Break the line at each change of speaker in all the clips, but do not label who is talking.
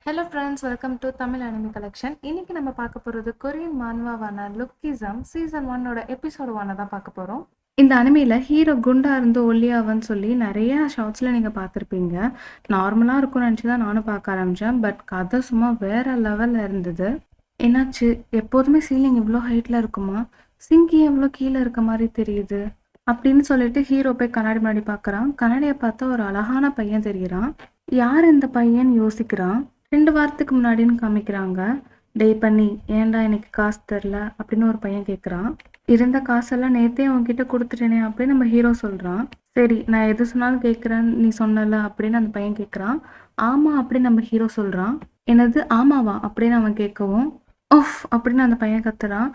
Hello friends, welcome to Tamil anime collection. இன்னைக்கு நம்ம பார்க்க போகிறது கொரியன் மான்வாவான லுக்கிசம் சீசன் 1 எபிசோட் 1 தான் பார்க்க போகிறோம். இந்த அனிமையில் ஹீரோ குண்டா இருந்து ஒல்லியாவன்னு சொல்லி நிறைய ஷார்ட்ஸில் நீங்கள் பார்த்துருப்பீங்க. நார்மலாக இருக்கும்னு நினச்சி தான் நானும் பார்க்க ஆரம்பித்தேன். பட் கதை சும்மா வேற லெவலில் இருந்தது. என்னாச்சு, எப்போதுமே சீலிங் இவ்வளோ ஹைட்டில் இருக்குமா, சிங்கி எவ்வளோ கீழே இருக்க மாதிரி தெரியுது அப்படின்னு சொல்லிட்டு ஹீரோ போய் கண்ணாடி முன்னாடி பார்க்குறான். கண்ணாடியை பார்த்தா ஒரு அழகான பையன் தெரிகிறான். யார் இந்த பையன் யோசிக்கிறான். 2 வாரத்துக்கு முன்னாடின்னு காமிக்கிறாங்க. டே பண்ணி, ஏன்டா எனக்கு காசு தரல அப்படின்னு ஒரு பையன் கேட்குறான். இருந்த காசெல்லாம் நேற்றே உன்கிட்ட கொடுத்துட்டேனே அப்படின்னு நம்ம ஹீரோ சொல்கிறான். சரி, நான் எது சொன்னாலும் கேட்குறேன்னு நீ சொன்னல அப்படின்னு அந்த பையன் கேட்குறான். ஆமாம் அப்படின்னு நம்ம ஹீரோ சொல்கிறான். என்னது ஆமாவா அப்படின்னு அவன் கேட்கவும் ஓஃப் அப்படின்னு அந்த பையன் கத்துறான்.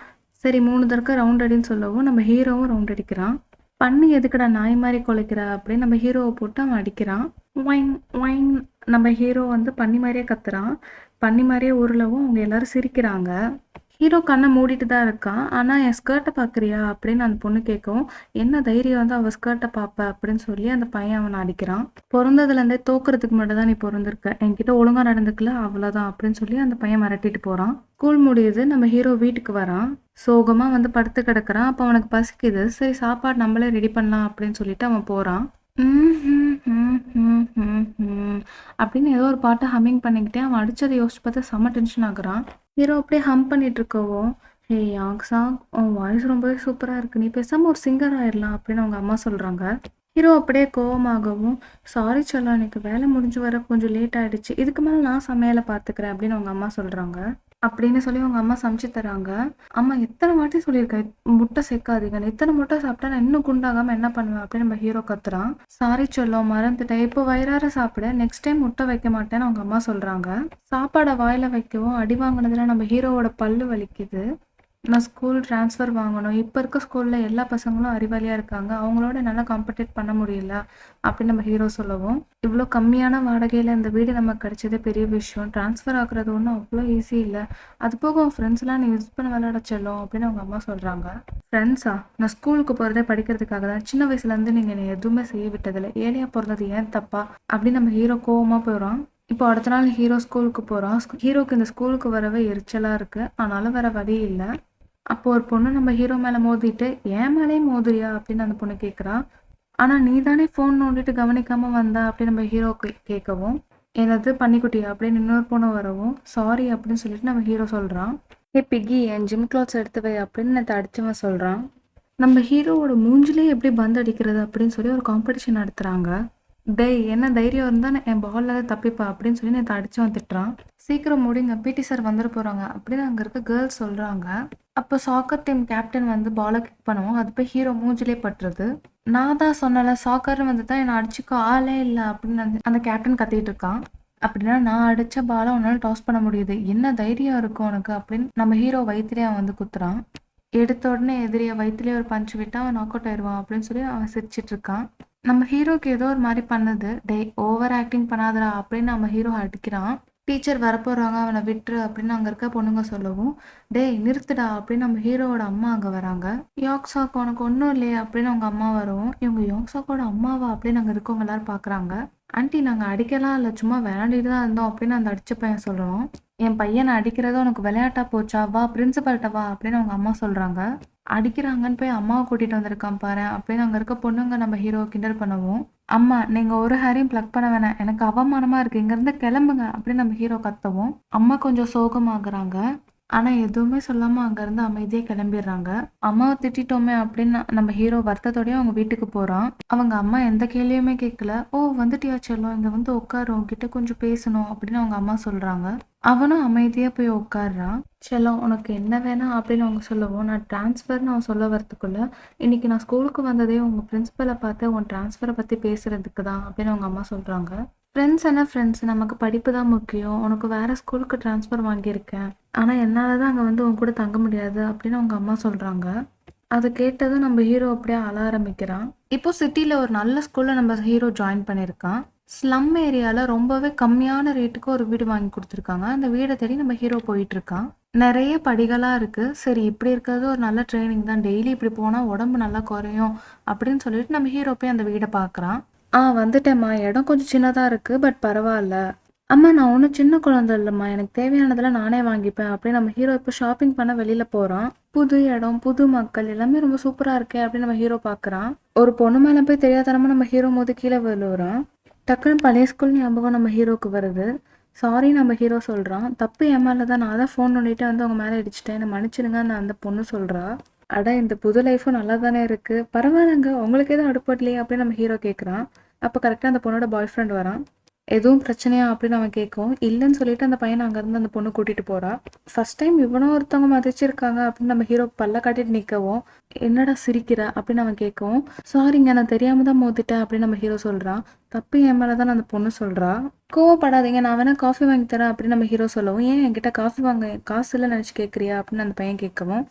சரி 3 தடவை ரவுண்ட் அடின்னு சொல்லவும் நம்ம ஹீரோவும் ரவுண்ட் அடிக்கிறான். பண்ணி எதுக்குடா நாய் மாதிரி குலைக்கிற அப்படின்னு நம்ம ஹீரோவை போட்டு அவன் அடிக்கிறான். ஒயின் ஒயின் நம்ம ஹீரோ வந்து பண்ணி மாதிரியே கத்துறான். பண்ணி மாதிரியே உருளவும் அவங்க எல்லாரும் சிரிக்கிறாங்க. ஹீரோ கண்ணை மூடிட்டு தான் இருக்கான். ஆனால் என் ஸ்கர்ட்டை பார்க்குறியா அப்படின்னு அந்த பொண்ணு கேட்கவும், என்ன தைரியம் வந்து அவள் ஸ்கர்ட்டை பார்ப்ப அப்படின்னு சொல்லி அந்த பையன் அவனை அடிக்கிறான். பிறந்ததுலேருந்தே தோக்குறதுக்கு மட்டும் தான் நீ பிறந்திருக்க, என்கிட்ட ஒழுங்காக நடந்துக்கல அவ்வளோதான் அப்படின்னு சொல்லி அந்த பையன் மிரட்டிட்டு போகிறான். ஸ்கூல் முடியுது. நம்ம ஹீரோ வீட்டுக்கு வரான். சோகமாக வந்து படுத்து கிடக்குறான். அப்போ அவனுக்கு பசிக்குது. சரி சாப்பாடு நம்மளே ரெடி பண்ணலாம் அப்படின்னு சொல்லிட்டு அவன் போகிறான். அப்படின்னு ஏதோ ஒரு பாட்டை ஹம்மிங் பண்ணிக்கிட்டே அவன் அடிச்சதை யோசிச்சு பார்த்து செம்ம டென்ஷன் ஆகுறான். ஹீரோ அப்படியே ஹம் பண்ணிட்டு இருக்கவும், ஹே யாங் சாங், உன் வாய்ஸ் ரொம்பவே சூப்பராக இருக்கு, நீ பேசாமல் ஒரு சிங்கர் ஆயிடலாம் அப்படின்னு அவங்க அம்மா சொல்கிறாங்க. ஹீரோ அப்படியே கோவமாகவும், சாரி செல்லம், எனக்கு வேலை முடிஞ்சு வர கொஞ்சம் லேட் ஆகிடுச்சு, இதுக்கு மேலே நான் சமையலை பார்த்துக்கிறேன் அப்படின்னு அவங்க அம்மா சொல்கிறாங்க. அப்படின்னு சொல்லி அவங்க அம்மா சமைச்சு தராங்க. அம்மா எத்தனை வாட்டி சொல்லியிருக்கேன் முட்டை சேர்க்காதீங்கன்னு, இத்தனை முட்டை சாப்பிட்டா நான் இன்னும் குண்டாகாமல் என்ன பண்ணுவேன் அப்படின்னு நம்ம ஹீரோ கத்துறான். சாரி சொல்லும், மறந்துட்டேன், இப்போ வயிறார சாப்பிட, நெக்ஸ்ட் டைம் முட்டை வைக்க மாட்டேன்னு அவங்க அம்மா சொல்கிறாங்க. சாப்பாடை வாயில் வைக்கவும் அடி வாங்கினதுல நம்ம ஹீரோவோட பல்லு வலிக்குது. நான் ஸ்கூல் ட்ரான்ஸ்ஃபர் வாங்கணும், இப்போ இருக்க ஸ்கூலில் எல்லா பசங்களும் அறிவாளியாக இருக்காங்க, அவங்களோட நல்லா காம்படேட் பண்ண முடியல அப்படின்னு நம்ம ஹீரோ சொல்லவும், இவ்வளோ கம்மியான வாடகையில் இந்த வீடு நமக்கு கிடைச்சதே பெரிய விஷயம், ட்ரான்ஸ்ஃபர் ஆகுறது ஒன்றும் அவ்வளோ ஈஸி இல்லை, அது போக உன் ஃப்ரெண்ட்ஸ்லாம் நீ யூஸ் பண்ண விளையாட செல்லும் அப்படின்னு அவங்க அம்மா சொல்கிறாங்க. ஃப்ரெண்ட்ஸா, நான் ஸ்கூலுக்கு போகிறதே படிக்கிறதுக்காக தான், சின்ன வயசுலேருந்து நீங்கள் என்னை எதுவுமே செய்ய விட்டதில்லை, ஏழையாக பிறந்தது ஏன் தப்பா அப்படின்னு நம்ம ஹீரோ கோவமாக போயிடும். இப்போ அடுத்த நாள் ஹீரோ ஸ்கூலுக்கு போகிறான். ஹீரோக்கு இந்த ஸ்கூலுக்கு வரவே எரிச்சலாக இருக்குது, ஆனாலும் வேற வழி இல்லை. அப்போ ஒரு பொண்ணு நம்ம ஹீரோ மேலே மோதிட்டு, ஏன் மேலே மோதுறியா அப்படின்னு அந்த பொண்ணு கேட்குறா. ஆனால் நீ தானே ஃபோன் நோண்டிட்டு கவனிக்காமல் வந்தா அப்படின்னு நம்ம ஹீரோ கேட்கவும், என்னது பண்ணிக்குட்டியா அப்படின்னு இன்னொரு பொண்ணு வரவும், சாரி அப்படின்னு சொல்லிட்டு நம்ம ஹீரோ சொல்கிறான். ஏ பிக்கி, என் ஜிம் கிளாத்ஸ் எடுத்து வை அப்படின்னு நேற்று அடிச்சவன் சொல்கிறான். நம்ம ஹீரோவோட மூஞ்சிலே எப்படி பந்து அடிக்கிறது அப்படின்னு சொல்லி ஒரு காம்படிஷன் நடத்துகிறாங்க. டேய், என்ன தைரியம் இருந்தால் என் பாலில் தப்பிப்பா அப்படின்னு சொல்லி நேற்று அடிச்சவன் திட்டுறான். சீக்கிரம் முடிங்க, பிடி சார் வந்துட போகிறாங்க அப்படின்னு அங்கே இருக்க கேர்ள்ஸ் சொல்கிறாங்க. அப்போ சாக்கர் டீம் கேப்டன் வந்து பாலை கிக் பண்ணுவோம், அது போய் ஹீரோ மூஞ்சிலே பட்டுருது. நான் தான் சொன்னல, சாக்கர்னு வந்து தான் என்னை அடிச்சுக்க ஆளே இல்லை அப்படின்னு அந்த கேப்டன் கத்திட்டு இருக்கான். அப்படின்னா நான் அடித்த பாலை உன்னால் டாஸ் பண்ண முடியுது, என்ன தைரியம் இருக்கும் உனக்கு அப்படின்னு நம்ம ஹீரோ வயிற்றுலேயே அவன் வந்து குத்துறான். எடுத்த உடனே எதிரியை வயிற்றுலேயே ஒரு பஞ்சு விட்டா அவன் நாக் அவுட் ஆயிடுவான் அப்படின்னு சொல்லி அவன் சிரிச்சிட்டு இருக்கான். நம்ம ஹீரோக்கு ஏதோ ஒரு மாதிரி பண்ணுது. டே ஓவர் ஆக்டிங் பண்ணாதடா அப்படின்னு நம்ம ஹீரோ அடிக்கிறான். டீச்சர் வரப்போறாங்க, அவனை விட்டுரு அப்படின்னு அங்கே இருக்க பொண்ணுங்க சொல்லவும், டேய் நிறுத்துடா அப்படின்னு நம்ம ஹீரோவோட அம்மா அங்கே வராங்க. யோக்ஸாக் உனக்கு ஒன்றும் இல்லையே அப்படின்னு அவங்க அம்மா வரவும், இவங்க யோக்ஸாக்கோட அம்மாவா அப்படின்னு அங்கே இருக்கவங்க எல்லாரும் பார்க்குறாங்க. ஆண்டி நாங்கள் அடிக்கலாம் இல்லை, சும்மா விளையாடிட்டு தான் இருந்தோம் அப்படின்னு அந்த அடிச்ச பையன் சொல்கிறோம். என் பையனை அடிக்கிறத உனக்கு விளையாட்டா போச்சா, வா பிரின்சிபல்கிட்ட வா அப்படின்னு அவங்க அம்மா சொல்கிறாங்க. அடிக்கிறாங்கன்னு போய் அம்மாவை கூட்டிகிட்டு வந்திருக்கான் பாரு அப்படின்னு அங்கே இருக்க பொண்ணுங்க நம்ம ஹீரோ கிண்டல் பண்ணவும், அம்மா நீங்கள் ஒரு ஹேரையும் ப்ளக் பண்ண வேணாம், எனக்கு அவமானமாக இருக்குது, இங்கேருந்து கிளம்புங்க அப்படின்னு நம்ம ஹீரோ கத்தவும், அம்மா கொஞ்சம் சோகமாகறாங்க. ஆனால் எதுவுமே சொல்லாமல் அங்கேருந்து அமைதியாக கிளம்பிடுறாங்க. அம்மாவை திட்டோமே அப்படின்னு நம்ம ஹீரோ வருத்தத்தோடய அவங்க வீட்டுக்கு போகிறான். அவங்க அம்மா எந்த கேள்வியுமே கேட்கல. ஓ வந்துட்டியா செல்லம், இங்கே வந்து உட்காரு, உங்ககிட்ட கொஞ்சம் பேசணும் அப்படின்னு அவங்க அம்மா சொல்கிறாங்க. அவனும் அமைதியாக போய் உட்காடுறான். செல்லம் உனக்கு என்ன வேணாம் அப்படின்னு அவங்க சொல்லவும், நான் ட்ரான்ஸ்ஃபர்னு அவன் சொல்ல வரத்துக்குள்ள, இன்னைக்கு நான் ஸ்கூலுக்கு வந்ததே உங்கள் பிரின்சிபலை பார்த்து உன் ட்ரான்ஸ்ஃபரை பற்றி பேசுறதுக்கு தான் அப்படின்னு அவங்க அம்மா சொல்கிறாங்க. ஃப்ரெண்ட்ஸ் என்ன ஃப்ரெண்ட்ஸ், நமக்கு படிப்பு தான் முக்கியம், உனக்கு வேறு ஸ்கூலுக்கு ட்ரான்ஸ்ஃபர் வாங்கியிருக்கேன், ஆனால் என்னால் தான் அங்கே வந்து உன் கூட தங்க முடியாது அப்படின்னு அவங்க அம்மா சொல்கிறாங்க. அதை கேட்டதும் நம்ம ஹீரோ அப்படியே அழ ஆரம்பிக்கிறான். இப்போ சிட்டியில் ஒரு நல்ல ஸ்கூலில் நம்ம ஹீரோ ஜாயின் பண்ணியிருக்கான். ஸ்லம் ஏரியாவில் ரொம்பவே கம்மியான ரேட்டுக்கு ஒரு வீடு வாங்கி கொடுத்துருக்காங்க. அந்த வீடை தேடி நம்ம ஹீரோ போயிட்டுருக்கான். நிறைய படிகளாக இருக்குது. சரி இப்படி இருக்கிறது ஒரு நல்ல ட்ரைனிங் தான், டெய்லி இப்படி போனால் உடம்பு நல்லா குறையும் அப்படின்னு சொல்லிட்டு நம்ம ஹீரோ போய் அந்த வீடை பார்க்குறான். வந்துட்டேம்மா, இடம் கொஞ்சம் சின்னதாக இருக்குது, பட் பரவாயில்ல, அம்மா நான் ஒன்றும் சின்ன குழந்தை இல்லைம்மா, எனக்கு தேவையானதெல்லாம் நானே வாங்கிப்பேன் அப்படின்னு நம்ம ஹீரோ இப்போ ஷாப்பிங் பண்ண வெளியில போறான். புது இடம், புது மக்கள் எல்லாமே ரொம்ப சூப்பரா இருக்கே அப்படின்னு நம்ம ஹீரோ பார்க்குறான். ஒரு பொண்ணு மேல போய் தெரியாதனமா நம்ம ஹீரோ மோதி கீழே விழுவுறான். டக்குன்னு பழைய ஸ்கூல் ஞாபகம் நம்ம ஹீரோக்கு வருது. சாரி நம்ம ஹீரோ சொல்றான். தப்பு என் மேல தான், நான் தான் ஃபோன் நோண்டிட்டு வந்து உங்க மேல இடிச்சிட்டேன், என்னை மன்னிச்சிடுங்கன்னு அந்த பொண்ணு சொல்றா. அட இந்த புது லைஃபும் நல்லா தானே இருக்கு, பரவாயில்லங்க, உங்களுக்கு எதுவும் அடுப்படலையே அப்படின்னு நம்ம ஹீரோ கேட்குறான். அப்போ கரெக்டாக அந்த பொண்ணோட பாய் ஃப்ரெண்ட் வரான். எதுவும் பிரச்சனையா அப்படின்னு அவன் கேட்கும். இல்லைன்னு சொல்லிட்டு அந்த பையனை அங்கேருந்து அந்த பொண்ணு கூட்டிட்டு போறா. ஃபர்ஸ்ட் டைம் இவனும் ஒருத்தவங்க மதிச்சிருக்காங்க அப்படின்னு நம்ம ஹீரோ பல்ல காட்டிட்டு நிற்கவும், என்னடா சிரிக்கிற அப்படின்னு அவன் கேட்கவும், சாரிங்க நான் தெரியாம தான் மோதிட்டேன் அப்படின்னு நம்ம ஹீரோ சொல்றான். தப்பு என் மேலே தான் அந்த பொண்ணு சொல்றா. கோவப்படாதீங்க, நான் வேணா காஃபி வாங்கி தரேன் அப்படின்னு நம்ம ஹீரோ சொல்லவும், ஏன் என்கிட்ட காஃபி வாங்க காசு இல்லை நினச்சி கேட்குறியா அப்படின்னு அந்த பையன் கேட்கவும்,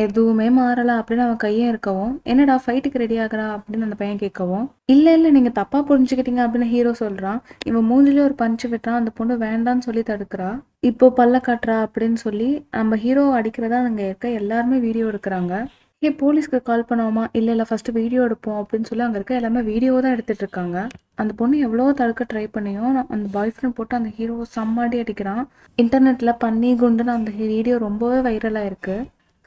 எதுவுமே மாறல அப்படின்னு அவன் கையே இருக்கவும், என்னடா ஃபைட்டுக்கு ரெடி ஆகுறா அப்படின்னு அந்த பையன் கேட்கவும், இல்ல நீங்க தப்பா புரிஞ்சுக்கிட்டீங்க அப்படின்னு ஹீரோ சொல்றான். இவன் மூஞ்சிலே ஒரு பஞ்சு விட்டான். அந்த பொண்ணு வேண்டான்னு சொல்லி தடுக்கிறா. இப்போ பல்ல காட்டுறா அப்படின்னு சொல்லி நம்ம ஹீரோ அடிக்கிறதா அங்க இருக்க எல்லாருமே வீடியோ எடுக்கிறாங்க. போலீஸ்க்கு கால் பண்ணுவோமா, இல்ல ஃபர்ஸ்ட் வீடியோ எடுப்போம் அப்படின்னு சொல்லி அங்க இருக்க எல்லாமே வீடியோ தான் எடுத்துட்டு இருக்காங்க. அந்த பொண்ணு எவ்வளோ தடுக்க ட்ரை பண்ணியும் அந்த பாய் ஃப்ரெண்ட் போட்டு அந்த ஹீரோ செம்மாடி அடிக்கிறான். இன்டர்நெட்ல பன்னி குண்டுன்னு அந்த வீடியோ ரொம்பவே வைரலா இருக்கு.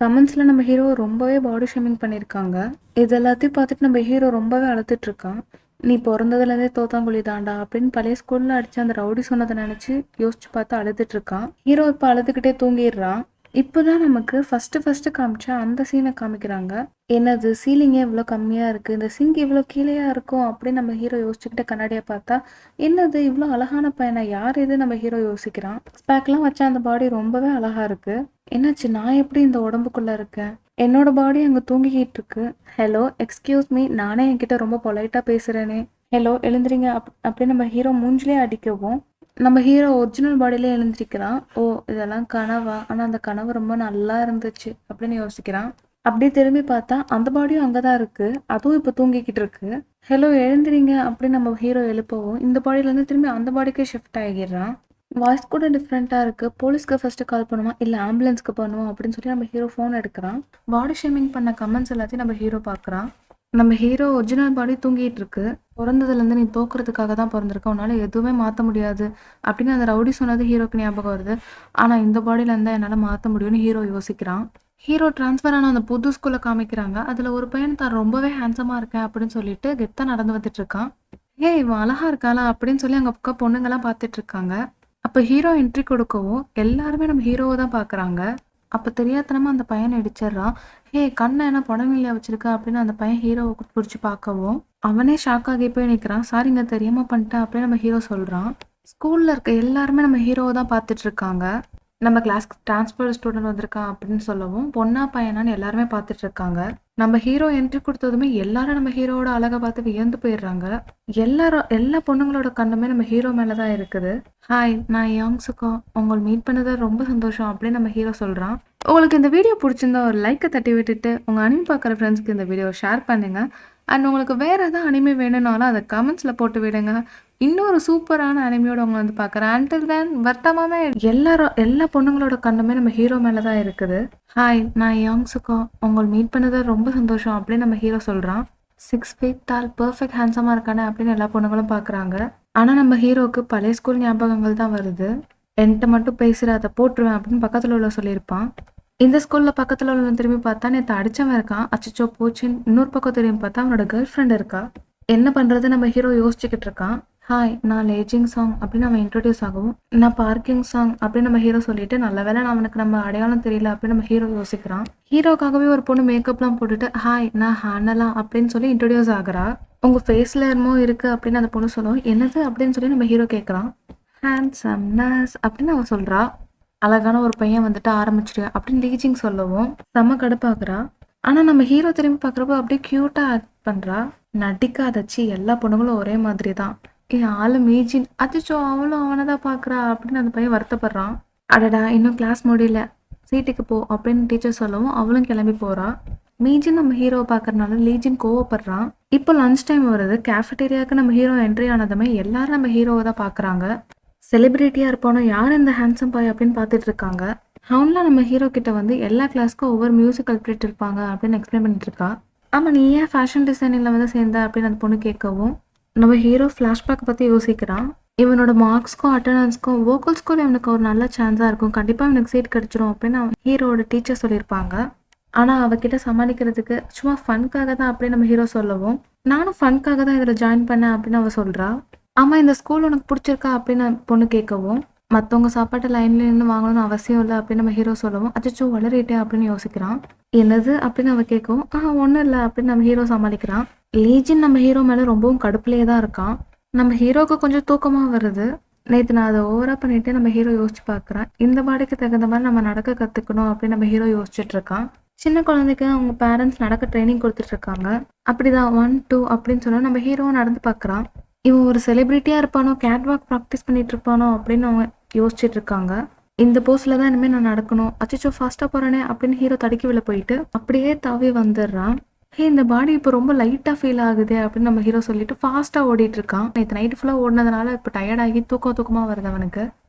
கமெண்ட்ஸில் நம்ம ஹீரோ ரொம்பவே பாடி ஷேமிங் பண்ணியிருக்காங்க. இது எல்லாத்தையும் பார்த்துட்டு நம்ம ஹீரோ ரொம்பவே அழுதுட்டு இருக்கான். நீ பிறந்ததுலேருந்தே தோத்தாங்குழி தாண்டா அப்படின்னு பழைய ஸ்கூலில் அடித்து அந்த ரவுடி சொன்னதை நினச்சி யோசிச்சு பார்த்து அழுதுட்டு இருக்கான். ஹீரோ இப்போ அழுதுகிட்டே தூங்கிடுறான். இப்போதான் நமக்கு ஃபர்ஸ்ட் காமிச்சா அந்த சீனை காமிக்கிறாங்க. என்னது சீலிங்கே இவ்வளோ கம்மியாக இருக்குது, இந்த சிங்க் இவ்வளோ கீழேயா இருக்கும் அப்படின்னு நம்ம ஹீரோ யோசிச்சுக்கிட்ட கண்ணாடியை பார்த்தா, என்னது இவ்வளோ அழகான பையனை, யார் இது நம்ம ஹீரோ யோசிக்கிறான். ஸ்பேக்லாம் வச்சா அந்த பாடி ரொம்பவே அழகா இருக்கு. என்னாச்சு, நான் எப்படி இந்த உடம்புக்குள்ள இருக்கேன், என்னோட பாடி அங்கே தூங்கிக்கிட்டு இருக்கு. ஹலோ எக்ஸ்கியூஸ் மீ, நானே என்கிட்ட ரொம்ப பொலைட்டாக பேசுகிறேனே, ஹலோ எழுந்துறீங்க அப்படின்னு நம்ம ஹீரோ மூஞ்சிலே அடிக்கவும், நம்ம ஹீரோ ஒரிஜினல் பாடியிலே எழுந்திருக்கிறான். ஓ இதெல்லாம் கனவா, ஆனால் அந்த கனவு ரொம்ப நல்லா இருந்துச்சு அப்படின்னு யோசிக்கிறான். அப்படியே திரும்பி பார்த்தா அந்த பாடியும் அங்கே தான் இருக்கு, அதுவும் இப்போ தூங்கிக்கிட்டு இருக்கு. ஹலோ எழுந்துறீங்க அப்படின்னு நம்ம ஹீரோ எழுப்பவும் இந்த பாடியிலேருந்து திரும்பி அந்த பாடிக்கே ஷிஃப்ட் ஆகிடுறான். வாய்ஸ் கூட டிஃப்ரெண்ட்டாக இருக்குது. போலீஸ்க்கு ஃபஸ்ட்டு கால் பண்ணுமா, இல்லை ஆம்புலன்ஸ்க்கு பண்ணுவோம் அப்படின்னு சொல்லி நம்ம ஹீரோ ஃபோன் எடுக்கிறான். பாடி ஷேமிங் பண்ண கமெண்ட்ஸ் எல்லாத்தையும் நம்ம ஹீரோ பார்க்குறான். நம்ம ஹீரோ ஒரிஜினல் பாடி தூங்கிட்டு இருக்கு. பிறந்ததுலேருந்து நீ தோக்குறதுக்காக தான் பிறந்திருக்க, உன்னால் எதுவுமே மாற்ற முடியாது அப்படின்னு அந்த ரவுடி சொன்னது ஹீரோக்கு ஞாபகம் வருது. ஆனால் இந்த பாடியில் இருந்தால் என்னால் மாற்ற முடியும்னு ஹீரோ யோசிக்கிறான். ஹீரோ ட்ரான்ஸ்ஃபர் ஆன அந்த புது ஸ்கூலில் காமிக்கிறாங்க. அதில் ஒரு பையன் தான் ரொம்பவே ஹேண்ட்ஸமாக இருக்கேன் அப்படின்னு சொல்லிட்டு கெத்தாக நடந்து வந்துட்டு இருக்கான். இவன் அழகா இருக்காளா அப்படின்னு சொல்லி அங்கே பக்கம் பொண்ணுங்கெல்லாம் பார்த்துட்டு இருக்காங்க. அப்போ ஹீரோ என்ட்ரி கொடுக்கவும் எல்லாருமே நம்ம ஹீரோவை தான் பார்க்குறாங்க. அப்போ தெரியாதனமா அந்த பையனை இடிச்சிடுறான். கண்ணை என்ன புடவையில வச்சிருக்க அப்படின்னு அந்த பையன் ஹீரோவை பிடிச்சி பார்க்கவும் அவனே ஷாக் ஆகி போய் நிற்கிறான். சாரிங்க தெரியாம பண்ணிட்டேன் அப்படின்னு நம்ம ஹீரோ சொல்கிறான். ஸ்கூலில் இருக்க எல்லாருமே நம்ம ஹீரோவை தான் பார்த்துட்டு இருக்காங்க. நம்ம கிளாஸ்க்கு ட்ரான்ஸ்ஃபர் ஸ்டூடெண்ட் வந்திருக்கான் அப்படின்னு சொல்லவும் பொண்ணா பையனான்னு எல்லாருமே பார்த்துட்டு இருக்காங்க. நம்ம ஹீரோ என்ட்ரி கொடுத்ததுமே எல்லாரும் நம்ம ஹீரோவோட அழகை பார்த்து வியந்து போயிடுறாங்க. எல்லா பொண்ணுங்களோட கண்ணுமே நம்ம ஹீரோ மேலே தான் இருக்குது. ஹாய், நான் யாங்ஸுக்கோ, உங்களை மீட் பண்ணது ரொம்ப சந்தோஷம் அப்படின்னு நம்ம ஹீரோ சொல்கிறான். உங்களுக்கு இந்த வீடியோ பிடிச்சிருந்தா ஒரு லைக்கை தட்டி விட்டுட்டு உங்கள் அனிமே பார்க்குற ஃப்ரெண்ட்ஸ்க்கு இந்த வீடியோ ஷேர் பண்ணுங்க. அண்ட் உங்களுக்கு வேறு எதாவது அனிமே வேணும்னாலும் அதை கமெண்ட்ஸில் போட்டு விடுங்க. இன்னொரு சூப்பரான அனிமையோட உங்களை வந்து பார்க்குறேன். அன்டில் தென் வர்த்தமாவே எல்லா பொண்ணுங்களோட கண்ணுமே நம்ம ஹீரோ மேலே தான் இருக்குது. ஹாய், நான் யாங்ஸுக்கோ, உங்களை மீட் பண்ணது ரொம்ப சந்தோஷம் அப்படின்னு நம்ம ஹீரோ சொல்கிறான். 6 feet டால் பர்ஃபெக்ட் ஹேண்ட்ஸமாக இருக்கானே அப்படின்னு எல்லா பொண்ணுங்களும் பார்க்குறாங்க. ஆனால் நம்ம ஹீரோவுக்கு பழைய ஸ்கூல் ஞாபகங்கள் தான் வருது. என்கிட்ட மட்டும் பேசுகிற அதை போட்டுருவேன் அப்படின்னு பக்கத்தில் உள்ள சொல்லியிருப்பான். இந்த ஸ்கூலில் பக்கத்தில் உள்ள திரும்பி பார்த்தா நேற்று அடித்தவன் இருக்கான். அச்சோ போச்சுன்னு இன்னொரு பக்கம் திரும்பி பார்த்தா அவனோட கேர்ள் ஃப்ரெண்ட் இருக்கா. என்ன பண்ணுறது நம்ம ஹீரோ யோசிச்சுக்கிட்டு இருக்கான். ஹாய், நான் லேஜிங் சாங் அப்படின்னு அவன் இன்ட்ரடியூஸ் ஆகும். நான் பார்க்கிங் சாங் அப்படின்னு நம்ம ஹீரோ சொல்லிட்டு, நல்ல வேலை அவனுக்கு நம்ம அடையாளம் தெரியல அப்படின்னு நம்ம ஹீரோ யோசிக்கிறான். ஹீரோக்காகவே ஒரு பொண்ணு மேக்கப்லாம் போட்டுட்டு ஹாய் நான் ஹானலா அப்படின்னு சொல்லி இன்ட்ரடியூஸ் ஆகுறா. உங்கள் ஃபேஸில் என்னமோ இருக்குது அப்படின்னு அந்த பொண்ணு சொல்லுவோம். என்னது அப்படின்னு சொல்லி நம்ம ஹீரோ கேட்குறான். ஹேண்ட்ஸம்னஸ் அப்படின்னு அவன் சொல்கிறா. அழகான ஒரு பையன் வந்துட்டு ஆரம்பிச்சிடு அப்படின்னு லீஜிங் சொல்லவும் செம்ம கடுப்பாக்குறா. ஆனால் நம்ம ஹீரோ திரும்பி பார்க்குறப்போ அப்படியே க்யூட்டாக ஆக்ட் பண்ணுறா. நடிக்காதச்சு, எல்லா பொண்ணுங்களும் ஒரே மாதிரி தான். ஆளு மீஜின், அச்சோ அவளும் அவனை தான் பார்க்குறா அப்படின்னு அந்த பையன் வருத்தப்படுறான். அடடா இன்னும் கிளாஸ் முடியல, சீட்டுக்கு போ அப்படின்னு டீச்சர் சொல்லவும் அவளும் கிளம்பி போகிறா. மீஜின் நம்ம ஹீரோவை பார்க்கறனால லீஜின் கோவப்படுறான். இப்போ லஞ்ச் டைம் வருது. கேஃபடேரியாவுக்கு நம்ம ஹீரோ என்ட்ரி ஆனதுமே எல்லாரும் நம்ம ஹீரோவை தான் பார்க்குறாங்க. செலிபிரிட்டியாக இருப்பானோ யார் இந்த ஹேண்ட்ஸம் பாய் அப்படின்னு பார்த்துட்டு இருக்காங்க. அவன்லாம் நம்ம ஹீரோ கிட்ட வந்து எல்லா கிளாஸ்க்கும் ஒவ்வொரு மியூசிக் கல்பிரேட் இருப்பாங்க அப்படின்னு எக்ஸ்பிளைன் பண்ணிட்டு இருக்கா. ஆமாம், நீ ஏன் ஃபேஷன் டிசைனிங்கில் வந்து சேர்ந்த அப்படின்னு அந்த பொண்ணு கேட்கவும் நம்ம ஹீரோ ஃப்ளாஷ்பேக் பற்றி யோசிக்கிறான். இவனோட மார்க்ஸ்க்கும், அட்டெண்டன்ஸ்க்கும், வோக்கல் ஸ்கூல் இவனுக்கு ஒரு நல்ல சான்ஸா இருக்கும். கண்டிப்பா இவனுக்கு சீட் கிடைச்சிரும் அப்படின்னு அவன் ஹீரோவோட டீச்சர் சொல்லியிருப்பாங்க. ஆனா அவகிட்ட சமாளிக்கிறதுக்கு சும்மா ஃபன்க்காக தான் அப்படின்னு நம்ம ஹீரோ சொல்லவும், நானும் ஃபன்க்காக தான் இதுல ஜாயின் பண்ணேன் அப்படின்னு அவ சொல்றா. ஆமா இந்த ஸ்கூல் உனக்கு பிடிச்சிருக்கா அப்படின்னு பொண்ணு கேட்கவும், மத்தவங்க சாப்பாட்டு லைன்ல நின்னு வாங்கணும்னு அவசியம் இல்ல அப்படின்னு நம்ம ஹீரோ சொல்லவும், அச்சச்சோ வளரிட்டேன் அப்படின்னு யோசிக்கிறான். என்னது அப்படின்னு அவ கேட்கவும், ஒண்ணும் இல்ல அப்படின்னு நம்ம ஹீரோ சமாளிக்கிறான். லீஜின் நம்ம ஹீரோ மேல ரொம்பவும் கடுப்புலயே தான் இருக்கான். நம்ம ஹீரோக்கு கொஞ்சம் தூக்கமா வருது. நேத்து நான் அத ஓவரா பண்ணிட்டு நம்ம ஹீரோ யோசிச்சு பார்க்குறான். இந்த பாடிக்கு தகுந்த மாதிரி நம்ம நடக்க கத்துக்கணும் அப்படின்னு நம்ம ஹீரோ யோசிச்சுட்டு இருக்கான். சின்ன குழந்தைக்கு அவங்க பேரண்ட்ஸ் நடக்க ட்ரைனிங் கொடுத்துட்டு இருக்காங்க. அப்படிதான் 1, 2 அப்படின்னு சொன்னா நம்ம ஹீரோவும் நடந்து பார்க்குறான். இவன் ஒரு செலிபிரிட்டியா இருப்பானோ, கேட் வாக் ப்ராக்டிஸ் பண்ணிட்டு இருப்பானோ அப்படின்னு அவங்க யோசிச்சுட்டு இருக்காங்க. இந்த போஸ்ட்ல தான் இனிமே நான் நடக்கணும். அச்சச்சோ ஃபாஸ்டா போறானே அப்படின்னு ஹீரோ தடுக்கி விழ போயிட்டு அப்படியே தாவி வந்துடுறான். இந்த பாடி இப்போ ரொம்ப லைட்டா ஃபீல் ஆகுதே அப்படின்னு நம்ம ஹீரோ சொல்லிட்டு ஃபாஸ்டா ஓடிட்டு இருக்கான். நேற்று நைட்டு ஃபுல்லா ஓடினதுனால இப்போ டயர்டாகி தூக்கமா வருது அவனுக்கு.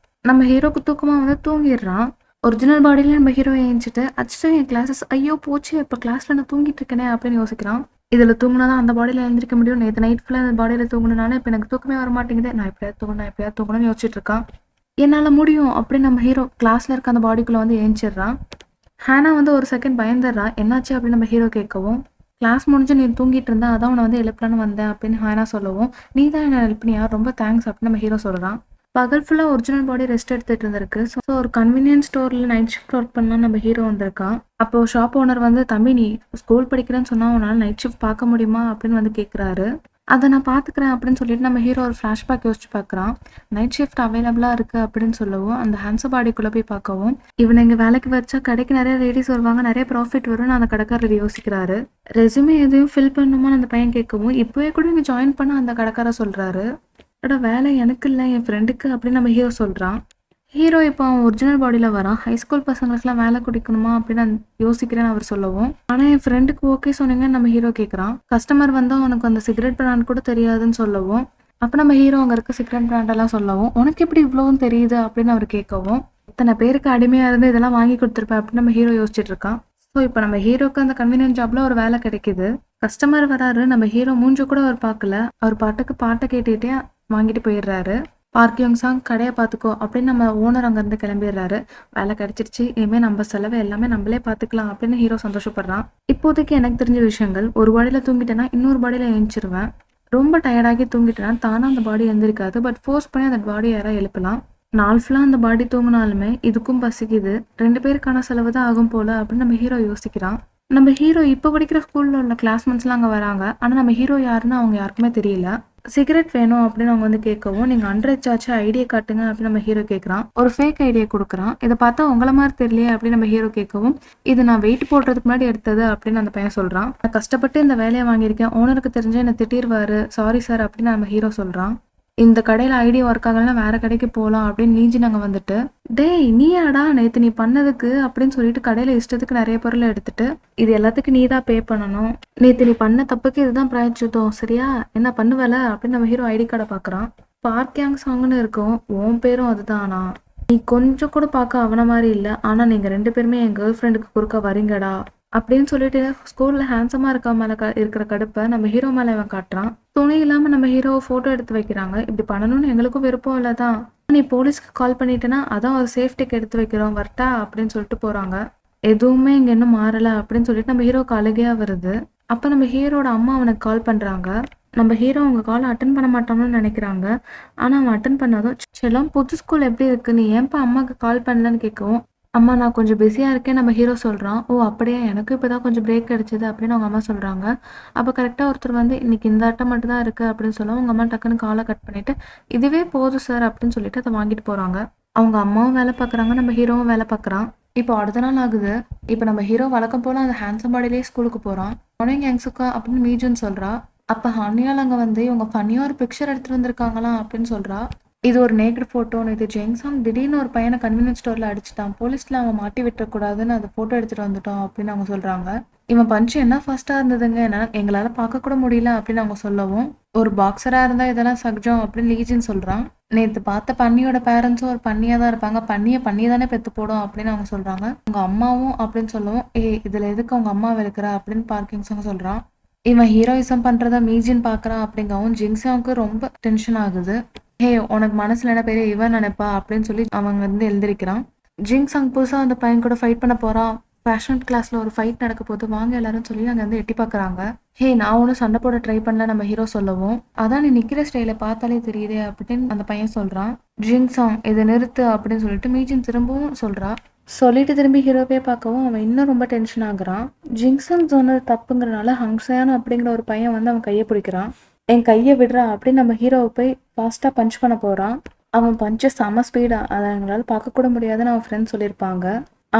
நம்ம ஹீரோக்கு தூக்கமா வந்து தூங்கிடுறான். ஒரிஜினல் பாடியில நம்ம ஹீரோ ஏஞ்சிட்டு அச்சோ என் கிளாஸஸ் ஐயோ போச்சு இப்போ கிளாஸ்ல நான் தூங்கிட்டு இருக்கேனே அப்படின்னு யோசிக்கிறான். இதுல தூங்கினாதான் அந்த பாடியில எழுந்திருக்க முடியும். நேற்று நைட் ஃபுல்லா இந்த பாடியில தூங்கினால இப்போ எனக்கு தூக்கமே வர மாட்டேங்குது. நான் எப்படியாவது தூங்கணும்னு யோசிச்சுட்டு இருக்கான். என்னால முடியும் அப்படின்னு நம்ம ஹீரோ கிளாஸ்ல இருக்க அந்த பாடிக்குள்ள வந்து ஏஞ்சிடுறான். ஹேனா வந்து ஒரு செகண்ட் பயந்துடுறா. என்னாச்சு அப்படின்னு நம்ம ஹீரோ கேட்கவும், கிளாஸ் முடிஞ்சு நீ தூங்கிட்டு இருந்தா அதான் உன்னை வந்து எழுப்பலான்னு வந்தேன் அப்படின்னு ஹேனா சொல்லவும், நீ தான் என்ன எழுப்பினியா ரொம்ப தேங்க்ஸ் அப்படின்னு நம்ம ஹீரோ சொல்றான். பகல் ஃபுல்லா ஒரிஜினல் பாடி ரெஸ்ட் எடுத்துட்டு இருந்திருக்கு. ஸோ ஒரு கன்வீனியன்ஸ் ஸ்டோர்ல நைட் ஷிஃப்ட் ஒர்க் பண்ணலாம் நம்ம ஹீரோ வந்திருக்கான். அப்போ ஷாப் ஓனர் வந்து தம்பி நீ ஸ்கூல் படிக்கிறேன்னு சொன்னா உன்னால நைட் ஷிஃப்ட் பார்க்க முடியுமா அப்படின்னு வந்து கேட்குறாரு. அதை நான் பார்த்துக்கிறேன் அப்படின்னு சொல்லிட்டு நம்ம ஹீரோ ஒரு ஃப்ளாஷ்பேக் யோசிச்சு பார்க்குறான். நைட் ஷிஃப்ட் அவைலபிளாக இருக்கு அப்படின்னு சொல்லவும் அந்த ஹேண்ட்ஸம் பாடிக்குள்ளே போய் பார்க்கவும், இவனை இங்கே வேலைக்கு வச்சா கடைக்கு நிறைய லேடிஸ் வருவாங்க, நிறைய ப்ராஃபிட் வரும்னு அந்த கடைக்காரர் யோசிக்கிறாரு. ரெஸ்யூமே எதையும் ஃபில் பண்ணுமான்னு அந்த பையன் கேட்கவும், இப்போவே கூட இங்கே ஜாயின் பண்ண அந்த கடைக்காரர் சொல்றாரு. வேலை எனக்கு இல்லை என் ஃப்ரெண்டுக்கு அப்படின்னு நம்ம ஹீரோ சொல்றான். ஹீரோ இப்போ அவன் ஒரிஜினல் பாடியில வரான். ஹைஸ்கூல் பசங்களுக்குலாம் வேலை குடிக்கணுமா அப்படின்னு நான் யோசிக்கிறேன்னு அவர் சொல்லவும், ஆனா என் ஃப்ரெண்டுக்கு ஓகே சொன்னீங்கன்னு நம்ம ஹீரோ கேட்குறான். கஸ்டமர் வந்தா உனக்கு அந்த சிகரெட் பிராண்ட் கூட தெரியாதுன்னு சொல்லவும், அப்ப நம்ம ஹீரோ அங்க இருக்க சிகரெட் பிராண்ட் எல்லாம் சொல்லவும், உனக்கு எப்படி இவ்வளவும் தெரியுது அப்படின்னு அவர் கேட்கவும், இத்தனை பேருக்கு அடிமையா இருந்து இதெல்லாம் வாங்கி கொடுத்துருப்பேன் அப்படின்னு நம்ம ஹீரோ யோசிச்சுட்டு இருக்கான். ஸோ இப்போ நம்ம ஹீரோக்கு அந்த கன்வீனியன்ட் ஜாப்ல ஒரு வேலை கிடைக்குது. கஸ்டமர் வராரு. நம்ம ஹீரோ மூஞ்ச கூட அவர் பார்க்கல. அவர் பாட்டுக்கு பாட்டை கேட்டுக்கிட்டே வாங்கிட்டு போயிடுறாரு. பார்க்கிங் சாங் கடையை பார்த்துக்கோ அப்படின்னு நம்ம ஓனர் அங்கேருந்து கிளம்பிடுறாரு. வேலை கிடைச்சிருச்சு, இனிமேல் நம்ம செலவு எல்லாமே நம்மளே பார்த்துக்கலாம் அப்படின்னு ஹீரோ சந்தோஷப்படுறான். இப்போதைக்கு எனக்கு தெரிஞ்ச விஷயங்கள், ஒரு பாடியில் தூங்கிட்டேன்னா இன்னொரு பாடியில் எழுந்திருவேன். ரொம்ப டயர்டாகி தூங்கிட்டேன்னா தானே அந்த பாடி எழுந்திருக்காது. பட் ஃபோர்ஸ் பண்ணி அந்த பாடி யாராவது எழுப்பலாம். நாள் ஃபுல்லாக அந்த பாடி தூங்கினாலுமே இதுக்கும் பசிக்குது. 2 பேருக்கான செலவு தான் ஆகும் போல அப்படின்னு நம்ம ஹீரோ யோசிக்கிறான். நம்ம ஹீரோ இப்போ படிக்கிற ஸ்கூலில் உள்ள கிளாஸ்மேட்ஸ்லாம் அங்கே வராங்க. ஆனால் நம்ம ஹீரோ யாருன்னு அவங்க யாருக்குமே தெரியல. சிகரெட் வேணும் அப்படின்னு அவங்க வந்து கேட்கவும், நீங்கள் அண்டர் ஆச்சு ஐடியா காட்டுங்க அப்படின்னு நம்ம ஹீரோ கேட்குறான். ஒரு ஃபேக் ஐடியா கொடுக்குறான். இதை பார்த்தா உங்களை மாதிரி தெரியலையே அப்படின்னு நம்ம ஹீரோ கேட்கவும், இது நான் வெயிட் போடுறதுக்கு முன்னாடி எடுத்தது அப்படின்னு அந்த பையன் சொல்கிறான். நான் கஷ்டப்பட்டு இந்த வேலையை வாங்கியிருக்கேன், ஓனருக்கு தெரிஞ்சு என்னை திட்டிடுவாரு, சாரி சார் அப்படின்னு நம்ம ஹீரோ சொல்கிறான். இந்த கடையில் ஐடியா ஒர்க் ஆகலைன்னா வேற கடைக்கு போகலாம் அப்படின்னு நீஞ்சி நாங்கள் வந்துட்டு, டேய் நீயாடா நேற்று நீ பண்ணதுக்கு அப்படின்னு சொல்லிட்டு கடையில் இஷ்டத்துக்கு நிறைய பொருளை எடுத்துட்டு, இது எல்லாத்துக்கும் நீ தான் பே பண்ணணும், நேற்று நீ பண்ண தப்புக்கு இதுதான் பிராய்ச்சித்தோம் சரியா, என்ன பண்ணுவல அப்படின்னு நம்ம ஹீரோ ஐடி கார்டை பார்க்குறான். பார்க்கிங் சாங்னு இருக்கும், உன் பேரும் அதுதானா, நீ கொஞ்சம் கூட பார்க்க அவன மாதிரி இல்லை, ஆனால் நீங்கள் 2 பேருமே என் கேர்ள் ஃப்ரெண்டுக்கு குறுக்க வரீங்கடா அப்படின்னு சொல்லிட்டு ஸ்கூல்ல ஹேண்ட்ஸமா இருக்க மேல இருக்கிற கடுப்பை நம்ம ஹீரோ மேல இவன் காட்டுறான். துணை இல்லாம நம்ம ஹீரோவை போட்டோ எடுத்து வைக்கிறாங்க. இப்படி பண்ணணும்னு எங்களுக்கும் விருப்பம் இல்லதான், நீ போலீஸ்க்கு கால் பண்ணிட்டேன்னா அதான் ஒரு சேஃப்டிக்கு எடுத்து வைக்கிறோம் வரட்டா அப்படின்னு சொல்லிட்டு போறாங்க. எதுவுமே இங்க இன்னும் மாறல அப்படின்னு சொல்லிட்டு நம்ம ஹீரோக்கு அழுகையா வருது. அப்ப நம்ம ஹீரோட அம்மா அவனுக்கு கால் பண்றாங்க. நம்ம ஹீரோ அவங்க காலை அட்டன் பண்ண மாட்டாங்கன்னு நினைக்கிறாங்க. ஆனா அவன் அட்டன் பண்ணாதும், செல்லம் புது ஸ்கூல் எப்படி இருக்கு, நீ ஏன்பா அம்மாவுக்கு கால் பண்ணலன்னு கேட்கவும், அம்மா நான் கொஞ்சம் பிஸியாக இருக்கேன் நம்ம ஹீரோ சொல்கிறான். ஓ அப்படியே எனக்கும் இப்போ தான் கொஞ்சம் பிரேக் கிடைச்சிது அப்படின்னு அவங்க அம்மா சொல்கிறாங்க. அப்போ கரெக்டாக ஒருத்தர் வந்து இன்னைக்கு இந்த அட்டை மட்டும் தான் இருக்குது அப்படின்னு சொல்ல அவங்க அம்மா டக்குன்னு காலை கட் பண்ணிவிட்டு, இதுவே போதும் சார் அப்படின்னு சொல்லிட்டு அதை வாங்கிட்டு போகிறாங்க. அவங்க அம்மாவும் வேலை பார்க்குறாங்க, நம்ம ஹீரோவும் வேலை பார்க்குறான். இப்போ அடுத்த நாள் ஆகுது. இப்போ நம்ம ஹீரோ வழக்கம் போல் அந்த ஹேண்ட்ஸம் பாடியிலே ஸ்கூலுக்கு போகிறான். உனக்கு எங்ஸுக்கா அப்படின்னு மீஜுன்னு சொல்கிறா. அப்போ ஹனியால் அங்கே வந்து இவங்க ஃபன்னியாக ஒரு பிக்சர் எடுத்துகிட்டு வந்திருக்காங்களாம் அப்படின்னு சொல்கிறா. இது ஒரு நேக்கட் ஃபோட்டோன்னு. இது ஜெங்சாங் திடீர்னு ஒரு பையனை கன்வீனியன்ஸ் ஸ்டோரில் அடிச்சுட்டான், போலீஸில் அவன் மாட்டி விட்டுறக்கூடாதுன்னு அதை ஃபோட்டோ எடுத்துகிட்டு வந்துட்டோம் அப்படின்னு அவங்க சொல்கிறாங்க. இவன் பஞ்சு என்ன ஃபர்ஸ்ட்டாக இருந்ததுங்க, என்ன எங்களால் பார்க்க கூட முடியல அப்படின்னு அவங்க சொல்லவும், ஒரு பாக்ஸராக இருந்தால் இதெல்லாம் சகஜம் அப்படின்னு லீஜின்னு சொல்கிறான். நேற்று பார்த்த பன்னியோட பேரண்ட்ஸும் ஒரு பன்னியாக தான் இருப்பாங்க, பன்னியை தானே பெற்று போடும் அப்படின்னு அவங்க சொல்கிறாங்க. அவங்க அம்மாவும் அப்படின்னு சொல்லவும், இதில் எதுக்கு அவங்க அம்மா வெளுக்கிறா அப்படின்னு பார்க்கிங்ஸாங்க சொல்கிறான். இவன் ஹீரோயிசம் பண்ணுறத மீஜின்னு பார்க்குறான் அப்படிங்கவும் ஜிங்சாவுக்கு ரொம்ப டென்ஷன் ஆகுது. ஹே உனக்கு மனசுல என்ன பெரிய இவன் நினைப்பா அப்படின்னு சொல்லி அவங்க வந்து எழுந்திருக்கிறான். ஜிங்சாங் புதுசா அந்த பையன் கூட ஃபைட் பண்ண போறான். ஃபேஷன் கிளாஸ்ல ஒரு ஃபைட் நடக்க போது வாங்க எல்லாரும் சொல்லி அங்க வந்து எட்டி பாக்குறாங்க. ஹே நான் ஒன்னும் சண்டை போட ட்ரை பண்ணல நம்ம ஹீரோ சொல்லவும், அதான் நீ நிக்கிற ஸ்டைல பார்த்தாலே தெரியுதே அப்படின்னு அந்த பையன் சொல்றான். ஜிங்சாங் இதை நிறுத்து அப்படின்னு சொல்லிட்டு மீஜின் திரும்பவும் சொல்றா. சொல்லிட்டு திரும்பி ஹீரோவே பார்க்கவும் அவன் இன்னும் ரொம்ப டென்ஷன் ஆகுறான். ஜிங்சன் சொன்னது தப்புங்கிறனால ஹங்ஸயான் அப்படிங்கிற ஒரு பையன் வந்து அவன் கையை பிடிக்கிறான். என் கையை விடுறா அப்படின்னு நம்ம ஹீரோவை போய் ஃபாஸ்டா பஞ்ச் பண்ண போறான். அவன் பஞ்சு செம ஸ்பீடா, அதை எங்களால் பார்க்கக்கூட முடியாதுன்னு அவன் ஃப்ரெண்ட்ஸ் சொல்லியிருப்பாங்க.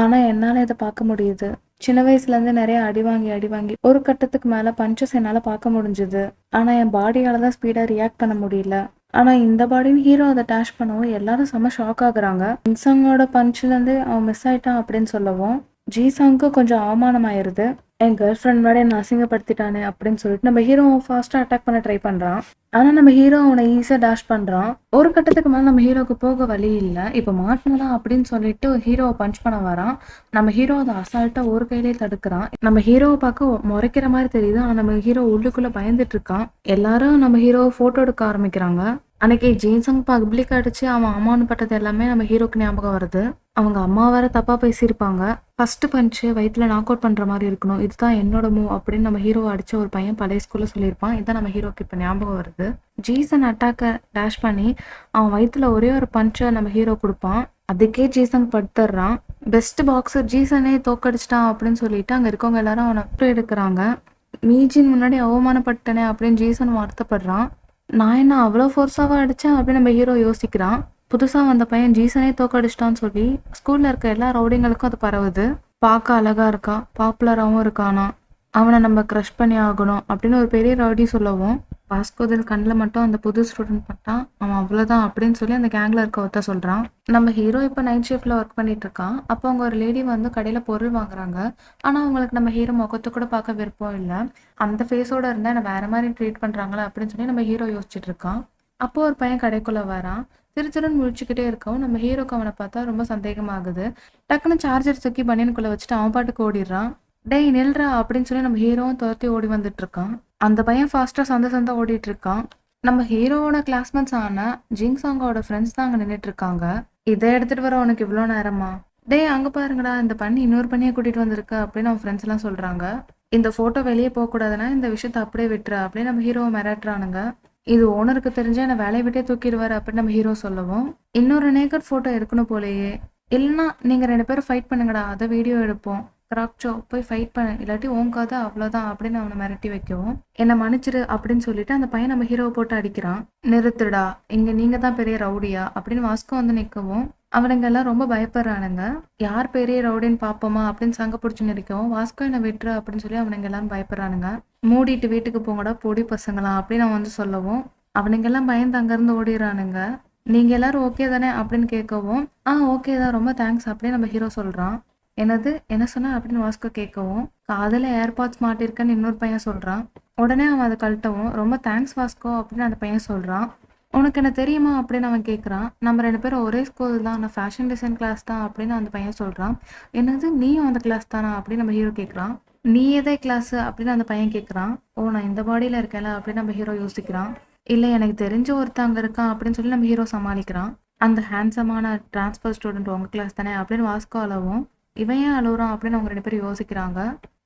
ஆனா என்னால இதை பார்க்க முடியுது. சின்ன வயசுல இருந்து நிறைய அடி வாங்கி ஒரு கட்டத்துக்கு மேல பஞ்சஸ் என்னால பார்க்க முடிஞ்சுது. ஆனா என் பாடியால தான் ஸ்பீடா ரியாக்ட் பண்ண முடியல. ஆனா இந்த பாடின்னு ஹீரோ அதை டேஷ் பண்ணவும் எல்லாரும் செம ஷாக் ஆகுறாங்க. ஜிங்சாங்கோட பஞ்ச்ல இருந்து அவன் மிஸ் ஆயிட்டான் அப்படின்னு சொல்லவும் ஜிசாங்க்கு கொஞ்சம் அவமானம் ஆயிருது. என் கேர்ள் ஃப்ரெண்ட் முன்னாடி என்ன அசிங்கப்படுத்திட்டானே அப்படின்னு சொல்லிட்டு நம்ம ஹீரோ ஃபாஸ்டா அட்டாக் பண்ண ட்ரை பண்றான். ஆனா நம்ம ஹீரோ அவனை ஈஸியா டேஷ் பண்றான். ஒரு கட்டத்துக்கு மேல நம்ம ஹீரோக்கு போக வழி இல்ல. இப்ப மாட்டினதா அப்படின்னு சொல்லிட்டு ஹீரோவை பஞ்ச் பண்ண வரான். நம்ம ஹீரோ அதை அசால்ட்டா ஒரு கையிலே தடுக்கிறான். நம்ம ஹீரோவை பார்க்க முறைக்கிற மாதிரி தெரியுது. ஆனா நம்ம ஹீரோ உள்ளுக்குள்ள பயந்துட்டு இருக்கான். எல்லாரும் நம்ம ஹீரோவை போட்டோ எடுக்க ஆரம்பிக்கிறாங்க. அன்னைக்கு ஜீன்சங் பப்ளிக் அடிச்சு அவன் அம்மானு பட்டது எல்லாமே நம்ம ஹீரோக்கு ஞாபகம் வருது. அவங்க அம்மா வேற தப்பா பேசியிருப்பாங்க. ஃபர்ஸ்ட் பஞ்சு வயிற்றுல நாக் அவுட் பண்ற மாதிரி இருக்கணும், இதுதான் என்னோட மூவ் அப்படின்னு நம்ம ஹீரோ அடிச்ச ஒரு பையன் பழைய ஸ்கூல்ல சொல்லியிருப்பான். இதான் நம்ம ஹீரோக்கு இப்ப ஞாபகம் வருது. ஜீசன் அட்டாக்க டேஷ் பண்ணி அவன் வயிற்றுல ஒரே ஒரு பஞ்சை நம்ம ஹீரோ கொடுப்பான். அதுக்கே ஜீசன் படுத்துறான். பெஸ்ட் பாக்ஸர் ஜீசனே தோக்கடிச்சிட்டான் அப்படின்னு சொல்லிட்டு அங்க இருக்கவங்க எல்லாரும் அவனை எடுக்கிறாங்க. மீஜின் முன்னாடி அவமானப்பட்டனே அப்படின்னு ஜீசன் வருத்தப்படுறான். நான் என்ன அவ்வளோ ஃபோர்ஸாவா அடிச்சேன் அப்படின்னு நம்ம ஹீரோ யோசிக்கிறான். புதுசா வந்த பையன் ஜீசனே தோக்கடிச்சிட்டான்னு சொல்லி ஸ்கூல்ல இருக்க எல்லா ரவுடிங்களுக்கும் அது பரவுது. பார்க்க அழகா இருக்கான், பாப்புலராகவும் இருக்கானா, அவனை நம்ம க்ரஷ் பண்ணி ஆகணும் அப்படின்னு ஒரு பெரிய ரவுடி சொல்லவும் வாஸ்கோதல் கண்ணில் மட்டும் அந்த புது ஸ்டூடெண்ட் பட்டான். அவன் அவ்வளோதான் அப்படின்னு சொல்லி அந்த கேங்ல இருக்க ஒருத்த சொல்றான். நம்ம ஹீரோ இப்போ நைட் ஷிஃப்ட்ல ஒர்க் பண்ணிட்டு இருக்கான். அப்போ அவங்க ஒரு லேடி வந்து கடையில பொருள் வாங்குறாங்க. ஆனா அவங்களுக்கு நம்ம ஹீரோ முகத்தை கூட பார்க்க விருப்பம் இல்லை. அந்த ஃபேஸோட இருந்தா என்ன வேற மாதிரி ட்ரீட் பண்றாங்களா அப்படின்னு சொல்லி நம்ம ஹீரோ யோசிச்சுட்டு இருக்கான். அப்போ ஒரு பையன் கடைக்குள்ள வரான். திருன்னு முழிச்சுக்கிட்டே இருக்கவும் நம்ம ஹீரோக்கு அவனை பார்த்தா ரொம்ப சந்தேகமாகுது. டக்குன்னு சார்ஜர் தூக்கி பனியனுக்குள்ள வச்சுட்டு அவன் பாட்டுக்கு ஓடிடுறான். டேய் நில்றா அப்படின்னு சொல்லி நம்ம ஹீரோவும் துரத்தி ஓடி வந்துட்டு இருக்கான். அந்த பையன் ஃபாஸ்டா சந்தா ஓடிட்டு இருக்கான். நம்ம ஹீரோவோட கிளாஸ்மேட்ஸ் ஆன ஜிங்சாங்கோட ஃப்ரெண்ட்ஸ் தான் அங்க நின்றுட்டு இருக்காங்க. இதை எடுத்துட்டு வர உனக்கு இவ்வளோ நேரமா? டேய் அங்க பாருங்கடா, இந்த பண்ணி இன்னொரு பண்ணியை கூட்டிட்டு வந்திருக்கு அப்படின்னு அவன் ஃப்ரெண்ட்ஸ் எல்லாம் சொல்றாங்க. இந்த போட்டோ வெளியே போக கூடாதுன்னா இந்த விஷயத்த அப்படியே விட்டுற அப்படின்னு நம்ம ஹீரோவை மிரட்டுறானுங்க. இது ஓனருக்கு தெரிஞ்சா என்ன வேலையை விட்டே தூக்கிடுவாரு அப்படின்னு நம்ம ஹீரோ சொல்லவும் இன்னொரு நேக்கட் போட்டோ இருக்கணும் போலேயே, இல்லைன்னா நீங்க 2 பேரும் ஃபைட் பண்ணுங்கடா, அதை வீடியோ எடுப்போம், கிராக்சோ போய் ஃபைட் பண்ண, இல்லாட்டி ஓங்காத அவ்வளோதான் அப்படின்னு அவனை மிரட்டி வைக்கவும் என்னை மன்னிச்சிரு அப்படின்னு சொல்லிட்டு அந்த பையன் நம்ம ஹீரோவை போட்டு அடிக்கிறான். நிறுத்துடா, இங்க நீங்க தான் பெரிய ரவுடியா அப்படின்னு வாஸ்கோ வந்து நிற்கவும் அவனுங்க எல்லாம் ரொம்ப பயப்படுறானுங்க. யார் பெரிய ரவுடின்னு பாப்போமா அப்படின்னு சங்க பிடிச்சு நிற்கவும் வாஸ்கோ என்னை விட்டுரு அப்படின்னு சொல்லி அவனுங்க எல்லாரும் பயப்படுறானுங்க. மூடிட்டு வீட்டுக்கு போங்கடா பொடி பசங்களாம் அப்படின்னு அவன் வந்து சொல்லவும் அவனுங்க எல்லாம் பயந்து அங்கிருந்து ஓடிடுறானுங்க. நீங்க எல்லாரும் ஓகே தானே அப்படின்னு கேட்கவும் ஓகே தான், ரொம்ப தேங்க்ஸ் அப்படின்னு நம்ம ஹீரோ சொல்றான். என்னது என்ன சொன்ன அப்படின்னு வாஸ்கோ கேட்கவும் காதுல ஏர்பாட்ஸ் மாட்டிருக்கன்னு இன்னொரு பையன் சொல்றான். உடனே அவன் அதை கழட்டவும் ரொம்ப தேங்க்ஸ் வாஸ்கோ அப்படின்னு அந்த பையன் சொல்றான். உனக்கு என்ன தெரியுமா அப்படின்னு அவன் கேட்குறான். நம்ம 2 பேரும் ஒரே ஸ்கூல் தான், நான் ஃபேஷன் டிசைன் கிளாஸ் தான் அப்படின்னு அந்த பையன் சொல்றான். என்னது நீயும் அந்த கிளாஸ் தானா அப்படின்னு நம்ம ஹீரோ கேட்குறான். நீ எதே கிளாஸ் அப்படின்னு அந்த பையன் கேட்குறான். நான் இந்த பாடியில இருக்கேன்ல அப்படின்னு நம்ம ஹீரோ யோசிக்கிறான். இல்லை எனக்கு தெரிஞ்ச ஒருத்தங்க இருக்கான் அப்படின்னு சொல்லி நம்ம ஹீரோ சமாளிக்கிறான். அந்த ஹேண்ட்ஸமான டிரான்ஸ்ஃபர் ஸ்டூடெண்ட் உங்க கிளாஸ் தானே அப்படின்னு வாஸ்கோ அளவும் இவன் ஏன் அழுகுறான் அப்படின்னு அவங்க 2 பேரும் யோசிக்கிறாங்க.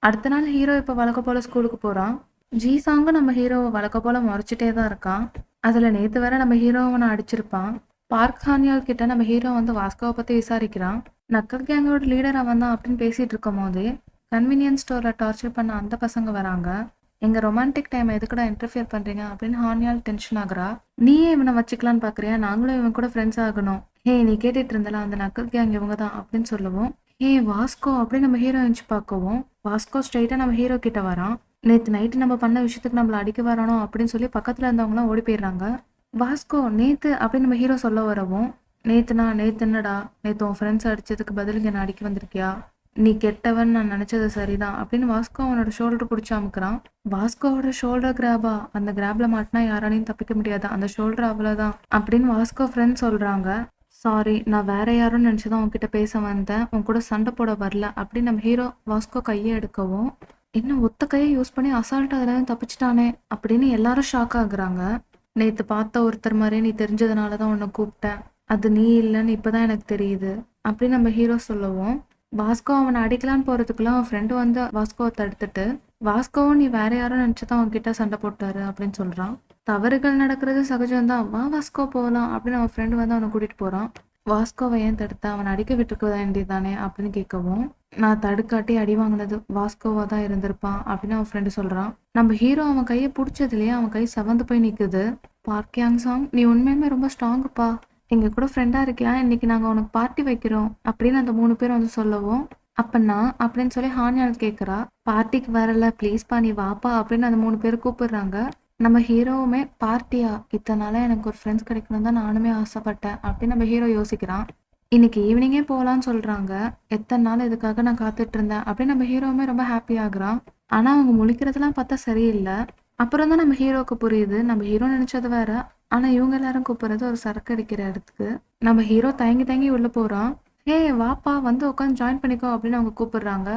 அடுத்த நாள் ஹீரோ இப்போ வழக்க போல ஸ்கூலுக்கு போறான். ஜிசாங்கும் நம்ம ஹீரோவை வழக்க போல முறைச்சிட்டே தான் இருக்கான். அதுல நேத்து வேற நம்ம ஹீரோவை அடிச்சிருப்பான். பார்க் ஹானியால் கிட்ட நம்ம ஹீரோ வந்து வாஸ்கோவை பத்தி விசாரிக்கிறான். நக்கல் கேங்கோட லீடர் அவன் தான் அப்படின்னு பேசிட்டு இருக்கும் போது கன்வீனியன்ஸ் ஸ்டோர்ல டார்ச்சர் பண்ண அந்த பசங்க வராங்க. எங்க ரொமான்டிக் டைம் எதுக்குடா இன்டர்ஃபியர் பண்றீங்க அப்படின்னு ஹானியால் டென்ஷன் ஆகுறா. நீயே இவனை வச்சுக்கலான்னு பாக்குறியா, நாங்களும் இவன் கூட ஃப்ரெண்ட்ஸ் ஆகணும். ஹே நீ கேட்டுட்டு இருந்தால அந்த நக்கல் கேங் இவங்க தான் அப்படின்னு சொல்லுவோம். ஹே வாஸ்கோ அப்படின்னு நம்ம ஹீரோ எழுந்து பார்க்கவும் வாஸ்கோ ஸ்ட்ரெயிட்டா நம்ம ஹீரோ கிட்ட வரான். நேற்று நைட்டு நம்ம பண்ண விஷயத்துக்கு நம்மள அடிக்க வரணும் அப்படின்னு சொல்லி பக்கத்துல இருந்தவங்களாம் ஓடி போயிடுறாங்க. வாஸ்கோ நேத்து அப்படின்னு நம்ம ஹீரோ சொல்ல வரவும் நேத்து என்னடா, நேத்து உன் ஃப்ரெண்ட்ஸ் அடிச்சதுக்கு பதிலுக்கு என்ன அடிக்க வந்திருக்கியா, நீ கெட்டவன், நான் நினைச்சது சரிதான் அப்படின்னு வாஸ்கோ அவனோட ஷோல்டர் பிடிச்சி அமுக்குறான். வாஸ்கோவோட ஷோல்டர் கிராபா, அந்த கிராப்ல மாட்டினா யாராலையும் தப்பிக்க முடியாது, அந்த ஷோல்டர் அவ்வளவுதான் அப்படின்னு வாஸ்கோ ஃப்ரெண்ட்ஸ் சொல்றாங்க. சாரி, நான் வேற யாரும் நினைச்சுதான் உன்கிட்ட பேச வந்தேன், உன் கூட சண்டை போட வரல அப்படின்னு நம்ம ஹீரோ வாஸ்கோ கையை எடுக்கவும் இன்னும் ஒத்த கையை யூஸ் பண்ணி அசால்ட் அதுல தப்பிச்சிட்டானே அப்படின்னு எல்லாரும் ஷாக் ஆகுறாங்க. நேத்து பார்த்த ஒருத்தர் மாதிரியே நீ தெரிஞ்சதுனால தான் உன்னை கூப்பிட்டேன். அது நீ இல்லைன்னு இப்பதான் எனக்கு தெரியுது அப்படின்னு நம்ம ஹீரோ சொல்லவும், வாஸ்கோ அவனை அடிக்கலான்னு போறதுக்குள்ள அவன் ஃப்ரெண்டு வந்து வாஸ்கோவை தடுத்துட்டு, வாஸ்கோவும் நீ வேற யாரும் நினைச்சுதான் அவன்கிட்ட சண்டை போட்டாரு அப்படின்னு சொல்றான். தவறுகள் நடக்கிறது சகஜம்தான், வா வாஸ்கோ போகலாம் அப்படின்னு அவன் ஃப்ரெண்டு வந்து அவனை கூட்டிட்டு போறான். வாஸ்கோவை ஏன் தடுத்த, அவனை அடிக்க விட்டுருக்க வேண்டியதானே அப்படின்னு கேட்கவும், நான் தடுக்காட்டி அடி வாங்கினது வாஸ்கோவா தான் இருந்திருப்பான் அப்படின்னு அவன் ஃப்ரெண்டு சொல்றான். நம்ம ஹீரோ அவன் கையை பிடிச்சதுலயே அவன் கை செவந்து போய் நிக்குது. பார்க் யாங் சாங், நீ உண்மையுமே ரொம்ப ஸ்ட்ராங்குப்பா, எங்க கூட ஃப்ரெண்டா இருக்கியா, இன்னைக்கு நாங்க உனக்கு பார்ட்டி வைக்கிறோம் அப்படின்னு அந்த 3 பேரும் வந்து சொல்லவும், அப்பன்னா அப்படின்னு சொல்லி ஹானியால் கேட்குறா. பார்ட்டிக்கு வரல ப்ளீஸ்ப்பா நீ வாப்பா அப்படின்னு அந்த 3 பேர் கூப்பிடுறாங்க. நம்ம ஹீரோவுமே பார்ட்டியா, இத்தனை நாளா எனக்கு ஒரு ஃப்ரெண்ட்ஸ் கிடைக்கணும் தான் நானுமே ஆசைப்பட்டேன் அப்படின்னு நம்ம ஹீரோ யோசிக்கிறான். இன்னைக்கு ஈவினிங்கே போகலான்னு சொல்றாங்க. எத்தனை நாள் இதுக்காக நான் காத்துட்டு இருந்தேன் அப்படின்னு நம்ம ஹீரோவுமே ரொம்ப ஹாப்பி ஆகுறான். ஆனா அவங்க முழிக்கிறதெல்லாம் பார்த்தா சரியில்லை. அப்புறம் தான் நம்ம ஹீரோவுக்கு புரியுது, நம்ம ஹீரோ நினைச்சது வேற, ஆனா இவங்க எல்லாரும் கூப்பிடுறது ஒரு சரக்கு அடிக்கிற இடத்துக்கு. நம்ம ஹீரோ தயங்கி தயங்கி உள்ள போறான். ஏ வாப்பா வந்து உட்காந்து ஜாயின் பண்ணிக்கோ அப்படின்னு அவங்க கூப்பிடுறாங்க.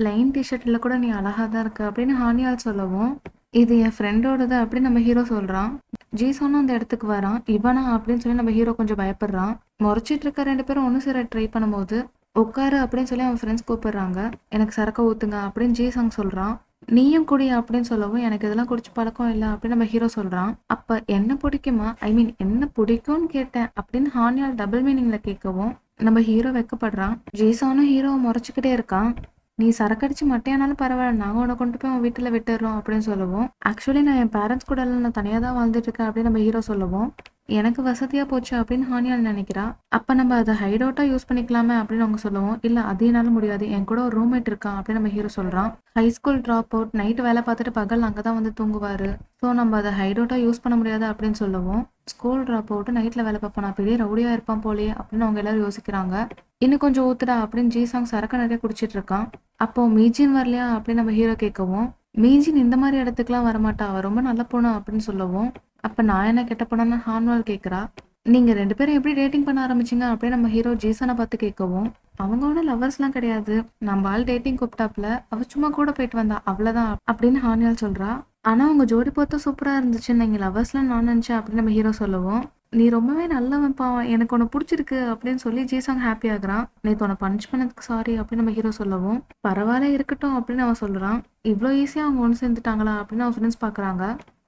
லைன் டிஷர்ட்ல கூட நீ அழகா தான் இருக்க அப்படின்னு ஹானியால் சொல்லவும், இது என் ஃப்ரெண்டோடது அப்படின்னு நம்ம ஹீரோ சொல்றான். ஜீசோனும் அந்த இடத்துக்கு வரான். இவனா அப்படின்னு சொல்லி நம்ம ஹீரோ கொஞ்சம் பயப்படுறான். முறைச்சிட்டு இருக்க 2 பேரும் ஒன்று சேர ட்ரை பண்ணும்போது, உட்காரு அப்படின்னு சொல்லி அவன் ஃப்ரெண்ட்ஸ் கூப்பிடுறாங்க. எனக்கு சரக்க ஊத்துங்க அப்படின்னு ஜீசாங் சொல்றான். நீயும் குடி அப்படின்னு சொல்லவும், எனக்கு இதெல்லாம் குடிச்சு பழக்கம் இல்லை அப்படின்னு நம்ம ஹீரோ சொல்றான். அப்ப என்ன பிடிக்குமா, ஐ மீன் என்ன பிடிக்கும்னு கேட்டேன் அப்படின்னு ஹானியால் டபுள் மீனிங்ல கேட்கவும், நம்ம ஹீரோ வெக்கப்படுறான். ஜீசானும் ஹீரோவை முறைச்சிக்கிட்டே இருக்கான். நீ சரக்கடிச்சு மட்டையானாலும் பரவாயில்ல, நாங்கள் உன்னை கொண்டு போய் அவன் வீட்டில் விட்டுடுறோம் அப்படின்னு சொல்லவும், ஆக்சுவலி நான் என் பேரண்ட்ஸ் கூட எல்லாம் நான் தனியாக தான் வாழ்ந்துட்டு இருக்கேன் அப்படின்னு நம்ம ஹீரோ சொல்லவும், எனக்கு வசதியாக போச்சு அப்படின்னு ஹானியால் நினைக்கிறா. அப்போ நம்ம அதை ஹைட் அவுட்டாக யூஸ் பண்ணிக்கலாமே அப்படின்னு அவங்க சொல்லவும், இல்லை அது என்னால் முடியாது, என் கூட ஒரு ரூம்மேட் இருக்கான் அப்படின்னு நம்ம ஹீரோ சொல்கிறான். High school drop out, night வேலை பார்த்துட்டு பகல் அங்கே தான் வந்து தூங்குவார். ஸோ நம்ம அதை ஹைட் அவுட்டாக யூஸ் பண்ண முடியாது அப்படின்னு சொல்லவும், ஸ்கூல் ட்ராப் அவுட்டு நைட்டில் வேலை பார்ப்போம், நான் பெரிய ரவுடியாக இருப்பான் போலேயே அப்படின்னு அவங்க எல்லாரும் யோசிக்கிறாங்க. இன்னும் கொஞ்சம் ஊத்துடா அப்படின்னு ஜீசாங் சரக்கு நிறைய குடிச்சிட்டு இருக்கான். அப்போ மீஜின் வரலையா அப்படின்னு நம்ம ஹீரோ கேட்கவும், மீஜின் இந்த மாதிரி இடத்துக்குலாம் வரமாட்டா, அவ ரொம்ப நல்ல பொண்ணு அப்படின்னு சொல்லவும், அப்ப நான் என்ன கெட்ட பொண்ணான்னு ஹான்வால் கேட்குறா. நீங்க 2 பேரும் எப்படி டேட்டிங் பண்ண ஆரம்பிச்சிங்க அப்படின்னு நம்ம ஹீரோ ஜீசனை பார்த்து கேட்கவும், அவங்க ஒன்றும் லவர்ஸ்லாம் கிடையாது, நம்ம ஆள் டேட்டிங் கூப்பிட்டாப்புல, அவ சும்மா கூட போயிட்டு வந்தா அவ்வளோதான் அப்படின்னு ஹானியால் சொல்றா. ஆனா உங்க ஜோடி பார்த்தா சூப்பரா இருந்துச்சு, நீங்க லவர்ஸ்லாம் நான் நினைச்சேன் அப்படின்னு நம்ம ஹீரோ சொல்லவும், நீ ரொம்பவே நல்லவன் பாவம், எனக்கு உன்னை பிடிச்சிருக்கு அப்படின்னு சொல்லி ஜீசாங் ஹாப்பி ஆகுறான். நேற்று உன்னை பஞ்ச் பண்ணதுக்கு சாரி அப்படின்னு நம்ம ஹீரோ சொல்லவும், பரவாயில்ல இருக்கட்டும் அப்படின்னு அவன் சொல்றான். இவ்வளோ ஈஸியாக அவங்க ஒன்று சேர்ந்துட்டாங்களா அப்படின்னு அவன் ஃப்ரெண்ட்ஸ் பார்க்குறாங்க.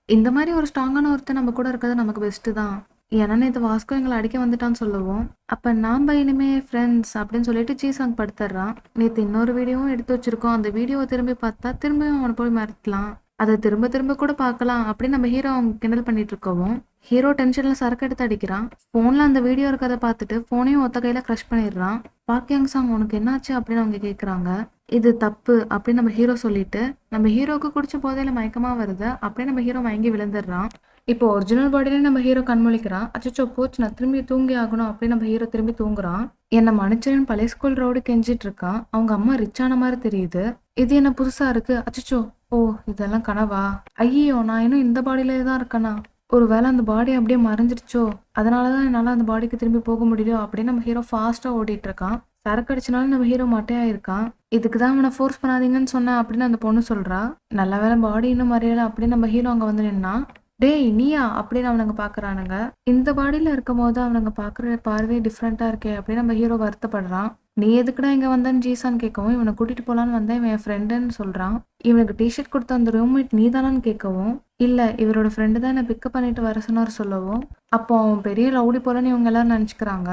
இந்த மாதிரி ஒரு ஸ்ட்ராங்கான ஒருத்தர் நம்ம கூட இருக்கிறது நமக்கு பெஸ்ட்டு தான். ஏன்னா நேற்று வாஸ்கோ எங்களை அடிக்க வந்துட்டான்னு சொல்லவும், அப்போ நாம் இனிமே ஃப்ரெண்ட்ஸ் அப்படின்னு சொல்லிட்டு ஜீசாங் படுத்துடுறான். நேற்று இன்னொரு வீடியோவும் எடுத்து வச்சிருக்கோம், அந்த வீடியோவை திரும்பி பார்த்தா திரும்பியும் அவனை போய் மறக்கலாம், அதை திரும்ப திரும்ப கூட பார்க்கலாம் அப்படின்னு நம்ம ஹீரோ அவங்க கிண்டல் பண்ணிட்டு இருக்கவும், ஹீரோ டென்ஷன்ல சரக்கு எடுத்து அடிக்கிறான். ஃபோன்ல அந்த வீடியோ இருக்கிறத பார்த்துட்டு ஃபோனையும் ஒத்த கையில க்ரஷ் பண்ணிடுறான். பார்க் யாங் சாங் உனக்கு என்னாச்சு அப்படின்னு அவங்க கேட்குறாங்க. இது தப்பு அப்படின்னு நம்ம ஹீரோ சொல்லிட்டு, நம்ம ஹீரோக்கு குடிச்ச போதையில மயக்கமா வருது அப்படின்னு நம்ம ஹீரோ மயங்கி விழுந்துடுறான். இப்போ ஒரிஜினல் பாடியில நம்ம ஹீரோ கண்மொழிக்கிறான். அச்சோ போச்சு, நான் திரும்பி தூங்கி ஆகணும் அப்படின்னு நம்ம ஹீரோ திரும்பி தூங்குறான். என்னை மன்னிச்சிருன்னு பழைய ஸ்கூல் ரவுடி கெஞ்சிட்டு இருக்கான். அவங்க அம்மா ரிச்சான மாதிரி தெரியுது. இது என்ன புதுசா இருக்கு, அச்சோ ஓ இதெல்லாம் கனவா, ஐயோ நான் இன்னும் இந்த பாடியிலே தான் இருக்கேனா, ஒரு வேளை அந்த பாடி அப்படியே மறைஞ்சிருச்சோ, அதனாலதான் என்னால அந்த பாடிக்கு திரும்பி போக முடியலையோ அப்படின்னு நம்ம ஹீரோ ஃபாஸ்டா ஓடிட்டு இருக்கான். சரக்கு அடிச்சனாலும் நம்ம ஹீரோ மட்டையா இருக்கான். இதுக்குதான் அவனை ஃபோர்ஸ் பண்ணாதீங்கன்னு சொன்னேன் அப்படின்னு அந்த பொண்ணு சொல்றா. நல்ல வேலை பாடி இன்னும் மறையல அப்படின்னு நம்ம ஹீரோ அங்க வந்து நின்னா. டேய் நீயா அப்படின்னு அவனுங்க பாக்குறானுங்க. இந்த பாடியில இருக்கும் போது அவனுங்க பாக்குற பார்வையே டிஃப்ரெண்டா இருக்கே அப்படின்னு நம்ம ஹீரோ வருத்தப்படுறான். நீ எதுக்குடா இங்க வந்தன்னு ஜீசான் கேட்கவும், இவனை கூட்டிட்டு போலான்னு வந்தேன், இவன் என் ஃப்ரெண்டுன்னு சொல்றான். இவனுக்கு டிஷர்ட் கொடுத்த அந்த ரூம்மேட் நீ தானான்னு கேட்கவும், இல்ல இவரோட ஃப்ரெண்டு தான் என்னை பிக்கப் பண்ணிட்டு வர சொன்னார் சொல்லவும், அப்போ அவன் பெரிய ரவுடி போலன்னு இவங்க எல்லாரும் நினைச்சுக்கிறாங்க.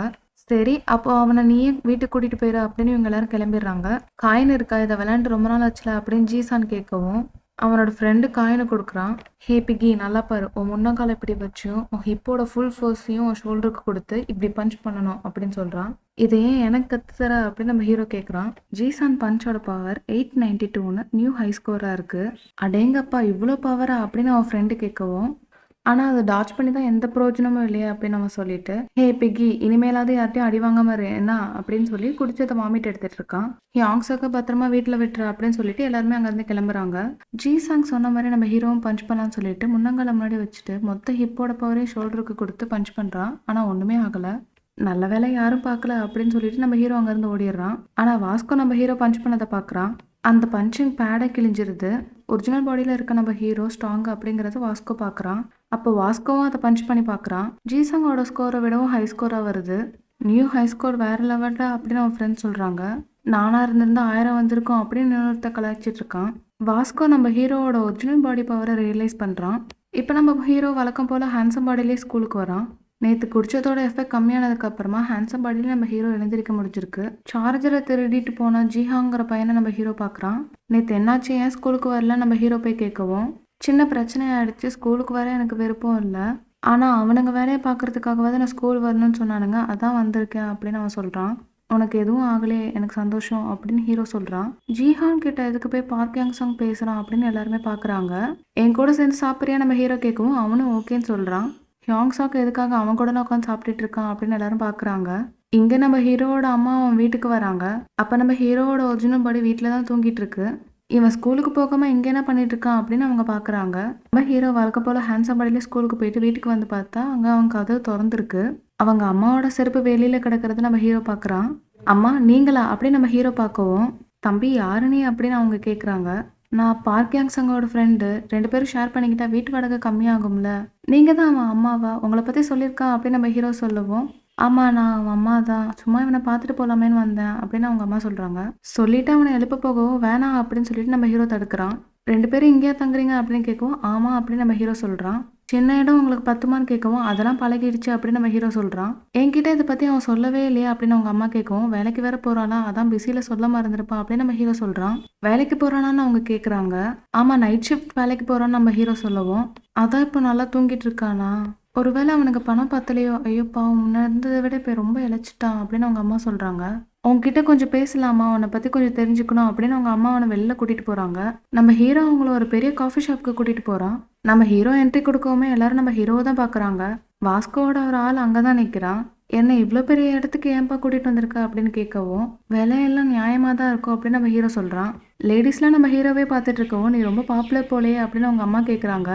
சரி அப்போ அவனை நீயே வீட்டுக்கு கூட்டிட்டு போயிரு அப்படின்னு இவங்க எல்லாரும் கிளம்பிடுறாங்க. காயின் இருக்கா, இதை விளையாண்டு ரொம்ப நாள் ஆச்சுல அப்படின்னு ஜீசான் கேட்கவும், அவனோட ஃப்ரெண்டு காயினை கொடுக்குறான். ஹே பிகி நல்லா பாரு, உன் முன்னங்கால இப்படி வச்சும் உன் ஹிப்போட ஃபுல் ஃபோர்ஸையும் உன் ஷோல்டருக்கு கொடுத்து இப்படி பஞ்ச் பண்ணணும் அப்படின்னு சொல்றான். இதை ஏன் எனக்கு கத்துத்தர அப்படின்னு நம்ம ஹீரோ கேட்குறான். ஜீசான் பஞ்சோட பவர் 892ன்னு நியூ ஹை ஸ்கோரா இருக்கு. அடேங்கப்பா இவ்வளோ பவரா அப்படின்னு அவன் ஃப்ரெண்டு கேட்கவும், ஆனால் அதை டாச் பண்ணி தான் எந்த பிரயோஜனமும் இல்லையா அப்படின்னு நம்ம சொல்லிட்டு, ஹே பிகி இனிமேலாவது யார்ட்டையும் அடி வாங்காம இரு என்ன அப்படின்னு சொல்லி குடிச்சதை வாமிட் எடுத்துட்டு இருக்கான். யாங்ஸாக்க பத்திரமா வீட்டில் விட்டுரு அப்படின்னு சொல்லிட்டு எல்லாருமே அங்கேருந்து கிளம்புறாங்க. ஜீசாங் சொன்ன மாதிரி நம்ம ஹீரோவும் பஞ்ச் பண்ணலான்னு சொல்லிட்டு முன்னங்கால முன்னாடி வச்சுட்டு மொத்த ஹிப்போட பவரையும் ஷோல்டருக்கு கொடுத்து பஞ்ச் பண்ணுறான். ஆனால் ஒன்றுமே ஆகலை. நல்ல வேலை யாரும் பார்க்கல அப்படின்னு சொல்லிட்டு நம்ம ஹீரோ அங்கேருந்து ஓடிடுறான். ஆனால் வாஸ்கோ நம்ம ஹீரோ பஞ்ச் பண்ணதை பார்க்குறான். அந்த பஞ்சிங் பேடை கிழிஞ்சிருது. ஒரிஜினல் பாடியில் இருக்க நம்ம ஹீரோ ஸ்ட்ராங் அப்படிங்கிறது வாஸ்கோ பார்க்குறான். அப்போ வாஸ்கோவும் அதை பஞ்ச் பண்ணி பார்க்குறான். ஜிசங்கோட ஸ்கோரை விடவும் ஹை ஸ்கோராக வருது. நியூ ஹை ஸ்கோர் வேற லெவல்டா அப்படின்னு அவன் ஃப்ரெண்ட்ஸ் சொல்கிறாங்க. நானாக இருந்திருந்தா 1000 வந்திருக்கும் அப்படின்னு இன்னொருத்த கலாய்ச்சிட்டு இருக்கான். வாஸ்கோ நம்ம ஹீரோவோட ஒரிஜினல் பாடி பவரை ரியலைஸ் பண்ணுறான். இப்போ நம்ம ஹீரோ வழக்கம் போல் ஹேண்ட்ஸம் பாடியிலே ஸ்கூலுக்கு வரான். நேற்று குடிச்சதோட எஃபெக்ட் கம்மியானதுக்கு அப்புறமா ஹேண்ட்ஸம் பாடியில் நம்ம ஹீரோ எழுந்திருக்க முடிஞ்சிருக்கு. சார்ஜரை திருடிட்டு போன ஜிஹாங்கிற பையனை நம்ம ஹீரோ பார்க்குறான். நேற்று என்னாச்சு ஏன் ஸ்கூலுக்கு வரல நம்ம ஹீரோ போய் கேட்கவும், சின்ன பிரச்சனை ஆயிடுச்சு, ஸ்கூலுக்கு வர எனக்கு விருப்பம் இல்லை, ஆனால் அவனுங்க வேலையை பார்க்கறதுக்காகவாது நான் ஸ்கூல் வரணும்னு சொன்னானுங்க, அதான் வந்திருக்கேன் அப்படின்னு அவன் சொல்கிறான். உனக்கு எதுவும் ஆகலையே, எனக்கு சந்தோஷம் அப்படின்னு ஹீரோ சொல்கிறான். ஜிஹான் கிட்ட எதுக்கு போய் பார்க் யங் சாங் பேசுகிறான் அப்படின்னு எல்லாருமே பார்க்குறாங்க. என் கூட சேர்ந்து சாப்பிட்றியா நம்ம ஹீரோ கேட்கவும் அவனும் ஓகேன்னு சொல்கிறான். ஹியாங் சாக் எதுக்காக அவன் கூட உட்காந்து சாப்பிட்டுட்டு இருக்கான் அப்படின்னு எல்லாரும் பார்க்குறாங்க. இங்கே நம்ம ஹீரோவோட அம்மா அவன் வீட்டுக்கு வராங்க. அப்போ நம்ம ஹீரோவோட ஒரிஜினல் பாடி வீட்டில் தான் தூங்கிட்டு இருக்கு. இவன் ஸ்கூலுக்கு போகாமல் இங்கே என்ன பண்ணிட்டு இருக்கான் அப்படின்னு அவங்க பார்க்குறாங்க. நம்ம ஹீரோ வழக்க போல் ஹேண்ட்ஸம் பாடியிலே ஸ்கூலுக்கு போயிட்டு வீட்டுக்கு வந்து பார்த்தா அங்கே அவங்க கதவு திறந்துருக்கு. அவங்க அம்மாவோட செருப்பு வெளியில் கிடக்கிறது நம்ம ஹீரோ பார்க்குறான். அம்மா நீங்களா அப்படின்னு நம்ம ஹீரோ பார்க்கவும், தம்பி யாரு நீ அப்படின்னு அவங்க கேட்குறாங்க. நான் பார்க் யங் சங்கோட ஃப்ரெண்டு, 2 பேரும் ஷேர் பண்ணிக்கிட்டா வீட்டு வாடகை கம்மியாகும்ல, நீங்கள் தான் அவன் அம்மாவா, உங்களை பற்றி சொல்லியிருக்கா அப்படின்னு நம்ம ஹீரோ சொல்லவும், ஆமாம் நான் அவன் அம்மா தான், சும்மா இவனை பார்த்துட்டு போகலாமேன்னு வந்தேன் அப்படின்னு அவங்க அம்மா சொல்கிறாங்க. சொல்லிவிட்டு அவனை எழுப்ப போகவும் வேணாம் அப்படின்னு சொல்லிட்டு நம்ம ஹீரோ தடுக்கிறான். 2 பேரும் இங்கேயா தங்குறீங்க அப்படின்னு கேட்கவும் ஆமாம் அப்படின்னு நம்ம ஹீரோ சொல்கிறான். சின்ன இடம் உங்களுக்கு பத்துமான்னு கேட்கவும் அதெல்லாம் பழகிடுச்சு அப்படின்னு நம்ம ஹீரோ சொல்கிறான். என்கிட்ட இதை பற்றி அவன் சொல்லவே இல்லையா அப்படின்னு அவங்க அம்மா கேட்கவும், வேலைக்கு வேற போகிறானா அதான் பிஸியில் சொல்ல மறந்துருப்பான் அப்படின்னு நம்ம ஹீரோ சொல்கிறான். வேலைக்கு போகிறானான்னு அவங்க கேட்குறாங்க. ஆமாம் நைட் ஷிஃப்ட் வேலைக்கு போகிறான்னு நம்ம ஹீரோ சொல்லவும், அதான் இப்போ நல்லா தூங்கிட்டு இருக்கானா, ஒருவேளை அவனுக்கு பணம் பத்தலையோ, ஐயோ பாவம் முன்ன இருந்ததை விட இப்போ ரொம்ப இழைச்சிட்டான் அப்படின்னு அவங்க அம்மா சொல்கிறாங்க. உங்ககிட்ட கொஞ்சம் பேசலாமா, உன்னை பற்றி கொஞ்சம் தெரிஞ்சுக்கணும் அப்படின்னு அவங்க அம்மா அவனை வெளில கூட்டிகிட்டு போகிறாங்க. நம்ம ஹீரோ அவங்கள ஒரு பெரிய காஃபி ஷாப்புக்கு கூட்டிகிட்டு போகிறான். நம்ம ஹீரோ என்ட்ரி கொடுக்கவுமே எல்லாரும் நம்ம ஹீரோவை தான் பார்க்குறாங்க. வாஸ்கோவோட ஒரு ஆள் அங்கே தான் நிற்கிறான். என்ன இவ்வளோ பெரிய இடத்துக்கு ஏன்பா கூட்டிகிட்டு வந்திருக்க அப்படின்னு கேட்கவும், விலையெல்லாம் நியாயமாக தான் இருக்கும் அப்படின்னு நம்ம ஹீரோ சொல்கிறான். லேடிஸ்லாம் நம்ம ஹீரோவே பார்த்துட்டு இருக்கவும், நீ ரொம்ப பாப்புலர் போலையே அப்படின்னு அவங்க அம்மா கேட்குறாங்க.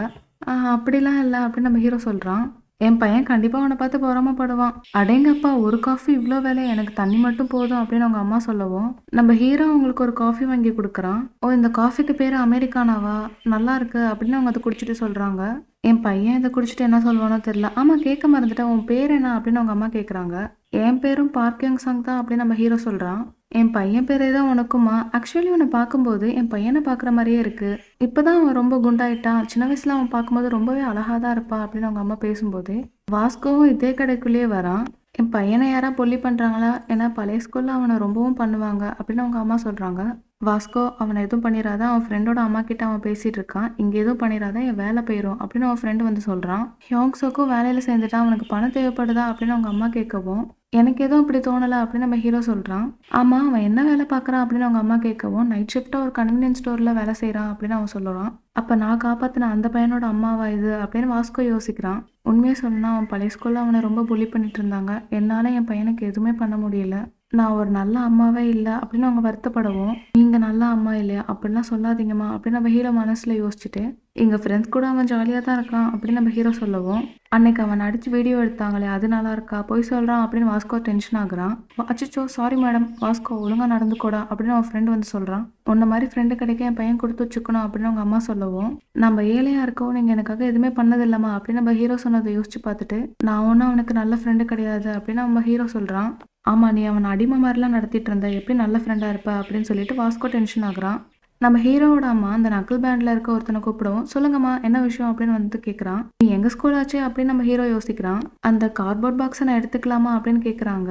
அப்படிலாம் இல்லை அப்படின்னு நம்ம ஹீரோ சொல்கிறான். என் பையன் கண்டிப்பாக அவனை பார்த்து பொறாமப்படுவான். அடேங்கப்பா ஒரு காஃபி இவ்வளோ வேலை, எனக்கு தண்ணி மட்டும் போதும் அப்படின்னு அவங்க அம்மா சொல்லவும், நம்ம ஹீரோ அவங்களுக்கு ஒரு காஃபி வாங்கி கொடுக்குறான். ஓ இந்த காஃபிக்கு பேர் அமெரிக்கானாவா, நல்லா இருக்கு அப்படின்னு அவங்க அதை குடிச்சிட்டு சொல்கிறாங்க. என் பையன் இதை குடிச்சிட்டு என்ன சொல்லுவானோ தெரியல. ஆமாம் கேட்க மறந்துட்டேன், உன் பேர் என்ன அப்படின்னு அவங்க அம்மா கேட்குறாங்க. என் பேரும் பார்க் யங் சாங் தான் அப்படின்னு நம்ம ஹீரோ சொல்கிறான். என் பையன் பேரே தான் உனக்குமா, ஆக்சுவலி உன்னை பார்க்கும்போது என் பையனை பார்க்குற மாதிரியே இருக்கு, இப்போதான் அவன் ரொம்ப குண்டாயிட்டான், சின்ன வயசுல அவன் பார்க்கும்போது ரொம்பவே அழகாக தான் இருப்பா அப்படின்னு அவங்க அம்மா பேசும்போது, வாஸ்கோவும் இதே கடைக்குள்ளேயே வரான். என் பையனை யாரா பொல்லி பண்ணுறாங்களா, ஏன்னா பழைய ஸ்கூலில் அவனை ரொம்பவும் பண்ணுவாங்க அப்படின்னு அவங்க அம்மா சொல்கிறாங்க. வாஸ்கோ அவனை எதுவும் பண்ணிடாத, அவன் ஃப்ரெண்டோட அம்மா கிட்ட அவன் பேசிகிட்டு இருக்கான், இங்கே எதுவும் பண்ணிடாத என் வேலை போயிடும் அப்படின்னு அவன் ஃப்ரெண்டு வந்து சொல்கிறான். ஹியோங்ஸோக்கும் வேலையில் சேர்ந்துட்டான், அவனுக்கு பணம் தேவைப்படுதா அப்படின்னு அவங்க அம்மா கேட்கவும், எனக்கு எதுவும் அப்படி தோணலை அப்படின்னு நம்ம ஹீரோ சொல்கிறான். ஆமாம் அவன் என்ன வேலை பார்க்குறான் அப்படின்னு அவங்க அம்மா கேட்கவும், நைட் ஷிஃப்ட்டாக ஒரு கன்வீனியன்ஸ் ஸ்டோரில் வேலை செய்கிறான் அப்படின்னு அவன் சொல்லுறான். அப்போ நான் காப்பாற்றின அந்த பையனோட அம்மாவா இது அப்படின்னு வாஸ்கோ யோசிக்கிறான். உண்மையாக சொல்லணும்னா அவன் பழைய ஸ்கூலில் அவனை ரொம்ப புள்ளி பண்ணிட்டு இருந்தாங்க, என்னால் என் பையனுக்கு எதுவுமே பண்ண முடியல, நான் ஒரு நல்ல அம்மாவே இல்லை அப்படின்னு அவங்க வருத்தப்படவும், நீங்கள் நல்ல அம்மா இல்லையா அப்படிலாம் சொல்லாதீங்கம்மா அப்படின்னு நம்ம ஹீரோ மனசில் யோசிச்சுட்டு, எங்கள் ஃப்ரெண்ட்ஸ் கூட அவன் ஜாலியாக தான் இருக்கான் அப்படின்னு நம்ம ஹீரோ சொல்லவும், அன்னைக்கு அவன் அடித்து வீடியோ எடுத்தாங்களே அது நல்லா இருக்கா, போய் சொல்கிறான் அப்படின்னு வாஸ்கோ டென்ஷன் ஆகுறான். அச்சோ சாரி மேடம், வாஸ்கோ ஒழுங்காக நடந்துக்கூடா அப்படின்னு அவன் ஃப்ரெண்டு வந்து சொல்கிறான். உன்ன மாதிரி ஃப்ரெண்டு கிடைக்க என் பையன் கொடுத்து வச்சுக்கணும் அப்படின்னு அவங்க அம்மா சொல்லவும், நம்ம ஏழையாக இருக்கவும் நீங்கள் எனக்காக எதுவுமே பண்ணது இல்லைம்மா அப்படின்னு நம்ம ஹீரோ சொன்னதை யோசிச்சு பார்த்துட்டு, நான் ஒன்றும் அவனுக்கு நல்ல ஃப்ரெண்டு கிடையாது அப்படின்னு நம்ம ஹீரோ சொல்கிறான். ஆமாம் நீ அவனை அடிமை மாதிரிலாம் நடத்திட்டு இருந்த, எப்படி நல்ல ஃப்ரெண்டாக இருப்ப அப்படின்னு சொல்லிட்டு வாஸ்கோ டென்ஷன் ஆகுறான். நம்ம ஹீரோவோட அம்மா அந்த நக்கிள் பேண்டில் இருக்க ஒருத்தனை கூப்பிடுவோம், சொல்லுங்கம்மா என்ன விஷயம் அப்படின்னு வந்து கேட்குறான். நீ எங்கள் ஸ்கூல் ஆச்சு அப்படின்னு நம்ம ஹீரோ யோசிக்கிறான். அந்த கார்ட்போர்ட் பாக்ஸை நான் எடுத்துக்கலாமா அப்படின்னு கேட்குறாங்க.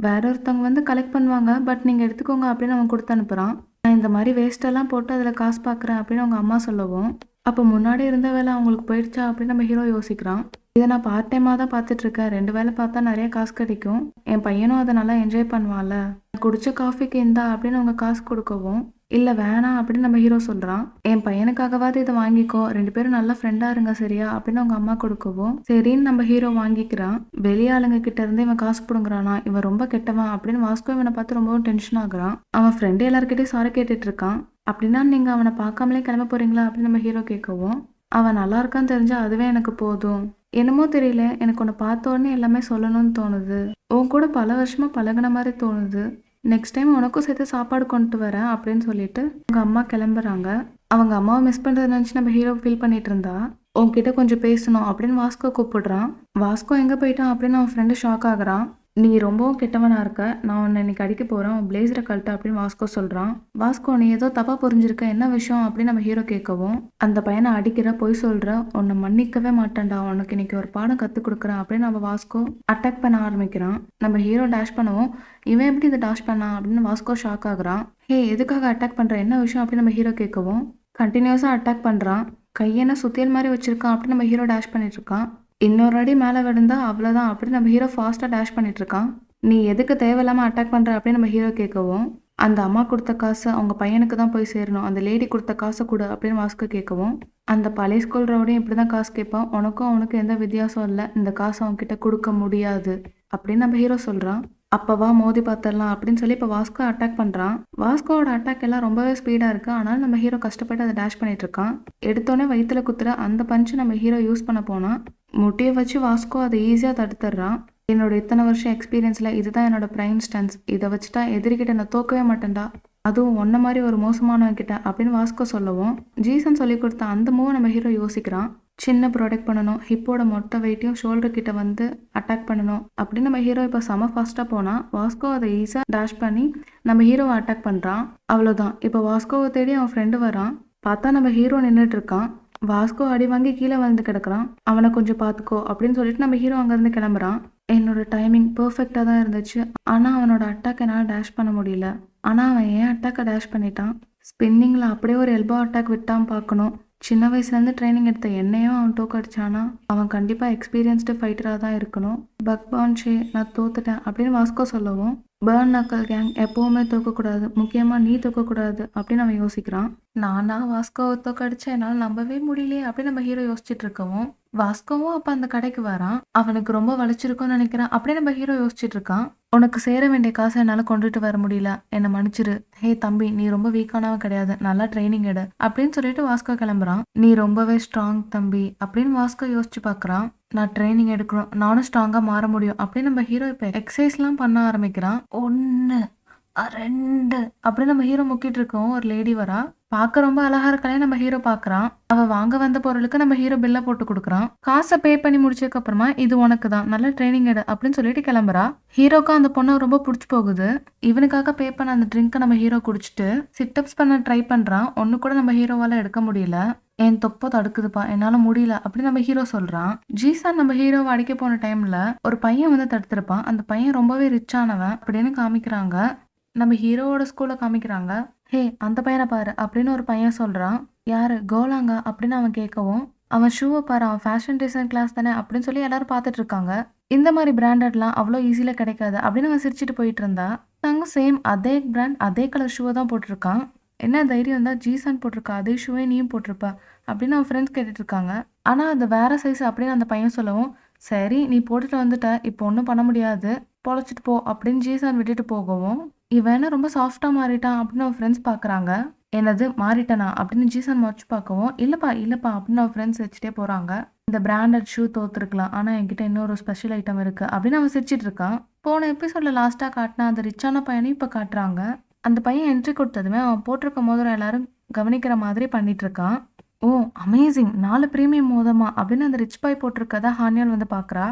வேற ஒருத்தவங்க வந்து கலெக்ட் பண்ணுவாங்க, பட் நீங்கள் எடுத்துக்கோங்க அப்படின்னு அவன் கொடுத்து அனுப்புகிறான். நான் இந்த மாதிரி வேஸ்ட்டெல்லாம் போட்டு அதில் காசு பார்க்குறேன் அப்படின்னு அவங்க அம்மா சொல்லவும், அப்போ முன்னாடி இருந்த வேலை அவங்களுக்கு போயிடுச்சா அப்படின்னு நம்ம ஹீரோ யோசிக்கிறான். இதை நான் பார்ட் டைமாக தான் பார்த்துட்ருக்கேன், 2 வேலை பார்த்தா நிறைய காசு கிடைக்கும், என் பையனும் அதை நல்லா என்ஜாய் பண்ணுவான்ல, குடிச்ச காஃபிக்கு இந்தா அப்படின்னு அவங்க காசு கொடுக்கவும், இல்லை வேணாம் அப்படின்னு நம்ம ஹீரோ சொல்கிறான். என் பையனுக்காகவாது இதை வாங்கிக்கோ, 2 பேரும் நல்ல ஃப்ரெண்டாக இருங்க சரியா அப்படின்னு அவங்க அம்மா கொடுக்கவும், சரின்னு நம்ம ஹீரோ வாங்கிக்கிறான். வெளியாளுங்க கிட்ட இருந்து இவன் காசு பிடுங்குறானா, இவன் ரொம்ப கெட்டவன் அப்படின்னு வாஸ்கோ இவனை பார்த்து ரொம்பவும் டென்ஷன் ஆகுறான். அவன் ஃப்ரெண்டு எல்லாருக்கிட்டையும் சாரி கேட்டுட்டு இருக்கான். அப்படின்னா நீங்கள் அவனை பார்க்காமலே கிளம்ப போறீங்களா அப்படின்னு நம்ம ஹீரோ கேட்கவும், அவன் நல்லா இருக்கான்னு தெரிஞ்சா அதுவே எனக்கு போதும், என்னமோ தெரியல எனக்கு உன்னை பார்த்த உடனே எல்லாமே சொல்லணும்னு தோணுது, உன் கூட பல வருஷமா பழகுன மாதிரி தோணுது, நெக்ஸ்ட் டைம் உனக்கும் சேர்த்து சாப்பாடு கொண்டு வரேன் அப்படின்னு சொல்லிட்டு அவங்க அம்மா கிளம்புறாங்க. அவங்க அம்மாவை மிஸ் பண்ணுறத நினச்சி நம்ம ஹீரோ ஃபீல் பண்ணிட்டு இருந்தா, உன்கிட்ட கொஞ்சம் பேசணும் அப்படின்னு வாஸ்கோ கூப்பிடுறான். வாஸ்கோ எங்க போயிட்டான் அப்படின்னு அவன் ஃப்ரெண்டு ஷாக் ஆகுறான். நீ ரொம்பவும் கெட்டவனா இருக்க. நான் உன்னை இன்னைக்கு அடிக்க போறேன். உன் பிளேசரை கழட்டு அப்படின்னு வாஸ்கோ சொல்றான். வாஸ்கோ நீ ஏதோ தப்பா புரிஞ்சிருக்க. என்ன விஷயம் அப்படின்னு நம்ம ஹீரோ கேட்கவும், அந்த பையனை அடிக்கிற, பொய் சொல்ற, உன்னை மன்னிக்கவே மாட்டேன்டா. உனக்கு இன்னைக்கு ஒரு பாடம் கத்துக் கொடுக்குறேன் அப்படின்னு நம்ம வாஸ்கோ அட்டாக் பண்ண ஆரம்பிக்கிறான். நம்ம ஹீரோ டேஷ் பண்ணவும், இவன் எப்படி இதை டேஷ் பண்ணான் அப்படின்னு வாஸ்கோ ஷாக் ஆகுறான். ஹே எதுக்காக அட்டாக் பண்ற, என்ன விஷயம் அப்படின்னு நம்ம ஹீரோ கேட்கவும், கண்டினியூஸா அட்டாக் பண்றான். கையென்ன சுத்தியல் மாதிரி வச்சிருக்கான் அப்படின்னு நம்ம ஹீரோ டேஷ் பண்ணிட்டு இருக்கான். இன்னொரு அடி மேலே விழுந்தா அவ்வளோதான் அப்படின்னு நம்ம ஹீரோ ஃபாஸ்ட்டாக டேஷ் பண்ணிட்டு இருக்கான். நீ எதுக்கு தேவையில்லாமல் அட்டாக் பண்ணுற அப்படின்னு நம்ம ஹீரோ கேட்கவும், அந்த அம்மா கொடுத்த காசு அவங்க பையனுக்கு தான் போய் சேரணும், அந்த லேடி கொடுத்த காசை கொடு அப்படின்னு வாஸ்கோ கேட்கவும், அந்த பழைய ஸ்கூல் ரவுடையும் இப்படி தான் காசு கேட்பான், உனக்கும் அவனுக்கும் எந்த வித்தியாசம் இல்லை, இந்த காசை அவன்கிட்ட கொடுக்க முடியாது அப்படின்னு நம்ம ஹீரோ சொல்கிறான். அப்போவா மோதி பார்த்துடலாம் அப்படின்னு சொல்லி இப்போ வாஸ்கோ அட்டாக் பண்ணுறான். வாஸ்கோவோட அட்டாக் எல்லாம் ரொம்பவே ஸ்பீடாக இருக்குது. ஆனால் நம்ம ஹீரோ கஷ்டப்பட்டு அதை டேஷ் பண்ணிட்டு இருக்கான். எடுத்தோடனே வயிற்றுல குத்துற அந்த பஞ்சு நம்ம ஹீரோ யூஸ் பண்ண போனால் முட்டியை வச்சு வாஸ்கோ அதை ஈஸியாக தடுத்துடுறான். என்னோட இத்தனை வருஷம் எக்ஸ்பீரியன்ஸில் இதுதான் என்னோட பிரைம் ஸ்டன்ஸ். இதை வச்சுட்டா எதிரிக்கிட்ட நான் தோக்கவே மாட்டேன்டா, அதுவும் ஒன்ன மாதிரி ஒரு மோசமானவங்கிட்ட அப்படின்னு வாஸ்கோ சொல்லவும், ஜீசன் சொல்லி கொடுத்த அந்த மூவை நம்ம ஹீரோ யோசிக்கிறான். சின்ன ப்ரொடெக்ட் பண்ணணும், ஹிப்போட மொட்டை வெயிட்டையும் ஷோல்டர் கிட்ட வந்து அட்டாக் பண்ணணும் அப்படின்னு நம்ம ஹீரோ இப்போ செம ஃபாஸ்ட்டாக போனால் வாஸ்கோ அதை ஈஸியாக டேஷ் பண்ணி நம்ம ஹீரோவை அட்டாக் பண்ணுறான். அவ்வளோதான். இப்போ வாஸ்கோவை தேடி அவன் ஃப்ரெண்டு வரான். பார்த்தா நம்ம ஹீரோ நின்றுட்டு இருக்கான். வாஸ்கோ அடி வாங்கி கீழே வந்து கிடக்குறான். அவனை கொஞ்சம் பார்த்துக்கோ அப்படின்னு சொல்லிட்டு நம்ம ஹீரோ அங்கேருந்து கிளம்புறான். என்னோட டைமிங் பர்ஃபெக்டாக தான் இருந்துச்சு. ஆனால் அவனோட அட்டாக் என்னால் டேஷ் பண்ண முடியல. ஆனால் அவன் ஏன் அட்டாக்கை டேஷ் பண்ணிட்டான்? ஸ்பின்னிங்கில் அப்படியே ஒரு எல்போ அட்டாக் விட்டான் பார்க்கணும். சின்ன வயசுலேருந்து ட்ரைனிங் எடுத்த என்னையும் அவன் தோக்கடிச்சானா அவன் கண்டிப்பாக எக்ஸ்பீரியன்ஸ்டு ஃபைட்டராக தான் இருக்கணும். பக் பான்ஷே நான் தோத்துட்டேன் அப்படின்னு வாஸ்கோ சொல்லவும், பேர்ன் நக்கல் கேங் எப்போவுமே தோக்கக்கூடாது, முக்கியமாக நீ தோக்கக்கூடாது அப்படின்னு அவன் யோசிக்கிறான். நானா வாஸ்கோவை தோக்கடிச்சா என்னால் நம்பவே முடியலையே அப்படின்னு நம்ம ஹீரோ யோசிச்சுட்டு இருக்கவும், வாஸ்கோவும் அப்போ அந்த கடைக்கு வரான். அவனுக்கு ரொம்ப வலிச்சிருக்கும்னு நினைக்கிறான். அப்படியே நம்ம ஹீரோ யோசிச்சுட்டு இருக்கான். உனக்கு சேர வேண்டிய காசை என்னால் கொண்டுட்டு வர முடியல, என்னை மன்னிச்சிரு. ஹே தம்பி, நீ ரொம்ப வீக்கானவன் கிடையாது, நல்லா ட்ரைனிங் எடு அப்படின்னு சொல்லிட்டு வாஸ்கோ கிளம்புறான். நீ ரொம்பவே ஸ்ட்ராங் தம்பி அப்படின்னு வாஸ்கோ யோசிச்சு பார்க்குறான். நான் ட்ரைனிங் எடுக்கணும், நானும் ஸ்ட்ராங்காக மாற முடியும் அப்படின்னு நம்ம ஹீரோ இப்போ எக்ஸசைஸ்லாம் பண்ண ஆரம்பிக்கிறான். 1 2 அப்படின்னு நம்ம ஹீரோ முக்கிட்டு இருக்கோம். ஒரு லேடி வரா, பார்க்க ரொம்ப அழகா இருக்காளே நம்ம ஹீரோ பார்க்குறான். அவள் வாங்க வந்த பொருளுக்கு நம்ம ஹீரோ பில்லை போட்டு கொடுக்குறான். காசை பே பண்ணி முடிச்சதுக்கு அப்புறமா இது உனக்கு தான், நல்ல ட்ரைனிங் எடு அப்படின்னு சொல்லிட்டு கிளம்புறா. ஹீரோக்கு அந்த பொண்ணை ரொம்ப பிடிச்சி போகுது. இவனுக்காக பே பண்ண அந்த ட்ரிங்கை நம்ம ஹீரோ குடிச்சிட்டு சிட்டப்ஸ் பண்ண ட்ரை பண்ணுறான். ஒன்று கூட நம்ம ஹீரோவால் எடுக்க முடியல. என் தொப்பை தடுக்குதுப்பா, என்னால் முடியல அப்படின்னு நம்ம ஹீரோ சொல்கிறான். ஜீசான் நம்ம ஹீரோவை அடிக்க போன டைமில் ஒரு பையன் வந்து தடுத்திருப்பான். அந்த பையன் ரொம்பவே ரிச்சானவன் அப்படின்னு காமிக்கிறாங்க. நம்ம ஹீரோவோட ஸ்கூலை காமிக்கிறாங்க. ஹே அந்த பையனை பாரு அப்படின்னு ஒரு பையன் சொல்கிறான். யாரு, கோலாங்க அப்படின்னு அவன் கேட்கவும், அவன் ஷூவை பாரு, அவன் ஃபேஷன் டிசைன் கிளாஸ் தானே அப்படின்னு சொல்லி எல்லாரும் பார்த்துட்டு இருக்காங்க. இந்த மாதிரி பிராண்டட்லாம் அவ்வளோ ஈஸியில் கிடைக்காது அப்படின்னு அவன் சிரிச்சுட்டு போயிட்டு இருந்தா. நாங்கள் சேம் அதே பிராண்ட் அதே கலர் ஷூவை தான் போட்டிருக்கான். என்ன தைரியம் இருந்தால் ஜீசான் போட்டிருக்கா, அதே ஷூவே நீயும் போட்டிருப்பா அப்படின்னு அவன் ஃப்ரெண்ட்ஸ் கேட்டுட்டு இருக்காங்க. ஆனால் அது வேற சைஸ் அப்படின்னு அந்த பையன் சொல்லவும், சரி நீ போட்டுட்டு வந்துட்ட, இப்போ ஒன்றும் பண்ண முடியாது, பொழைச்சிட்டு போ அப்படின்னு ஜீசான் விட்டுட்டு போகவும், இவன் என்ன ரொம்ப சாஃப்டாக மாறிட்டான் அப்படின்னு அவன் ஃப்ரெண்ட்ஸ் பார்க்குறாங்க. என்னது மாறிட்டனா அப்படின்னு ஜீசான் வச்சு பார்க்கவும், இல்லைப்பா இல்லைப்பா அப்படின்னு அவன் ஃப்ரெண்ட்ஸ் வச்சுட்டே போகிறாங்க. இந்த பிராண்டட் ஷூ தோத்துருக்கலாம், ஆனால் என்கிட்ட இன்னொரு ஸ்பெஷல் ஐட்டம் இருக்குது அப்படின்னு அவன் சிரிச்சிட்டு இருக்கான். போன எபிசோட்ல லாஸ்ட்டாக காட்டினா அந்த ரிச்சான பையனையும் இப்போ காட்டுறாங்க. அந்த பையன் என்ட்ரி கொடுத்ததுமே அவன் போட்டிருக்க மோதிரம் எல்லாரும் கவனிக்கிற மாதிரி பண்ணிட்டு இருக்கான். ஓ அமேசிங், 4 ப்ரீமியம் மோதமா அப்படின்னு அந்த ரிச் பாய் போட்டிருக்கதா ஹானியால் வந்து பார்க்குறா.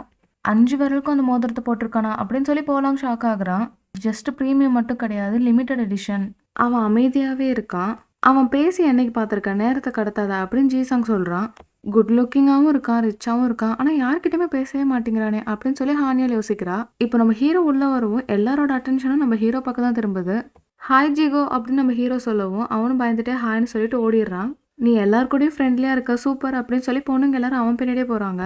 5 விரலுக்கும் அந்த மோதிரத்தை போட்டிருக்கானா அப்படின்னு சொல்லி போலாம் ஷாக் ஆகுறான். ஜஸ்ட் ப்ரீமியம் மட்டும் கிடையாது, லிமிட்டட் எடிஷன். அவன் அமைதியாகவே இருக்கான். அவன் பேசி என்னைக்கு பார்த்துருக்கான், நேரத்தை கடத்தாதா அப்படின்னு ஜீசாங் சொல்கிறான். குட் லுக்கிங்காகவும் இருக்கான், ரிச்சாகவும் இருக்கான், ஆனால் யார்கிட்டயுமே பேசவே மாட்டேங்கிறானே அப்படின்னு சொல்லி ஹானியால் யோசிக்கிறா. இப்போ நம்ம ஹீரோ உள்ள வரவும் எல்லாரோட அட்டென்ஷனும் நம்ம ஹீரோ பக்கம் தான் திரும்புது. ஹாய் ஜிகோ அப்படின்னு நம்ம ஹீரோ சொல்லவும் அவனும் பயந்துட்டே ஹாய்னு சொல்லிட்டு ஓடிடுறான். நீ எல்லாருக்கூடயும் ஃப்ரெண்ட்லியாக இருக்க, சூப்பர் அப்படின்னு சொல்லி பொண்ணுங்க எல்லாரும் அவன் பின்னாடியே போகிறாங்க.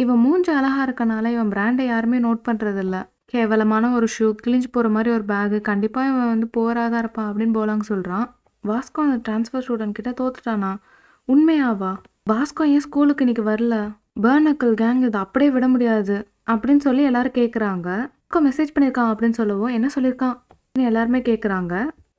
இவன் மூஞ்சி அழகாக இருக்கனால இவன் பிராண்டை யாருமே நோட் பண்ணுறதில்ல. கேவலமான ஒரு ஷூ, கிழிஞ்சு போகிற மாதிரி ஒரு பேகு, கண்டிப்பாக இவன் வந்து போராதான் இருப்பான் அப்படின்னு போலாங்க சொல்கிறான். வாஸ்கோ அந்த டிரான்ஸ்ஃபர் ஸ்டூடெண்ட் கிட்ட தோத்துட்டானா? உண்மையாவா? வாஸ்கோ ஏன் ஸ்கூலுக்கு இன்னைக்கு வரல? பேர்ன் நக்கல் கேங் இதை அப்படியே விட முடியாது அப்படின்னு சொல்லி எல்லாரும் கேட்குறாங்க. மெசேஜ் பண்ணியிருக்கான் அப்படின்னு சொல்லவும், என்ன சொல்லியிருக்கான் எல்லாருமே கேட்குறாங்க.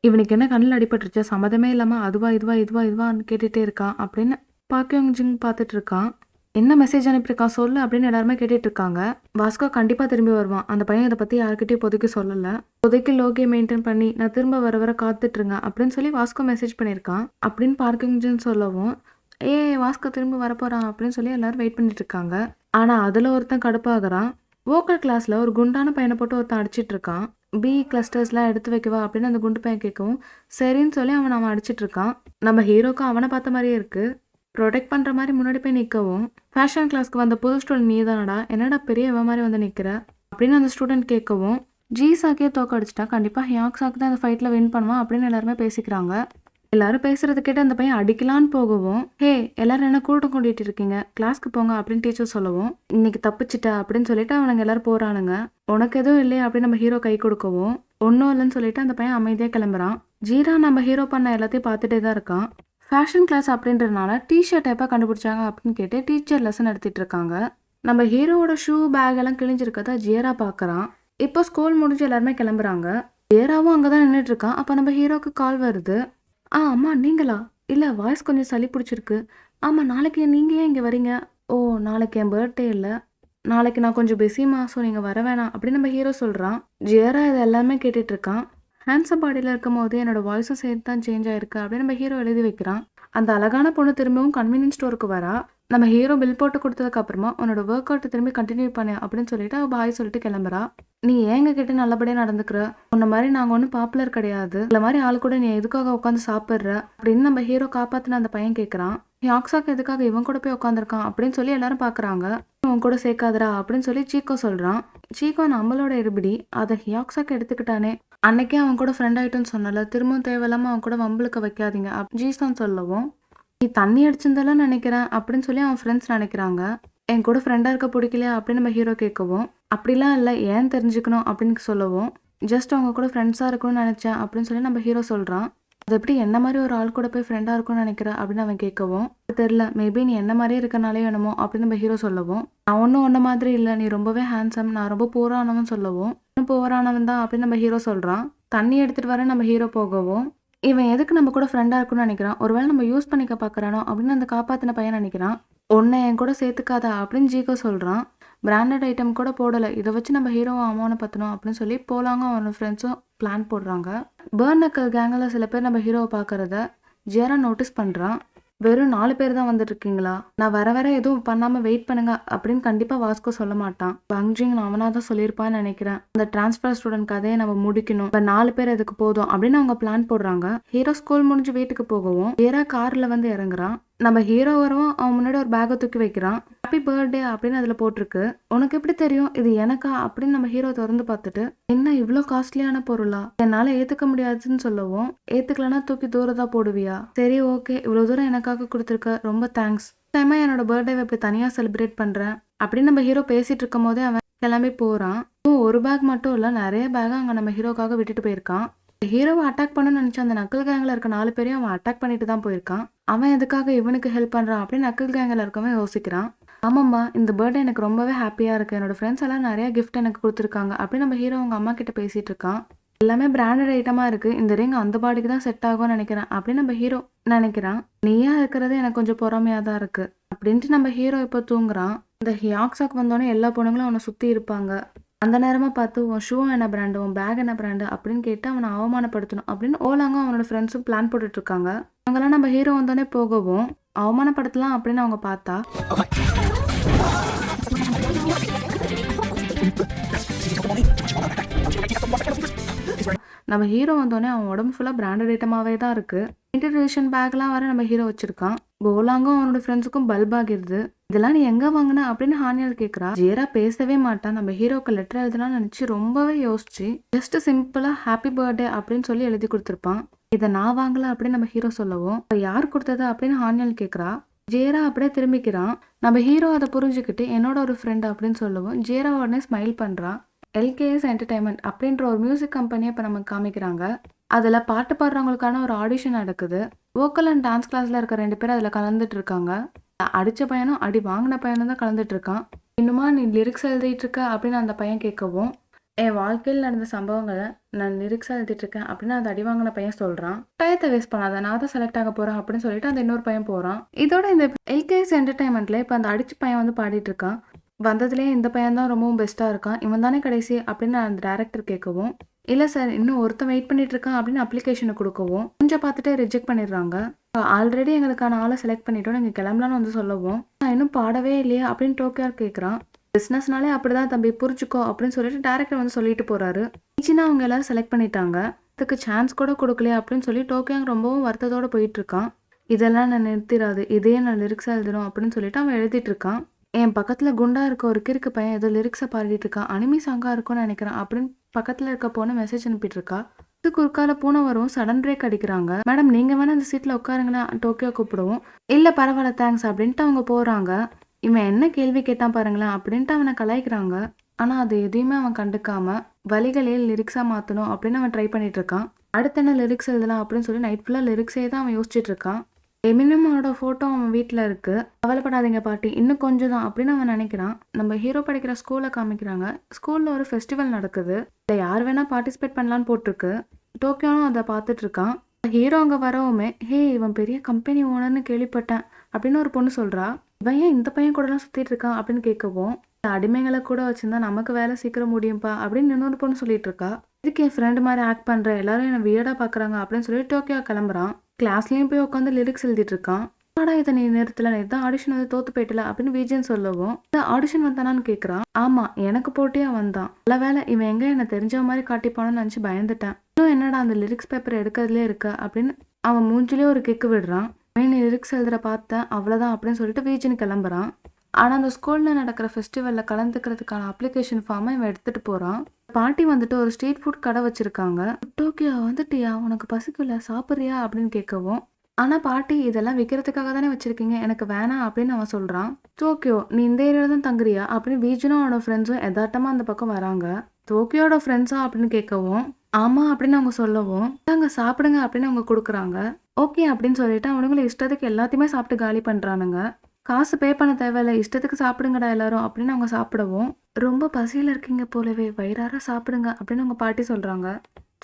இவனுக்கு என்ன கண்ணில் அடிபட்டுருச்சு, சம்மதமே இல்லாமல் அதுவா இதுவா இதுவா இதுவான்னு கேட்டுகிட்டே இருக்கான் அப்படின்னு பாக்கியோங் ஜிங் பார்த்துட்டு இருக்கான். என்ன மெசேஜ் அனுப்பியிருக்கான் சொல்லு அப்படின்னு எல்லாருமே கேட்டுட்டு இருக்காங்க. வாஸ்கோ கண்டிப்பாக திரும்பி வருவான். அந்த பையன் இதை பற்றி யார்கிட்டயும் இப்போதைக்கு சொல்லலை. இப்போதைக்கு லோகே மெயின்டைன் பண்ணி நான் திரும்ப வர காத்துட்ருங்க அப்படின்னு சொல்லி வாஸ்கோ மெசேஜ் பண்ணியிருக்கான் அப்படின்னு பார்க்கிங் ஜிங் சொல்லவும், வாஸ்கோ திரும்பி வரப்போறான் அப்படின்னு சொல்லி எல்லாரும் வெயிட் பண்ணிட்டு இருக்காங்க. ஆனா அதுல ஒருத்தன் கடுப்பாகுறான். வோக்கல் கிளாஸ்ல ஒரு குண்டான பையனை போட்டு ஒருத்தன் அடிச்சிட்டு இருக்கான். பி கிளஸ்டர்ஸ்லாம் எடுத்து வைக்கவா அப்படின்னு அந்த குண்டு பையன் கேட்கவும் சரின்னு சொல்லி அவன் அடிச்சிட்டு இருக்கான். நம்ம ஹீரோக்கு அவனை பார்த்த மாதிரியே இருக்கு. ப்ரொடெக்ட் பண்ற மாதிரி முன்னாடி போய் நிற்கவும் ஃபேஷன் கிளாஸ்க்கு வந்த புது ஸ்டூடெண்ட் நீ தானடா, என்னடா பெரிய இவன் மாதிரி வந்து நிற்கிற அப்படின்னு அந்த ஸ்டூடெண்ட் கேட்கவும் ஜிசாக்கே தோக்கடிச்சிட்டா கண்டிப்பாக ஹியாக்ஸாக்கு தான் அந்த ஃபைட்டில் வின் பண்ணுவான் அப்படின்னு எல்லாருமே பேசிக்கிறாங்க. எல்லாரும் பேசுறது கேட்டு அந்த பையன் அடிக்கலான்னு போகவும் எல்லாரும் என்ன கூட்டம் கூட்டிட்டு இருக்கீங்க, கிளாஸ்க்கு போங்க அப்படின்னு டீச்சர் சொல்லவும் இன்னைக்கு தப்பிச்சிட்ட அப்படின்னு சொல்லிட்டு அவனுங்க எல்லாரும் போறானுங்க. உனக்கு எதுவும் இல்லையா அப்படின்னு நம்ம ஹீரோ கை கொடுக்கவும் ஒன்றும் இல்லைன்னு சொல்லிட்டு அந்த பையன் அமைதியாக கிளம்புறான். ஜீரா நம்ம ஹீரோ பண்ண எல்லாத்தையும் பார்த்துட்டே தான் இருக்கான். ஃபேஷன் கிளாஸ் அப்படின்றதுனால டிஷர்ட் எப்போ கண்டுபிடிச்சாங்க அப்படின்னு கேட்டு டீச்சர் லெசன் எடுத்துட்டு இருக்காங்க. நம்ம ஹீரோவோட ஷூ பேக் எல்லாம் கிழிஞ்சிருக்கதா ஜியரா பார்க்குறான். இப்போ ஸ்கூல் முடிஞ்சு எல்லாருமே கிளம்புறாங்க. ஜியராவும் அங்கே தான் நின்றுட்டு இருக்கான். அப்போ நம்ம ஹீரோக்கு கால் வருது. அம்மா நீங்களா? இல்லை வாய்ஸ் கொஞ்சம் சளி பிடிச்சிருக்கு. ஆமாம் நாளைக்கு நீங்கள் ஏன் இங்கே வரீங்க? ஓ நாளைக்கு என் பர்த்டே இல்லை, நாளைக்கு நான் கொஞ்சம் பிஸிமா, ஸோ நீங்கள் வர வேணாம் அப்படின்னு நம்ம ஹீரோ சொல்கிறான். ஜியரா இது எல்லாமே கேட்டுட்டு இருக்கான். ஹேண்ட்ஸம் பாடியில் இருக்கும் போது என்னோட வாய்ஸும் சேர்த்து தான் சேஞ்ச் ஆயிருக்கு அப்படின்னு நம்ம ஹீரோ எழுதி வைக்கிறான். அந்த அழகான பொண்ணு திரும்பவும் கன்வீனியன்ஸ் ஸ்டோருக்கு வரா. நம்ம ஹீரோ பில் போட்டு கொடுத்ததுக்கு அப்புறமா உன்னோட ஒர்க் அவுட் திரும்பி கண்டினியூ பண்ணு அப்படின்னு சொல்லிட்டு அவள் பாய் சொல்லிட்டு கிளம்புறா. நீ ஏங்க கிட்ட நல்லபடியாக நடந்துக்கிற, உன்ன மாதிரி நாங்கள் ஒன்றும் பாப்புலர் கிடையாது, இந்த மாதிரி ஆள் கூட நீ எதுக்காக உட்காந்து சாப்பிட்ற அப்படின்னு நம்ம ஹீரோ காப்பாற்றின அந்த பையன் கேட்குறான். ஹியாக்ஸாக்கு எதுக்காக இவன் கூட போய் உட்காந்துருக்கான் அப்படின்னு சொல்லி எல்லாரும் பார்க்குறாங்க. உன் கூட சேர்க்காதரா அப்படின்னு சொல்லி சீக்கோ சொல்கிறான். சீக்கோ நம்மளோட எடுபடி அதை ஹியாக்ஸாக்கு எடுத்துக்கிட்டானே, அன்னைக்கே அவன் கூட ஃப்ரெண்ட் ஆகிட்டுன்னு சொன்னல, திரும்பவும் தேவையில்லாமல் அவன் கூட வம்பளுக்க வைக்காதீங்க ஜீசான் சொல்லவும் நீ தண்ணி அடிச்சிருந்தெல்லாம் நினைக்கிறேன் அப்படின்னு சொல்லி அவன் ஃப்ரெண்ட்ஸ் நினைக்கிறாங்க. என் கூட ஃப்ரெண்டாக இருக்க பிடிக்கலையா அப்படின்னு நம்ம ஹீரோ கேட்கவும் அப்படிலாம் இல்லை ஏன் தெரிஞ்சுக்கணும் அப்படின்னு சொல்லவும் ஜஸ்ட் அவங்க கூட ஃப்ரெண்ட்ஸாக இருக்கணும்னு நினச்சேன் அப்படின்னு சொல்லி நம்ம ஹீரோ சொல்கிறான். அது எப்படி என்ன மாதிரி ஒரு ஆள் கூட போய் ஃப்ரெண்டாக இருக்கும்னு நினைக்கிற அப்படின்னு அவன் கேட்கவும் தெரில, மேபி நீ என்ன மாதிரியே இருக்கனாலே வேணுமோ அப்படின்னு நம்ம ஹீரோ சொல்லவும் நான் ஒன்றும் ஒன்ன மாதிரி இல்லை, நீ ரொம்பவே ஹேண்ட்ஸம், நான் ரொம்ப போரானவன் சொல்லவும் இன்னும் போரானவன் தான் அப்படின்னு நம்ம ஹீரோ சொல்கிறான். தண்ணி எடுத்துகிட்டு வர நம்ம ஹீரோ போகவும் இவன் எதுக்கு நம்ம கூட ஃப்ரெண்டாக இருக்குன்னு நினைக்கிறான், ஒருவேளை நம்ம யூஸ் பண்ணிக்க பார்க்குறானோ அப்படின்னு அந்த காப்பாற்றின பையன் நினைக்கிறான். உன்னை என் கூட சேர்த்துக்காதா அப்படின்னு ஜீகோ சொல்கிறான். பிராண்டட் ஐட்டம் கூட போடலை, இதை வச்சு நம்ம ஹீரோவை அவமானப்படுத்தணும் அப்படின்னு சொல்லி போலாங்க அவனோட ஃப்ரெண்ட்ஸும் பிளான் போடுறாங்க. பர்னக்கல் கேங்கில் சில பேர் நம்ம ஹீரோவை பார்க்குறத ஜியரா நோட்டீஸ் பண்ணுறான். வெறும் 4 பேர் தான் வந்துட்டு இருக்கீங்களா, நான் வர எதுவும் பண்ணாமல் வெயிட் பண்ணுங்க அப்படின்னு கண்டிப்பாக வாஸ்கோ சொல்ல மாட்டான். பங்ஜிங் அவனாக தான் சொல்லியிருப்பான்னு நினைக்கிறேன். அந்த டிரான்ஸ்ஃபர் ஸ்டூடெண்ட் கதையை நம்ம முடிக்கணும், இப்போ 4 பேர் எதுக்கு போதும் அப்படின்னு அவங்க பிளான் போடுறாங்க. ஹீரோ ஸ்கூல் முடிஞ்சு வீட்டுக்கு போகவும் ஜியரா காரில் வந்து இறங்குறான். நம்ம ஹீரோ வரவும் அவன் முன்னாடி ஒரு பேக்கை தூக்கி வைக்கிறான். ஹாப்பி பர்த்டே அப்படின்னு அதில் போட்டிருக்கு. உனக்கு எப்படி தெரியும் இது எனக்கா அப்படின்னு நம்ம ஹீரோ திறந்து பார்த்துட்டு என்ன இவ்வளோ காஸ்ட்லியான பொருளா, என்னால் ஏற்றுக்க முடியாதுன்னு சொல்லவும் ஏற்றுக்கலன்னா தூக்கி தூரதாக போடுவியா, சரி ஓகே இவ்வளோ தூரம் எனக்காக கொடுத்துருக்க ரொம்ப தேங்க்ஸ், டைமாக என்னோட பர்த்டேவை இப்படி தனியாக செலிப்ரேட் பண்ணுறேன் அப்படின்னு நம்ம ஹீரோ பேசிட்டு இருக்கும் போதே அவன் கிளம்பி போகிறான். ஒரு பேக் மட்டும் இல்லை நிறைய பேக் அங்கே நம்ம ஹீரோக்காக விட்டுட்டு போயிருக்கான். ஹீரோவை அட்டாக் பண்ணணும்னு நினச்ச அந்த நக்கல் கேங்கில் இருக்க 4 பேரையும் அவன் அட்டாக் பண்ணிட்டு தான் போயிருக்கான். அவன் எதுக்காக இவனுக்கு ஹெல்ப் பண்ணுறான் அப்படின்னு நக்கல் கேங்கில் இருக்கவன் யோசிக்கிறான். ஆமாம்மா இந்த பர்த்டே எனக்கு ரொம்பவே ஹாப்பியாக இருக்குது, என்னோட ஃப்ரெண்ட்ஸ் எல்லாம் நிறைய கிஃப்ட் எனக்கு கொடுத்துருக்காங்க அப்படின்னு நம்ம ஹீரோ அவங்க அம்மா கிட்ட பேசிகிட்டு இருக்கான். எல்லாமே பிராண்டட் ஐட்டமாக இருக்குது, இந்த ரிங் அந்த பாடிக்கு தான் செட் ஆகும்னு நினைக்கிறேன் அப்படின்னு நம்ம ஹீரோ நினைக்கிறான். நீயா இருக்கிறது எனக்கு கொஞ்சம் பொறாமையாக தான் இருக்குது அப்படின்ட்டு நம்ம ஹீரோ இப்போ தூங்குறான். இந்த ஹியாக்ஸாக்கு வந்தோடனே எல்லா பொண்ணுங்களும் அவனை சுற்றி இருப்பாங்க. அந்த நேரமாக பார்த்து உன் ஷூ என்ன பிராண்டு, உன் பேக் என்ன பிராண்டு அப்படின்னு கேட்டு அவனை அவமானப்படுத்தணும் அப்படின்னு ஓலாங்க அவனோட ஃப்ரெண்ட்ஸும் பிளான் போட்டுட்டு இருக்காங்க. அவங்கெல்லாம் நம்ம ஹீரோ வந்தோடனே போகவும் அவமானப்படுத்தலாம் அப்படின்னு அவங்க பார்த்தா நம்ம ஹீரோ வந்தோடனே அவன் உடம்பு ஃபுல்லாக பிராண்டட் ஐட்டமாகவே தான் இருக்குது. இன்டர்நேஷன் பேக்லாம் வர நம்ம ஹீரோ வச்சிருக்கான். போலாங்கும் அவனோட ஃப்ரெண்ட்ஸுக்கும் பல்ப் ஆகிருது. இதெல்லாம் நீ எங்கே வாங்கின அப்படின்னு ஹானியால் கேட்குறா. ஜியரா பேசவே மாட்டான். நம்ம ஹீரோக்கு லெட்டர் எழுதலாம்னு நினச்சி ரொம்பவே யோசிச்சு ஜஸ்ட் சிம்பிளாக ஹாப்பி பர்த்டே அப்படின்னு சொல்லி எழுதி கொடுத்துருப்பான். இதை நான் வாங்கல அப்படின்னு நம்ம ஹீரோ சொல்லவும் யார் கொடுத்தது அப்படின்னு ஹானியால் கேட்குறா. ஜியரா அப்படியே திரும்பிக்கிறான். நம்ம ஹீரோ அதை புரிஞ்சுக்கிட்டு என்னோட ஒரு ஃப்ரெண்டு அப்படின்னு சொல்லவும் ஜியரா உடனே ஸ்மைல் பண்ணுறான். எல்கேஎஸ் என்டர்டைன்மெண்ட் அப்படின்ற ஒரு மியூசிக் கம்பெனியை இப்போ நமக்கு காமிக்கிறாங்க. அதில் பாட்டு பாடுறவங்களுக்கான ஒரு ஆடிஷன் நடக்குது. வோக்கல் அண்ட் டான்ஸ் கிளாஸில் இருக்க 2 பேர் அதில் கலந்துட்டு இருக்காங்க. அடித்த பையனும் அடி வாங்கின பையனும் தான் கலந்துட்டு இருக்கான். இன்னுமா நீ லிரிக்ஸ் எழுதிட்டு இருக்க அப்படின்னு அந்த பையன் கேட்கவும் என் வாழ்க்கையில் நடந்த சம்பவங்களை நான் லிரிக்ஸ் எழுதிட்டு இருக்கேன் அப்படின்னு அந்த அடி வாங்கின பையன் சொல்கிறான். டயத்தை வேஸ்ட் பண்ணாத, நான் தான் செலக்ட் ஆக போகிறேன் அப்படின்னு சொல்லிட்டு அந்த இன்னொரு பையன் போகிறான். இதோட இந்த எல்கேஎஸ் என்டர்டைன்மெண்ட்டில் இப்போ அந்த அடிச்ச பையன் வந்து பாடிட்டு இருக்கான். வந்ததுலேயே இந்த பையன் தான் ரொம்பவும் பெஸ்ட்டாக இருக்கான், இவன் தானே கடைசி அப்படின்னு அந்த டேரக்டர் கேட்கவும் இல்ல சார், இன்னும் ஒருத்தன் வெயிட் பண்ணிட்டு இருக்கான் அப்படின்னு அப்ளிகேஷன குடுக்கவும், கொஞ்சம் பார்த்துட்டு ரிஜெக்ட் பண்ணிடுறாங்க. ஆல்ரெடி எங்களுக்கான ஆள செலக்ட் பண்ணிட்டோம். நீங்க கிளம்பலாம்னு வந்து சொல்லவும், நான் இன்னும் பாடவே இல்லையே அப்படின்னு டோக்கியோ கேட்குறான். பிசினஸ்னாலே அப்படிதான் தம்பி புரிஞ்சுக்கோ அப்படின்னு சொல்லிட்டு டைரக்டர் வந்து சொல்லிட்டு போறாரு. ஈச்சினா அவங்க எல்லாரும் செலக்ட் பண்ணிட்டாங்க. அதுக்கு சான்ஸ் கூட குடுக்கலையே அப்படின்னு சொல்லி டோக்கியோ ரொம்பவும் வருத்தத்தோட போயிட்டு இருக்கான். இதெல்லாம் நான் நிறுத்திராது. இதையே நான் லிரிக்ஸா எழுதணும் அப்படின்னு சொல்லிட்டு அவன் எழுதிட்டு இருக்கான். என் பக்கத்துல குண்டா இருக்க ஒரு கிறுக்கு பையன் ஏதோ லிரிக்ஸ பாடிட்டு இருக்கான். அனிமி சாங்கா இருக்கும்னு நினைக்கிறேன் அப்படின்னு பக்கத்துல இருக்க பொண்ணு மெசேஜ் அனுப்பிட்டு இருக்கா. இது குறுக்கால பூனை வரும். சடன் பிரேக் அடிக்கிறாங்க. மேடம் நீங்க வேணா அந்த சீட்ல உட்காருங்களேன் டோக்கியோ கூப்பிடுவோம். இல்ல பரவாயில்ல தேங்க்ஸ் அப்படின்ட்டு அவங்க போறாங்க. இவன் என்ன கேள்வி கேட்டான் பாருங்களேன் அப்படின்ட்டு அவனை கலாய்க்கிறாங்க. ஆனா அது எதையுமே அவன் கண்டுக்காம வலிகளே லிரிக்ஸா மாத்தணும் அப்படின்னு அவன் ட்ரை பண்ணிட்டு இருக்கான். அடுத்து என்ன லிரிக்ஸ் எழுதலாம் அப்படின்னு சொல்லி நைட் ஃபுல்லா லிரிக்ஸே தான் அவன் யோசிச்சுட்டு இருக்கான். எமினமோட ஃபோட்டோ அவன் வீட்டில் இருக்கு. கவலைப்படாதீங்க பாட்டி, இன்னும் கொஞ்சம் தான் அப்படின்னு அவன் நினைக்கிறான். நம்ம ஹீரோ படிக்கிற ஸ்கூலை காமிக்கிறாங்க. ஸ்கூலில் ஒரு ஃபெஸ்டிவல் நடக்குது. இல்லை யார் வேணா பார்ட்டிசிபேட் பண்ணலான்னு போட்டிருக்கு. டோக்கியோனும் அதை பார்த்துட்டு இருக்கான். ஹீரோ அங்கே வரவுமே, ஹே இவன் பெரிய கம்பெனி ஓனர்னு கேள்விப்பட்டேன் அப்படின்னு ஒரு பொண்ணு சொல்றா. இவன் ஏன் இந்த பையன் கூடலாம் சுற்றிட்டு இருக்கான் அப்படின்னு கேட்கவும், அடிமைகளை கூட வச்சிருந்தா நமக்கு வேலை சீக்கிரம் முடியும்ப்பா அப்படின்னு இன்னொரு பொண்ணு சொல்லிட்டு இருக்கா. இதுக்கு என் ஃப்ரெண்டு மாதிரி ஆக்ட் பண்ற எல்லாரும் என்ன வியர்டா பாக்குறாங்க அப்படின்னு சொல்லி டோக்கியோ கிளம்புறான். கிளாஸ்லயும் போய் உட்காந்து லிரிக்ஸ் எழுதிட்டு இருக்கான். ஆடா இதை நீ நிறுத்தல, நேற்று ஆடிஷன் வந்து தோத்து போயிட்டல அப்படின்னு விஜயன் சொல்லவும், ஆடிஷன் வந்தானான்னு கேட்குறான். ஆமா எனக்கு போட்டியா வந்தான். நல்ல வேலை இவன் எங்க என்ன தெரிஞ்ச மாதிரி காட்டிப்பானு நினைச்சு பயந்துட்டேன். இன்னும் என்னடா அந்த லிரிக்ஸ் பேப்பர் எடுக்கிறதுலே இருக்க அப்படின்னு அவன் மூஞ்சிலே ஒரு கிக்கு விடுறான். நீ லிரிக்ஸ் எழுதுற பார்த்தேன் அவ்வளவுதான் அப்படின்னு சொல்லிட்டு விஜயன் கிளம்புறான். ஆனா அந்த ஸ்கூல்ல நடக்கிற ஃபெஸ்டிவல்ல கலந்துக்கிறதுக்கான அப்ளிகேஷன் ஃபார்மை இவன் எடுத்துட்டு போறான். பாட்டி வந்துட்டு ஒரு ஸ்ட்ரீட் ஃபுட் கடை வச்சிருக்காங்க. டோக்கியோ வந்துட்டியா, உனக்கு பசிக்கல சாப்பிட்றியா அப்படின்னு கேட்கவும், ஆனா பாட்டி இதெல்லாம் விற்கிறதுக்காக தானே வச்சிருக்கீங்க, எனக்கு வேணாம் அப்படின்னு அவன் சொல்றான். டோக்கியோ நீ இந்த ஏரியால தான் தங்குறியா அப்படின்னு வீஜனும் அவனோட ஃப்ரெண்ட்ஸும் யதார்த்தமா அந்த பக்கம் வராங்க. டோக்கியோட ஃப்ரெண்ட்ஸா அப்படின்னு கேட்கவும், ஆமா அப்படின்னு அவங்க சொல்லவும், அங்க சாப்பிடுங்க அப்படின்னு அவங்க கொடுக்குறாங்க. ஓகே அப்படின்னு சொல்லிட்டு அவனுங்களும் இஷ்டத்துக்கு எல்லாத்தையுமே சாப்பிட்டு காலி பண்றானுங்க. காசு பே பண்ண தேவையில்ல, இஷ்டத்துக்கு சாப்பிடுங்கடா எல்லாரும் அப்படின்னு அவங்க சாப்பிடவும், ரொம்ப பசியில் இருக்கீங்க போலவே வயிறார சாப்பிடுங்க அப்படின்னு அவங்க பாட்டி சொல்றாங்க.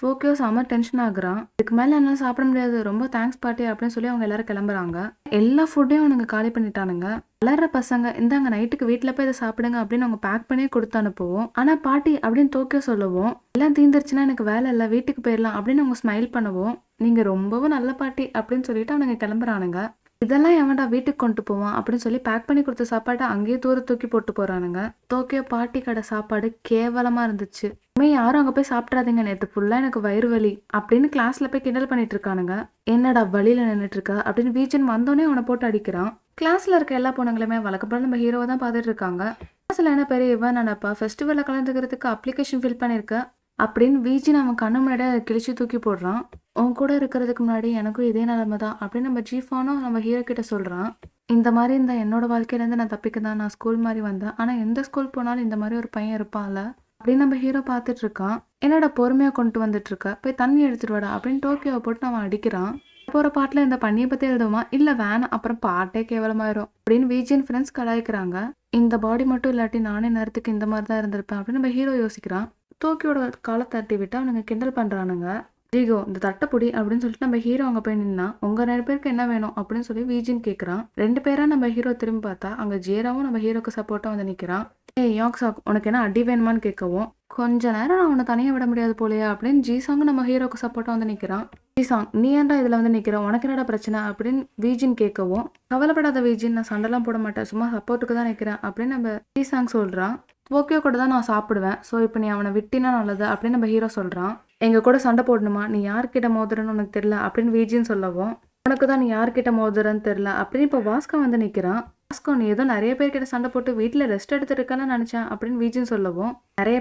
டோக்கியோ செம டென்ஷன் ஆகுறான். இதுக்கு மேல என்னால சாப்பிட முடியாது, ரொம்ப தேங்க்ஸ் பாட்டி அப்படின்னு சொல்லி அவங்க எல்லாரும் கிளம்புறாங்க. எல்லா ஃபுட்டையும் அவனுங்க காலி பண்ணிட்டானுங்க. வளர்ற பசங்க இந்தாங்க நைட்டுக்கு வீட்டுல போய் இதை சாப்பிடுங்க அப்படின்னு அவங்க பேக் பண்ணி கொடுத்து அனுப்புவோம். ஆனா பாட்டி அப்படின்னு டோக்கியோ சொல்லவும், எல்லாம் தீந்துருச்சுன்னா எனக்கு வேலை இல்லை வீட்டுக்கு போயிடலாம் அப்படின்னு அவங்க ஸ்மைல் பண்ணுவோம். நீங்க ரொம்பவும் நல்ல பாட்டி அப்படின்னு சொல்லிட்டு அவனுங்க கிளம்புறானுங்க. இதெல்லாம் எவன்டா வீட்டுக்கு கொண்டு போவான் அப்படின்னு சொல்லி பேக் பண்ணி கொடுத்த சாப்பாட்டை அங்கேயே தூர தூக்கி போட்டு போறானுங்க. டோக்கியோ பாட்டி கடை சாப்பாடு கேவலமா இருந்துச்சு. யாரும் அங்க போய் சாப்பிட்றாதீங்க, நேற்று ஃபுல்லா எனக்கு வயிறு வலி அப்படின்னு கிளாஸ்ல போய் கிண்டல் பண்ணிட்டு இருக்கானுங்க. என்னடா வழியில நின்றுட்டு இருக்க அப்படின்னு வீஜன் வந்தோடனே அவனை போட்டு அடிக்கிறான். கிளாஸ்ல இருக்க எல்லா பொண்ணுங்களுமே வழக்கப்போல நம்ம ஹீரோவை தான் பார்த்துட்டு இருக்காங்க. கிளாஸ்ல என்ன பெரிய இவன் நினைப்பா, ஃபெஸ்டிவல்ல கலந்துக்கிறதுக்கு அப்ளிகேஷன் ஃபில் பண்ணிருக்க அப்படின்னு வீஜின் அவன் கண்ணு முன்னாடி அதை கிழிச்சு தூக்கி போடுறான். உன் கூட இருக்கிறதுக்கு முன்னாடி எனக்கும் இதே நிலைமை தான் அப்படின்னு நம்ம ஜீஃபானும் நம்ம ஹீரோ கிட்ட சொல்றான். இந்த மாதிரி இந்த என்னோட வாழ்க்கையிலேருந்து நான் தப்பிக்க தான் நான் ஸ்கூல் மாதிரி வந்தேன். ஆனா எந்த ஸ்கூல் போனாலும் இந்த மாதிரி ஒரு பையன் இருப்பான்ல அப்படின்னு நம்ம ஹீரோ பார்த்துட்டு இருக்கான். என்னடா பொறுமையா கொண்டு வந்துட்டு இருக்க, போய் தண்ணி எடுத்துட்டு வாடா அப்படின்னு டோக்கியோவை போட்டு அவன் அடிக்கிறான். போற பாட்டுல இந்த பண்ணியை பத்தி எழுதுமா, இல்ல வேணாம் அப்புறம் பாட்டே கேவலமாயிரும் அப்படின்னு விஜயன் ஃப்ரெண்ட்ஸ் கலாய்க்கிறாங்க. இந்த பாடி மட்டும் இல்லாட்டி நானே நேரத்துக்கு இந்த மாதிரி தான் இருந்திருப்பேன் அப்படின்னு நம்ம ஹீரோ யோசிக்கிறான். டோக்கியோட காலை தட்டி விட்டு அவனுங்க கிண்டல் பண்றானுங்க. ஜிகோ இந்த தட்டைப்புடி அப்படின்னு சொல்லிட்டு நம்ம ஹீரோ அங்க போய் நின்னா, உங்க 2 பேருக்கு என்ன வேணும் அப்படின்னு சொல்லி வீஜின் கேட்கறான். 2 பேரா நம்ம ஹீரோ திரும்பி பார்த்தா அங்க ஜேராவும் நம்ம ஹீரோக்கு சப்போர்ட்டா வந்து நிக்கிறான். ஏய் யாக்ஸாக் உனக்கு என்ன அடி வேணுமான்னு கேட்கவும், கொஞ்ச நேரம் நான் உன்னை தனியா விட முடியாது போலையா அப்படின்னு ஜிசாங் நம்ம ஹீரோக்கு சப்போர்ட்டா வந்து நிக்கிறான். ஜிசாங் நீ ஏன்டா இதுல வந்து நிக்கிற, உனக்கு என்னடா பிரச்சனை அப்படின்னு வீஜின் கேட்கவும், கவலைப்படாத வீஜின் நான் சண்டைலாம் போட மாட்டேன், சும்மா சப்போர்ட்டுக்கு தான் நிக்கிறேன் அப்படின்னு நம்ம ஜிசாங் சொல்றான். ஓகே கூட தான் நான் சாப்பிடுவேன், ஸோ இப்போ நீ அவனை விட்டினா நல்லது அப்படின்னு நம்ம ஹீரோ சொல்றான். எங்க கூட சண்டை போடணுமா, நீ யார்கிட்ட மோதுறன்னு உனக்கு தெரியல அப்படின்னு வீஜின்னு சொல்லவும், உனக்கு தான் நீ யார்கிட்ட மோதுறன்னு தெரியல அப்படின்னு இப்போ வாஸ்கோ வந்து நிக்கிறான். வாஸ்கோ நீ ஏதோ நிறைய பேர்கிட்ட சண்டை போட்டு வீட்டுல ரெஸ்ட் எடுத்துருக்கன்னு நினைச்சேன் அப்படின்னு வீஜின்னு சொல்லவும், நிறைய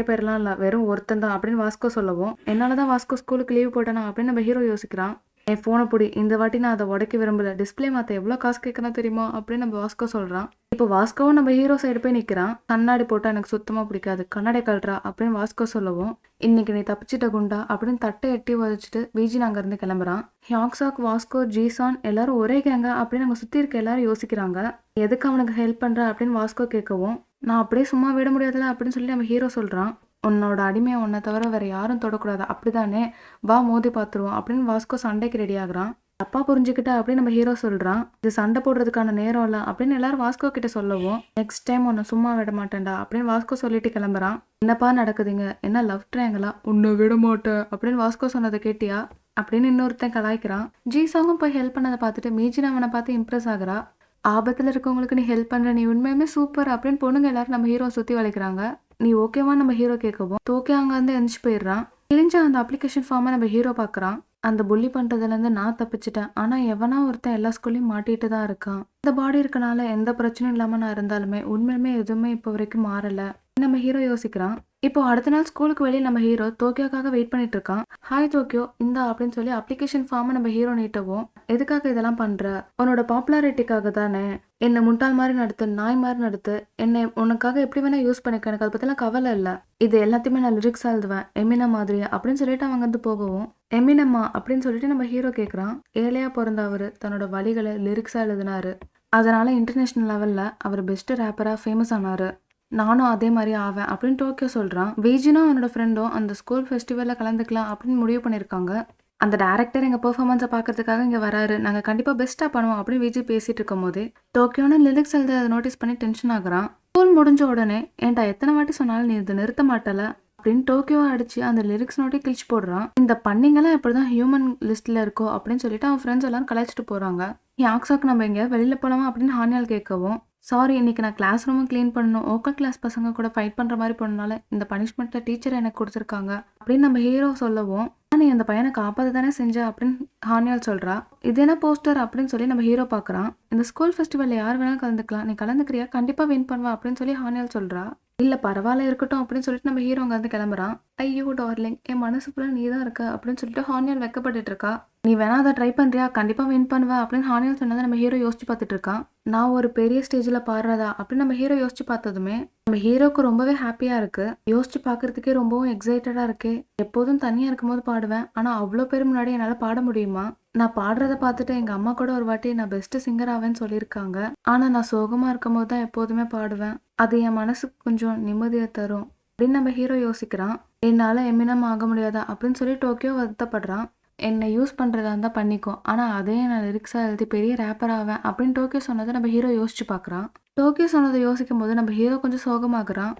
பேர்லாம் இல்ல வெறும் ஒருத்தன் தான் அப்படின்னு வாஸ்கோ சொல்லவும், என்னாலதான் வாஸ்கோ ஸ்கூலுக்கு லீவ் போட்டானா அப்படின்னு நம்ம ஹீரோ யோசிக்கிறான். என் ஃபோனை பிடி, இந்த வாட்டி நான் அதை உடைக்க விரும்பல, டிஸ்பிளே மாற்ற எவ்வளோ காசு கேட்கணும் தெரியுமா அப்படின்னு நம்ம வாஸ்கோ சொல்றான். இப்போ வாஸ்கோவும் நம்ம ஹீரோ சைடு போய் நிற்கிறான். கண்ணாடி போட்டால் எனக்கு சுத்தமாக பிடிக்காது, கண்ணாடி கழட்டுறா அப்படின்னு வாஸ்கோ சொல்லவும், இன்னைக்கு நீ தப்பிச்சிட்ட குண்டா அப்படின்னு தட்டை எட்டி வச்சுட்டு வீஜின் அங்கேருந்து கிளம்புறான். ஹியாக்ஸாக் வாஸ்கோ ஜீசான் எல்லாரும் ஒரே கேங்க அப்படின்னு அங்கே சுற்றி இருக்க எல்லாரும் யோசிக்கிறாங்க. எதுக்கு அவனுக்கு ஹெல்ப் பண்ணுற அப்படின்னு வாஸ்கோ கேட்கவும், நான் அப்படியே சும்மா விட முடியாதுல அப்படின்னு சொல்லி நம்ம ஹீரோ சொல்கிறான். உன்னோட அடிமையை உன்னை தவிர வேற யாரும் தொடக்கூடாது அப்படிதானே, வா மோதி பார்த்துருவோம் அப்படின்னு வாஸ்கோ சண்டைக்கு ரெடி ஆகுறான். அப்பா புரிஞ்சுக்கிட்ட அப்படின்னு நம்ம ஹீரோ சொல்றான். இது சண்டை போடுறதுக்கான நேரம் இல்ல அப்படின்னு எல்லாரும் வாஸ்கோ கிட்ட சொல்லவும், நெக்ஸ்ட் டைம் உன்னை சும்மா விட மாட்டேன்டா அப்படின்னு வாஸ்கோ சொல்லிட்டு கிளம்புறான். என்னப்பா நடக்குதுங்க? என்ன லவ் ட்ரையாங்களா? உன்னை விட மாட்டேன் அப்படின்னு வாஸ்கோ சொன்னதை கேட்டியா அப்படின்னு இன்னொருத்தன் கலாய்க்கிறான். ஜிசாங்கும் போய் ஹெல்ப் பண்ணதை பார்த்துட்டு மீஜின் அவனை பார்த்து இம்ப்ரெஸ் ஆகுறா. ஆபத்துல இருக்கவங்களுக்கு நீ ஹெல்ப் பண்ற, நீ உண்மையுமே சூப்பர் அப்படின்னு பொண்ணுங்க எல்லாரும் நம்ம ஹீரோ சுத்தி வளைக்கிறாங்க. நீ ஓகேவா நம்ம ஹீரோ கேட்கவும் தோக்கே அங்க வந்து எந்திரிச்சு போயிடுறான். கிழிஞ்ச அந்த அப்ளிகேஷன் ஃபார்மை நம்ம ஹீரோ பார்க்குறான். அந்த புள்ளி பண்றதுலேருந்து நான் தப்பிச்சிட்டேன், ஆனா எவனா ஒருத்தன் எல்லா ஸ்கூல்லையும் மாட்டிட்டு தான் இருக்கான். இந்த பாடி இருக்கனால எந்த பிரச்சனையும் இல்லாம நான் இருந்தாலுமே உண்மையுமே எதுவுமே இப்போ வரைக்கும் மாறல நம்ம ஹீரோ யோசிக்கிறான். இப்போ அடுத்த நாள் ஸ்கூலுக்கு வெளியே நம்ம ஹீரோ டோக்கியோக்காக வெயிட் பண்ணிட்டு இருக்கான். ஹாய் டோக்கியோ இந்தா அப்படின்னு சொல்லி அப்ளிகேஷன் ஃபார்மை நம்ம ஹீரோ நீட்டவும், எதுக்காக இதெல்லாம் பண்ற? உன்னோட பாப்புலாரிட்டிக்காக தானே? என்னை முட்டாள் மாதிரி நடத்து, நாய் மாதிரி நடத்து, என்னை உனக்காக எப்படி வேணா யூஸ் பண்ணிக்க, எனக்கு அதை பத்திலாம் கவலை இல்லை. இது எல்லாத்தையுமே நான் லிரிக்ஸ் எழுதுவேன் எமினா மாதிரி அப்படின்னு சொல்லிட்டு அவங்க வந்து போகவும், எமினம்மா அப்படின்னு சொல்லிட்டு நம்ம ஹீரோ கேட்குறான். ஏழையா பிறந்த அவரு தன்னோட வழிகளை லிரிக்ஸா எழுதினாரு. அதனால இன்டர்நேஷனல் லெவல்ல அவர் பெஸ்ட் ரேப்பரா ஃபேமஸ் ஆனாரு. நானும் அதே மாதிரி ஆவேன் அப்படின்னு டோக்கியோ சொல்றான். வீஜினும் அவனோட ஃப்ரெண்டும் அந்த ஸ்கூல் ஃபெஸ்டிவல்ல கலந்துக்கலாம் அப்படின்னு முடிவு பண்ணியிருக்காங்க. அந்த டேரக்டர் எங்க பெர்ஃபார்மன்ஸை பார்க்கறதுக்காக இங்க வராரு, நாங்க கண்டிப்பா பெஸ்டா பண்ணுவோம் அப்படின்னு விஜய் பேசிட்டு இருக்கும் போது டோக்கியோன்னு லிரிக்ஸ் எழுத அதை நோட்டீஸ் பண்ணி டென்ஷன் ஆகுறான். ஸ்கூல் முடிஞ்ச உடனே ஏன்டா எத்தனை வாட்டி சொன்னாலும் நீ இதை நிறுத்த மாட்டல அப்படின்னு டோக்கியோவை அடிச்சு அந்த லிரிக்ஸ் நோட்டி கிழிச்சு போடுறான். இந்த பண்ணிங்கெல்லாம் எப்படிதான் ஹியூமன் லிஸ்ட்ல இருக்கோ அப்படின்னு சொல்லிட்டு அவன் ஃப்ரெண்ட்ஸ் எல்லாரும் கலாய்ச்சிட்டு போறாங்க. யாக்ஸாக்கு நம்ம இங்க வெளியில போலாமா அப்படின்னு ஹானியால் கேட்கவும், சாரி இன்னைக்கு நான் கிளாஸ் ரூமும் க்ளீன் பண்ணணும், ஓக்கல் கிளாஸ் பசங்க கூட ஃபைட் பண்ணுற மாதிரி பண்ணனால இந்த பனிஷ்மெண்ட்டை டீச்சர் எனக்கு கொடுத்துருக்காங்க அப்படின்னு நம்ம ஹீரோ சொல்லவும், நீ அந்த பையனை காப்பாற்ற தானே செஞ்ச அப்படின்னு ஹானியால் சொல்கிறா. இது என்ன போஸ்டர் அப்படின்னு சொல்லி நம்ம ஹீரோ பார்க்குறான். இந்த ஸ்கூல் ஃபெஸ்டிவலில் யார் வேணாலும் கலந்துக்கலாம், நீ கலந்துக்கிறியா? கண்டிப்பாக வின் பண்ணுவா அப்படின்னு சொல்லி ஹானியால் சொல்கிறா. இல்லை பரவாயில்ல இருக்கட்டும் அப்படின்னு சொல்லிட்டு நம்ம ஹீரோ அங்கே வந்து கிளம்புறான். ஐயோ டார்லிங் என் மனசுக்குள்ள நீ தான் இருக்க அப்படின்னு சொல்லிட்டு ஹானியால் வெக்கப்பட்டுட்டு இருக்கா. நீ வேணா அதை ட்ரை பண்ணுறியா? கண்டிப்பாக வின் பண்ணுவா அப்படின்னு ஹானியால் சொன்னதை நம்ம ஹீரோ யோசிச்சு பார்த்துட்டு இருக்கான். நான் ஒரு பெரிய ஸ்டேஜில் பாடுறதா அப்படின்னு நம்ம ஹீரோ யோசிச்சு பார்த்ததுமே நம்ம ஹீரோக்கு ரொம்பவே ஹாப்பியாக இருக்கு. யோசிச்சு பார்க்கறதுக்கே ரொம்பவும் எக்ஸைட்டடாக இருக்கு. எப்போதும் தனியாக இருக்கும்போது பாடுவேன், ஆனால் அவ்வளோ பேர் முன்னாடி என்னால் பாட முடியுமா? நான் பாடுறத பார்த்துட்டு எங்கள் அம்மா கூட ஒரு வாட்டி நான் பெஸ்ட் சிங்கர் ஆவேன்னு சொல்லியிருக்காங்க. ஆனால் நான் சோகமாக இருக்கும் போது தான் எப்போதுமே பாடுவேன், அது என் மனசுக்கு கொஞ்சம் நிம்மதியை தரும் அப்படின்னு நம்ம ஹீரோ யோசிக்கிறான். என்னால் எமினம் ஆக முடியாதா அப்படின்னு சொல்லி டோக்கியோ வருத்தப்படுறான். என்னை யூஸ் பண்ணுறதா இருந்தால் பண்ணிக்கோ, ஆனால் அதே நான் லிரிக்ஸாக எழுதி பெரிய ரேப்பர் ஆவேன் அப்படின்னு டோக்கியோ சொன்னதை நம்ம ஹீரோ யோசிச்சு பார்க்குறான். டோக்கியோ சொன்னதை யோசிக்கும் போது நம்ம ஹீரோ கொஞ்சம் சோகமாகறான்.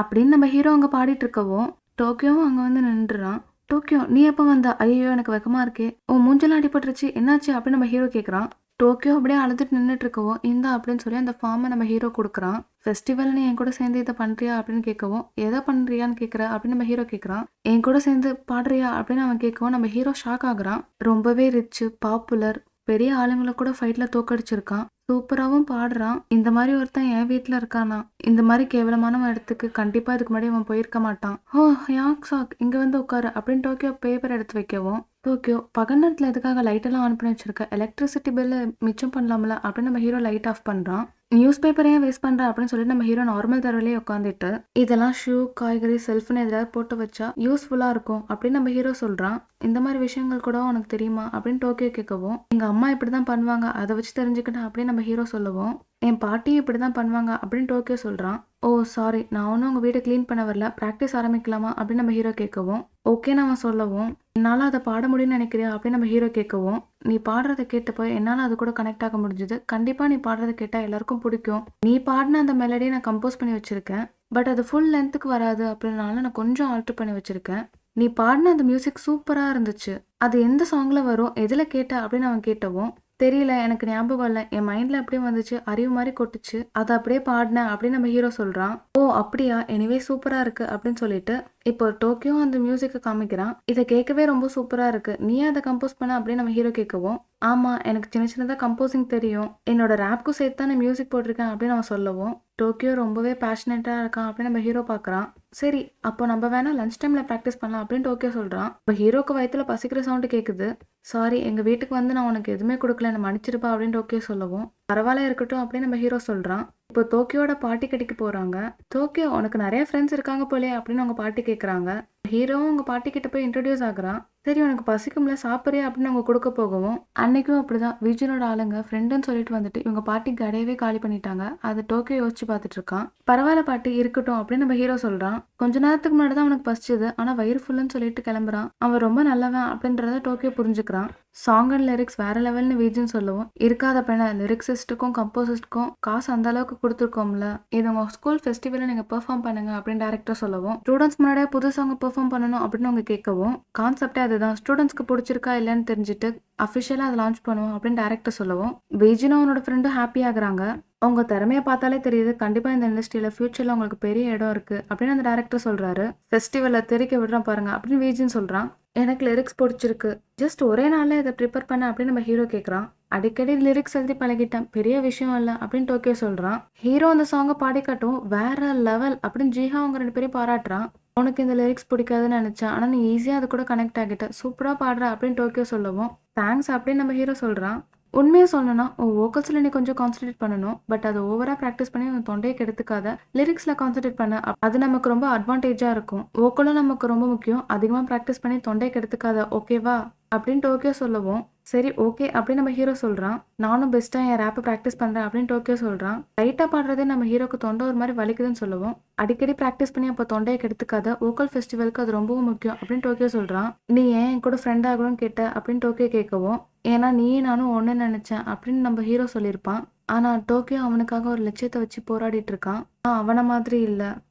அப்படின்னு நம்ம ஹீரோ அங்கே பாடிட்டு இருக்கவும் டோக்கியோவும் அங்கே வந்து நின்றுறான். டோக்கியோ நீ எப்போ வந்தா? ஐயோ எனக்கு வெக்கமா இருக்கே, உன் மூஞ்செல்லாம் அடிபட்டுருச்சு, என்னாச்சு அப்படின்னு நம்ம ஹீரோ கேட்குறான். டோக்கியோ அப்படியே அழுதுட்டு நின்றுட்டு இருக்கவும் இந்தா அப்படின்னு சொல்லி அந்த ஃபார்மை நம்ம ஹீரோ கொடுக்குறான். ஃபெஸ்டிவல் நீ என் கூட சேர்ந்து இதை பண்ணுறியா அப்படின்னு கேட்கவும், எதை பண்ணுறியான்னு கேட்குற அப்படின்னு நம்ம ஹீரோ கேட்குறான். என் கூட சேர்ந்து பாடுறியா அப்படின்னு அவன் கேட்கவும் நம்ம ஹீரோ ஷாக் ஆகுறான். ரொம்பவே ரிச்சு, பாப்புலர், பெரிய ஆளுங்களை கூட ஃபைட்டில் தோக்கடிச்சிருக்கான், சூப்பராகவும் பாடுறான். இந்த மாதிரி ஒருத்தன் என் வீட்டில் இருக்கானா? இந்த மாதிரி கேவலமான இடத்துக்கு கண்டிப்பாக இதுக்கு முன்னாடி அவன் போயிருக்க மாட்டான். ஓ யாக்ஸாக் இங்கே வந்து உட்காரு அப்படின்னு டோக்கியோ பேப்பர் எடுத்து வைக்கவும், டோக்கியோ பகல் நேரத்தில் எதுக்காக லைட்டெல்லாம் ஆன் பண்ணி வச்சிருக்க, எலக்ட்ரிசிட்டி பில்லை மிச்சம் பண்ணலாம்ல அப்படின்னு நம்ம ஹீரோ லைட் ஆஃப் பண்ணுறான். நியூஸ் பேப்பர் ஏன் வேஸ்ட் பண்ணுற அப்படின்னு சொல்லிட்டு நம்ம ஹீரோ நார்மல் தரவிலேயே உட்காந்துட்டு, இதெல்லாம் ஷூ, காய்கறி, செல்ஃப்னு எதாவது போட்டு வச்சா யூஸ்ஃபுல்லாக இருக்கும் அப்படின்னு நம்ம ஹீரோ சொல்கிறான். இந்த மாதிரி விஷயங்கள் கூட உனக்கு தெரியுமா அப்படின்னு டோக்கியோ கேட்கவும், எங்கள் அம்மா இப்படி தான் பண்ணுவாங்க, அதை வச்சு தெரிஞ்சுக்கிட்டேன் அப்படின்னு நம்ம ஹீரோ சொல்லவும், என் பாட்டியும் இப்படி தான் பண்ணுவாங்க அப்படின்னு டோக்கியோ சொல்கிறான். ஓ சாரி, நான் ஒன்றும் உங்கள் வீட்டை க்ளீன் பண்ண வரல, ப்ராக்டிஸ் ஆரம்பிக்கலாமா அப்படின்னு நம்ம ஹீரோ கேட்கவும், ஓகேன்னு அவன் சொல்லவும், என்னால் அதை பாட முடியும்னு நினைக்கிறியா அப்படின்னு நம்ம ஹீரோ கேட்கவும், நீ பாடுறதை கேட்டப்போ என்னால் அது கூட கனெக்ட் ஆக முடிஞ்சுது, கண்டிப்பாக நீ பாடுறதை கேட்டால் எல்லாருக்கும் பிடிக்கும். நீ பாடின அந்த மெலடியை நான் கம்போஸ் பண்ணி வச்சுருக்கேன், பட் அது ஃபுல் லென்த்துக்கு வராது அப்படின்னால நான் கொஞ்சம் ஆல்டர் பண்ணி வச்சுருக்கேன். நீ பாடின அந்த மியூசிக் சூப்பராக இருந்துச்சு, அது எந்த சாங்கில் வரும், எதில் கேட்ட அப்படின்னு அவன் கேட்டவும், தெரியல எனக்கு ஞாபகம் இல்லை, என் மைண்டில் அப்படியே வந்துச்சு, அறிவு மாதிரி கொட்டுச்சு, அதை அப்படியே பாடினேன் அப்படின்னு நம்ம ஹீரோ சொல்கிறான். ஓ அப்படியா, எனிவே சூப்பராக இருக்குது அப்படின்னு சொல்லிட்டு இப்போ டோக்கியோ அந்த மியூசிக்கை காமிக்கிறான். இதை கேட்கவே ரொம்ப சூப்பராக இருக்குது, நீ அதை கம்போஸ் பண்ண அப்படின்னு நம்ம ஹீரோ கேட்கவும், ஆமாம் எனக்கு சின்ன சின்னதாக கம்போசிங் தெரியும், என்னோட ரேப்க்கும் சேர்த்து தான் நான் மியூசிக் போட்டிருக்கேன் அப்படின்னு அவன் சொல்லவும், டோக்கியோ ரொம்பவே பேஷனேட்டாக இருக்கான் அப்படின்னு நம்ம ஹீரோ பார்க்குறான். சரி அப்போ நம்ம வேணா லஞ்ச் டைமில் ப்ராக்டிஸ் பண்ணலாம் அப்படின்னு டோக்கியோ சொல்கிறான். இப்போ ஹீரோக்கு வயிற்றுல பசிக்கிற சவுண்டு கேட்குது. சாரி எங்கள் வீட்டுக்கு வந்து நான் உனக்கு எதுவுமே கொடுக்கல, என்ன மன்னிச்சிருப்பா அப்படின்னு டோக்கியோ சொல்லவும், பரவாயில்ல இருக்கட்டும் அப்படின்னு நம்ம ஹீரோ சொல்கிறான். இப்போ டோக்கியோட பாட்டி கடைக்கு போகிறாங்க. டோக்கியோ உனக்கு நிறைய ஃப்ரெண்ட்ஸ் இருக்காங்க போலே அப்படின்னு அவங்க பாட்டி கேட்குறாங்க. ஹீரோவும் உங்கள் பாட்டி கிட்ட போய் இன்ட்ரடியூஸ் ஆகுறான். சரி உனக்கு பசிக்கும்ல சாப்பிட்றியா அப்படின்னு அவங்க குடுக்க போகவும், அன்னைக்கும் அப்படிதான் விஜயனோட ஆளுங்க ஃப்ரெண்டுன்னு சொல்லிட்டு வந்துட்டு இவங்க பாட்டி கடையவே காலி பண்ணிட்டாங்க. அது டோக்கியோ யோசிச்சு பார்த்துட்டு இருக்கான். பரவாயில்ல பாட்டி இருக்கட்டும் அப்படின்னு நம்ம ஹீரோ சொல்றான். கொஞ்ச நேரத்துக்கு முன்னாடி தான் அவனுக்கு பசிச்சது. ஆனா வயிறு ஃபுல்லுன்னு சொல்லிட்டு கிளம்புறான். அவன் ரொம்ப நல்லவன் அப்படின்றத டோக்கியோ புரிஞ்சுக்கிறான். சாங் அண்ட் லிரிக்ஸ் வேற லெவல்னு விஜின்னு சொல்லவும், இருக்காத பெண்ண லிரிக்ஸிஸ்ட்டுக்கும் கம்போசிஸ்ட்டுக்கும் காசு அந்த அளவுக்கு கொடுத்துருக்கோம்ல, இது உங்க ஸ்கூல் ஃபெஸ்டிவலில் நீங்க பெர்ஃபார்ம் பண்ணுங்க அப்படின்னு டேரக்டர் சொல்லவும், ஸ்டூடெண்ட்ஸ் முன்னாடியே புது சாங் பெர்ஃபார்ம் பண்ணணும் அப்படின்னு அவங்க கேட்கவும், கான்செப்டே அதுதான் ஸ்டூடெண்ட்ஸ்க்கு பிடிச்சிருக்கா இல்லைன்னு தெரிஞ்சுட்டு அஃபிஷியலாக அதை லான்ச் பண்ணுவோம் அப்படின்னு டேரக்டர் சொல்லவும், விஜினும் அவனோட ஃப்ரெண்டும் ஹாப்பி ஆகுறாங்க. உங்க திறமைய பார்த்தாலே தெரியுது கண்டிப்பா இந்த இண்டஸ்ட்ரியில ஃபியூச்சர்ல உங்களுக்கு பெரிய இடம் இருக்கு அப்படின்னு அந்த டேரக்டர் சொல்றாரு. ஃபெஸ்டிவல்ல தெரிக்க விடுறான் பாருங்க அப்படின்னு விஜின்னு சொல்றான். எனக்கு லிரிக்ஸ் பிடிச்சிருக்கு. ஜஸ்ட் ஒரே நாள்ல இதை ப்ரிப்பேர் பண்ண அப்படின்னு நம்ம ஹீரோ கேட்குறான். அடிக்கடி லிரிக்ஸ் எழுதி பழகிட்டேன். பெரிய விஷயம் இல்லை அப்படின்னு டோக்கியோ சொல்றான். ஹீரோ அந்த சாங்கை பாடி காட்டும் வேற லெவல் அப்படின்னு ஜீஹா அவங்க 2 பேரையும் பாராட்டுறான். உனக்கு இந்த லிரிக்ஸ் பிடிக்காதுன்னு நினைச்சேன். ஆனா நீ ஈஸியா அது கூட கனெக்ட் ஆகிட்ட. சூப்பரா பாடுற அப்படின்னு டோக்கியோ சொல்லவும், தேங்க்ஸ் அப்படின்னு நம்ம ஹீரோ சொல்றான். உண்மையா சொல்லணும்னா உன் வோக்கல்ஸ்ல நீ கொஞ்சம் கான்சென்ட்ரேட் பண்ணணும். பட் அதை ஓவரா ப்ராக்டிஸ் பண்ணி உன் தொண்டையை கெடுத்துக்காத. லிரிக்ஸ்ல கான்சென்ட்ரேட் பண்ண. அது நமக்கு ரொம்ப அட்வான்டேஜா இருக்கும். வோக்கலும் நமக்கு ரொம்ப முக்கியம். அதிகமா ப்ராக்டிஸ் பண்ணி தொண்டையை கெடுத்துக்காத. ஓகேவா அப்படின்னு டோக்கியோ சொல்லவும், சரி ஓகே அப்படின்னு நம்ம ஹீரோ சொல்றான். நானும் பெஸ்டா என் ரேப்பை ப்ராக்டிஸ் பண்றேன் அப்படின்னு டோக்கியோ சொல்றான். லைட்டா பாடுறதே நம்ம ஹீரோக்கு தொண்டை ஒரு மாதிரி வலிக்குதுன்னு சொல்லவும், அடிக்கடி ப்ராக்டிஸ் பண்ணி அப்போ தொண்டையை கெடுத்துக்காத. வோக்கல் ஃபெஸ்டிவலுக்கு அது ரொம்பவும் முக்கியம் அப்படின்னு டோக்கியோ சொல்றான். நீ ஏன் என் கூட ஃப்ரெண்ட் ஆகணும்னு கேட்ட அப்படின்னு டோக்கியோ கேட்கவும், ஏன்னா நீயும் நானும் ஒன்னு நினைச்சேன் அப்படின்னு நம்ம ஹீரோ சொல்லியிருப்பான். ஆனா டோக்கியோ அவனுக்காக ஒரு லட்சியத்தை வச்சு போராடிட்டு இருக்கான். அவன மாதிரி இல்ல.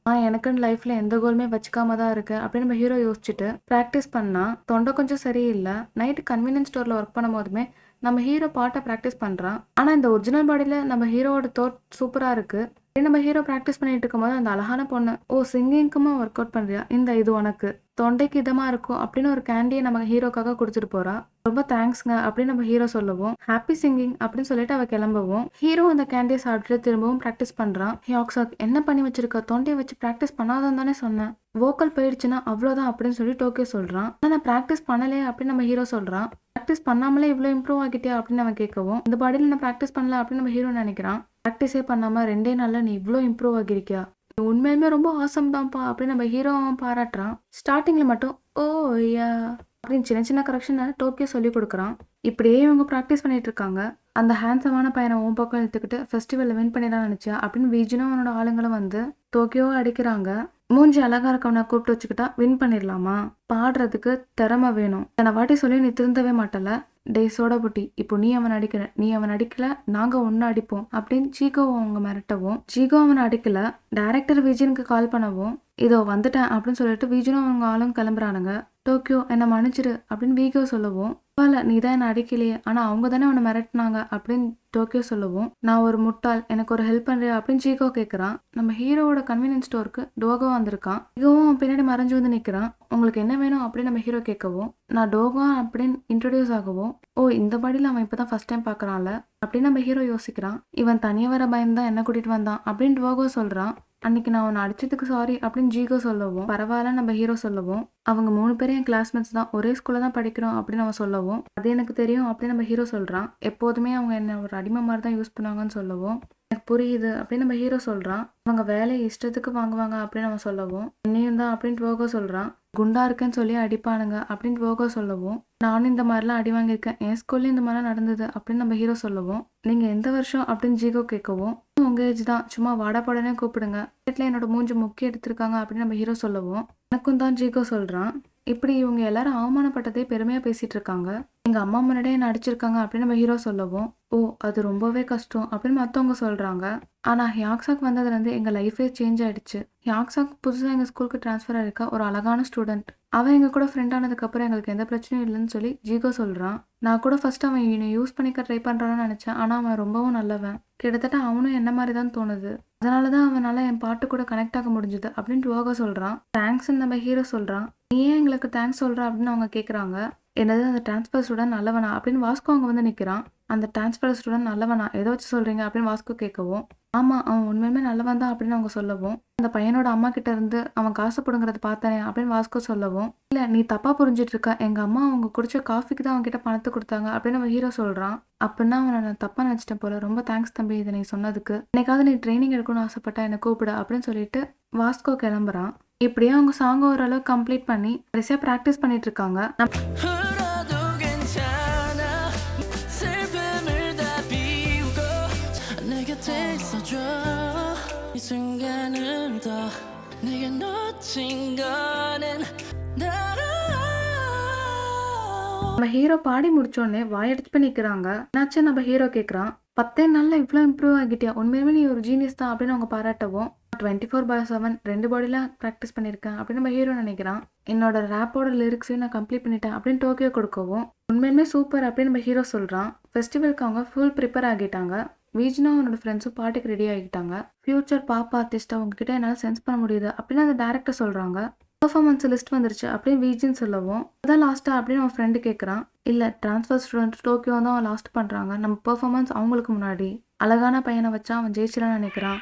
எனக்குன்னு லைஃப்ல எந்த கோலுமே வச்சுக்காம தான் இருக்கு அப்படின்னு நம்ம ஹீரோ யோசிச்சுட்டு பிராக்டிஸ் பண்ணா. தொண்டை கொஞ்சம் சரியில்லை. நைட்டு கன்வீனியன்ஸ் ஸ்டோர்ல ஒர்க் பண்ணும் போதுமே நம்ம ஹீரோ பாட்டை பிராக்டிஸ் பண்றான். ஆனா இந்த ஒரிஜினல் பாடியில நம்ம ஹீரோவோட தோட் சூப்பரா இருக்கு. நம்ம ஹீரோ பிராக்டிஸ் பண்ணிட்டு இருக்கும்போது அந்த அழகான பொண்ணு, ஓ சிங்கிங்க்குமா ஒர்க் அவுட் பண்றியா, இந்த இது உனக்கு தொண்டைக்கு இதமா இருக்கும் அப்படின்னு ஒரு கேண்டியை நம்ம ஹீரோக்காக கொடுத்துட்டு போறா. ரொம்ப தேங்க்ஸ்ங்க அப்படின்னு நம்ம ஹீரோ சொல்லவும், ஹாப்பி சிங்கிங் அப்படின்னு சொல்லிட்டு அவ கிளம்பவும், ஹீரோ அந்த கேண்டியை சாப்பிட்டுட்டு திரும்பவும் பிராக்டிஸ் பண்றான். ஹியாக்ஸாக் என்ன பண்ணி வச்சிருக்க, தொண்டையை வச்சு பிராக்டிஸ் பண்ணாதான் தானே சொன்னேன். வோக்கல் போயிடுச்சுன்னா அவ்வளோதான் அப்படின்னு சொல்லி டோக்கியோ சொல்றான். ஆனா நான் பிராக்டிஸ் பண்ணலையே அப்படின்னு நம்ம ஹீரோ சொல்றான். பிராக்டிஸ் பண்ணாமலே இவ்வளோ இம்ப்ரூவ் ஆகிட்டியா அப்படின்னு அவன் கேட்கவும், இந்த பாடியில் நான் பிராக்டிஸ் பண்ணல அப்படின்னு நம்ம ஹீரோ நினைக்கிறான். ப்ராக்டிஸே பண்ணாம 2 நாள்ல நீ இவ்வளோ இம்ப்ரூவ் ஆகிருக்கியா, உண்மையுமே ரொம்ப ஆசம் தான்ப்பா அப்படின்னு நம்ம ஹீரோ அவன் பாராட்டுறான். ஸ்டார்டிங்ல மட்டும் ஓ யா அப்படின்னு சின்ன சின்ன கரெக்ஷனை டோக்கியோ சொல்லி கொடுக்குறான். இப்படியே இவங்க ப்ராக்டிஸ் பண்ணிட்டு இருக்காங்க. அந்த ஹேண்ட்ஸமான பையனை உன் பக்கம் எடுத்துக்கிட்டு ஃபெஸ்டிவலில் வின் பண்ணிடலாம் நினைச்சா அப்படின்னு விஜினும் அவனோட ஆளுங்களும் வந்து டோக்கியோவை அடிக்கிறாங்க. மூஞ்சி அழகா இருக்கவனை கூப்பிட்டு வச்சுக்கிட்டா வின் பண்ணிடலாமா? பாடுறதுக்கு திறமை வேணும். தன்னை வாட்டி சொல்லி நீ திருந்தவே மாட்டல. டே சோடா புட்டி, இப்போ நீ அவன் அடிக்கிற, நீ அவன் அடிக்கல நாங்க ஒன்னு அடிப்போம் அப்படின்னு சீகோ அவங்க மிரட்டவும், சீகோ அவனை அடிக்கல. டைரக்டர் விஜயனுக்கு கால் பண்ணவும், இதோ வந்துட்டேன் அப்படின்னு சொல்லிட்டு விஜயனும் அவங்க ஆளும் கிளம்புறானுங்க. டோக்கியோ என்னை மன்னிச்சிரு அப்படின்னு வீகோ சொல்லவும், பரவாயில்ல நீ தான் என்னை அடிக்கலையே, ஆனா அவங்க தானே அவனை மிரட்டினாங்க அப்படின்னு டோக்கியோ சொல்லவும், நான் ஒரு முட்டாள், எனக்கு ஒரு ஹெல்ப் பண்றியா அப்படின்னு சீகோ கேட்குறான். நம்ம ஹீரோவோட கன்வீனியன்ஸ் ஸ்டோருக்கு டோகோ வந்திருக்கான். ஹீரோவும் பின்னாடி மறைஞ்சு வந்து நிற்கிறான். உங்களுக்கு என்ன வேணும் அப்படின்னு நம்ம ஹீரோ கேட்கவும், நான் டோகோ அப்படின்னு இன்ட்ரடியூஸ் ஆகவும், ஓ இந்த பாடியில் அவன் இப்போதான் ஃபர்ஸ்ட் டைம் பார்க்குறான்ல அப்படின்னு நம்ம ஹீரோ யோசிக்கிறான். இவன் தனியாக வர பயந்தான் என்ன கூட்டிட்டு வந்தான் அப்படின்னு டோகோ சொல்றான். அன்னைக்கு நான் உன்னை அடிச்சதுக்கு சாரி அப்படின்னு ஜீகோ சொல்லவும், பரவாயில்ல நம்ம ஹீரோ சொல்லவும், அவங்க 3 பேரும் என் கிளாஸ்மேட்ஸ் தான், ஒரே ஸ்கூல்ல தான் படிக்கிறோம் அப்படின்னு அவன் சொல்லவும், அது எனக்கு தெரியும் அப்படின்னு நம்ம ஹீரோ சொல்றான். எப்போதுமே அவங்க என்ன ஒரு அடிமை மாதிரி தான் யூஸ் பண்ணுவாங்கன்னு சொல்லவும், எனக்கு புரியுது அப்படின்னு நம்ம ஹீரோ சொல்றான். அவங்க வேலையை இஷ்டத்துக்கு வாங்குவாங்க அப்படின்னு அவன் சொல்லவும், என்னையும் தான் அப்படின்னு டோகோ சொல்றான். குண்டா இருக்கேன்னு சொல்லி அடிப்பானுங்க அப்படின்னு டோகோ சொல்லவும், நானும் இந்த மாதிரிலாம் அடி வாங்கியிருக்கேன், என் ஸ்கூல்ல இந்த மாதிரிலாம் நடந்தது அப்படின்னு நம்ம ஹீரோ சொல்லவும், நீங்க எந்த வருஷம் அப்படின்னு ஜீகோ கேட்கவும், உங்க ஏஜ் தான், சும்மா வாடா பாடனே கூப்பிடுங்க, வீட்டில் என்னோட மூஞ்சி முக்கிய எடுத்திருக்காங்க அப்படின்னு நம்ம ஹீரோ சொல்லவும், எனக்கும் தான் ஜீகோ சொல்றான். இப்படி இவங்க எல்லாரும் அவமானப்பட்டதே பெருமையா பேசிட்டு இருக்காங்க. எங்க அம்மா முன்னாடியே என்ன அடிச்சிருக்காங்க அப்படின்னு நம்ம ஹீரோ சொல்லவும், ஓ அது ரொம்பவே கஷ்டம் அப்படின்னு மற்றவங்க சொல்றாங்க. ஆனா ஹியாக்ஸாக் வந்ததுலேருந்து எங்க லைஃபே சேஞ்ச் ஆயிடுச்சு. ஹியாக்ஸாக் புதுசாக எங்க ஸ்கூலுக்கு டிரான்ஸ்ஃபர் ஆயிருக்கா ஒரு அழகான ஸ்டூடெண்ட். அவன் எங்க கூட ஃப்ரெண்ட் ஆனதுக்கு அப்புறம் எங்களுக்கு எந்த பிரச்சனையும் இல்லைன்னு சொல்லி ஜீகோ சொல்றான். நான் கூட ஃபர்ஸ்ட் அவன் என்னை யூஸ் பண்ணிக்க ட்ரை பண்றான்னு நினைச்சேன். ஆனா அவன் ரொம்பவும் நல்லவன். கிட்டத்தட்ட அவனும் என்ன மாதிரி தான் தோணுது. அதனாலதான் அவனால என் பாட்டு கூட கனெக்ட் ஆக முடிஞ்சது அப்படின்னு டோகோ சொல்றான். தேங்க்ஸ்ன்னு நம்ம ஹீரோ சொல்றான். நீ ஏன் எங்களுக்கு தேங்க்ஸ் சொல்ற அப்படின்னு அவங்க கேட்குறாங்க. என்னது அந்த டிரான்ஸ்ஃபர் ஸ்டூடெண்ட் நல்லவனா அப்படின்னு வாஸ்கோ அங்கே வந்து நிற்கிறான். அந்த டிரான்ஸ்ஃபர் ஸ்டூடெண்ட் நல்லவனா எதை வச்சு சொல்றீங்க அப்படின்னு வாஸ்கோ கேட்கவும், ஆமா அவன் உண்மையுமே நல்லவன் தான் அப்படின்னு அவங்க சொல்லவும், அந்த பையனோட அம்மா கிட்ட இருந்து அவன் காசு பிடுங்குறத பார்த்தனே அப்படின்னு வாஸ்கோ சொல்லவும், இல்ல நீ தப்பா புரிஞ்சிட்டு இருக்க, எங்க அம்மா அவங்க குடிச்ச காஃபிக்கு தான் அவங்க கிட்ட பணத்தை கொடுத்தாங்க அப்படின்னு நம்ம ஹீரோ சொல்றான். அப்படின்னா அவனை நான் தப்பா நினைச்சிட்டேன் போல, ரொம்ப தேங்க்ஸ் தம்பி இதை நீ சொன்னதுக்கு, என்னைக்காவது நீ ட்ரைனிங் எடுக்கணும்னு ஆசைப்பட்டா என்னை கூப்பிட அப்படின்னு சொல்லிட்டு வாஸ்கோ கிளம்புறான். இப்படியே அவங்க சாங் ஓரளவுக்கு கம்ப்ளீட் பண்ணி கடைசியாக ப்ராக்டிஸ் பண்ணிட்டு இருக்காங்க.
울어도 괜찮아 슬픔을 다 비우고 내 곁에 있어줘 이 순간을 더 내게 놓친 거는 나로
நம்ம ஹீரோ பாடி முடிச்சோடனே வாயடிச்சு போய் நிற்கிறாங்க. என்னாச்சு நம்ம ஹீரோ கேட்குறான். 10 நாளில் இவ்வளோ இம்ப்ரூவ் ஆகிட்டியா, உண்மையுமே நீ ஒரு ஜீனியஸ் தான் அப்படின்னு அவங்க பாராட்டவும் 24/7 2 பாடியில் ப்ராக்டிஸ் பண்ணியிருக்கேன் அப்படின்னு நம்ம ஹீரோ நினைக்கிறான். என்னோட ரேப்போட லிரிக்ஸையும் நான் கம்ப்ளீட் பண்ணிட்டேன் அப்படின்னு டோக்கியோ கொடுக்கவும் உண்மையுமே சூப்பர் அப்படின்னு நம்ம ஹீரோ சொல்கிறான். ஃபெஸ்டிவலுக்கு அவங்க ஃபுல் ப்ரிப்பேர் ஆகிட்டாங்க. வீஜ்னும் அவனோட ஃப்ரெண்ட்ஸும் பாட்டுக்கு ரெடி ஆகிட்டாங்க. ஃபியூச்சர் பாப் ஆர்டிஸ்ட்டாக உங்ககிட்ட என்னால் சென்ஸ் பண்ண முடியுது அப்படின்னு அந்த டேரக்டர் சொல்கிறாங்க. பெர்ஃபார்மன்ஸ் லிஸ்ட் வந்துருச்சு அப்படின்னு வீஜின்னு சொல்லவும் அதான் லாஸ்ட்டா அப்படின்னு அவன் ஃப்ரெண்டு கேட்குறான். இல்லை, ட்ரான்ஸ்ஃபர் ஸ்டூடெண்ட் டோக்கியோ தான் அவன் லாஸ்ட் பண்ணுறாங்க. நம்ம பெர்ஃபார்மன்ஸ் அவங்களுக்கு முன்னாடி அழகான பையனை வச்சா அவன் ஜெயிச்சிடலான்னு நினைக்கிறான்.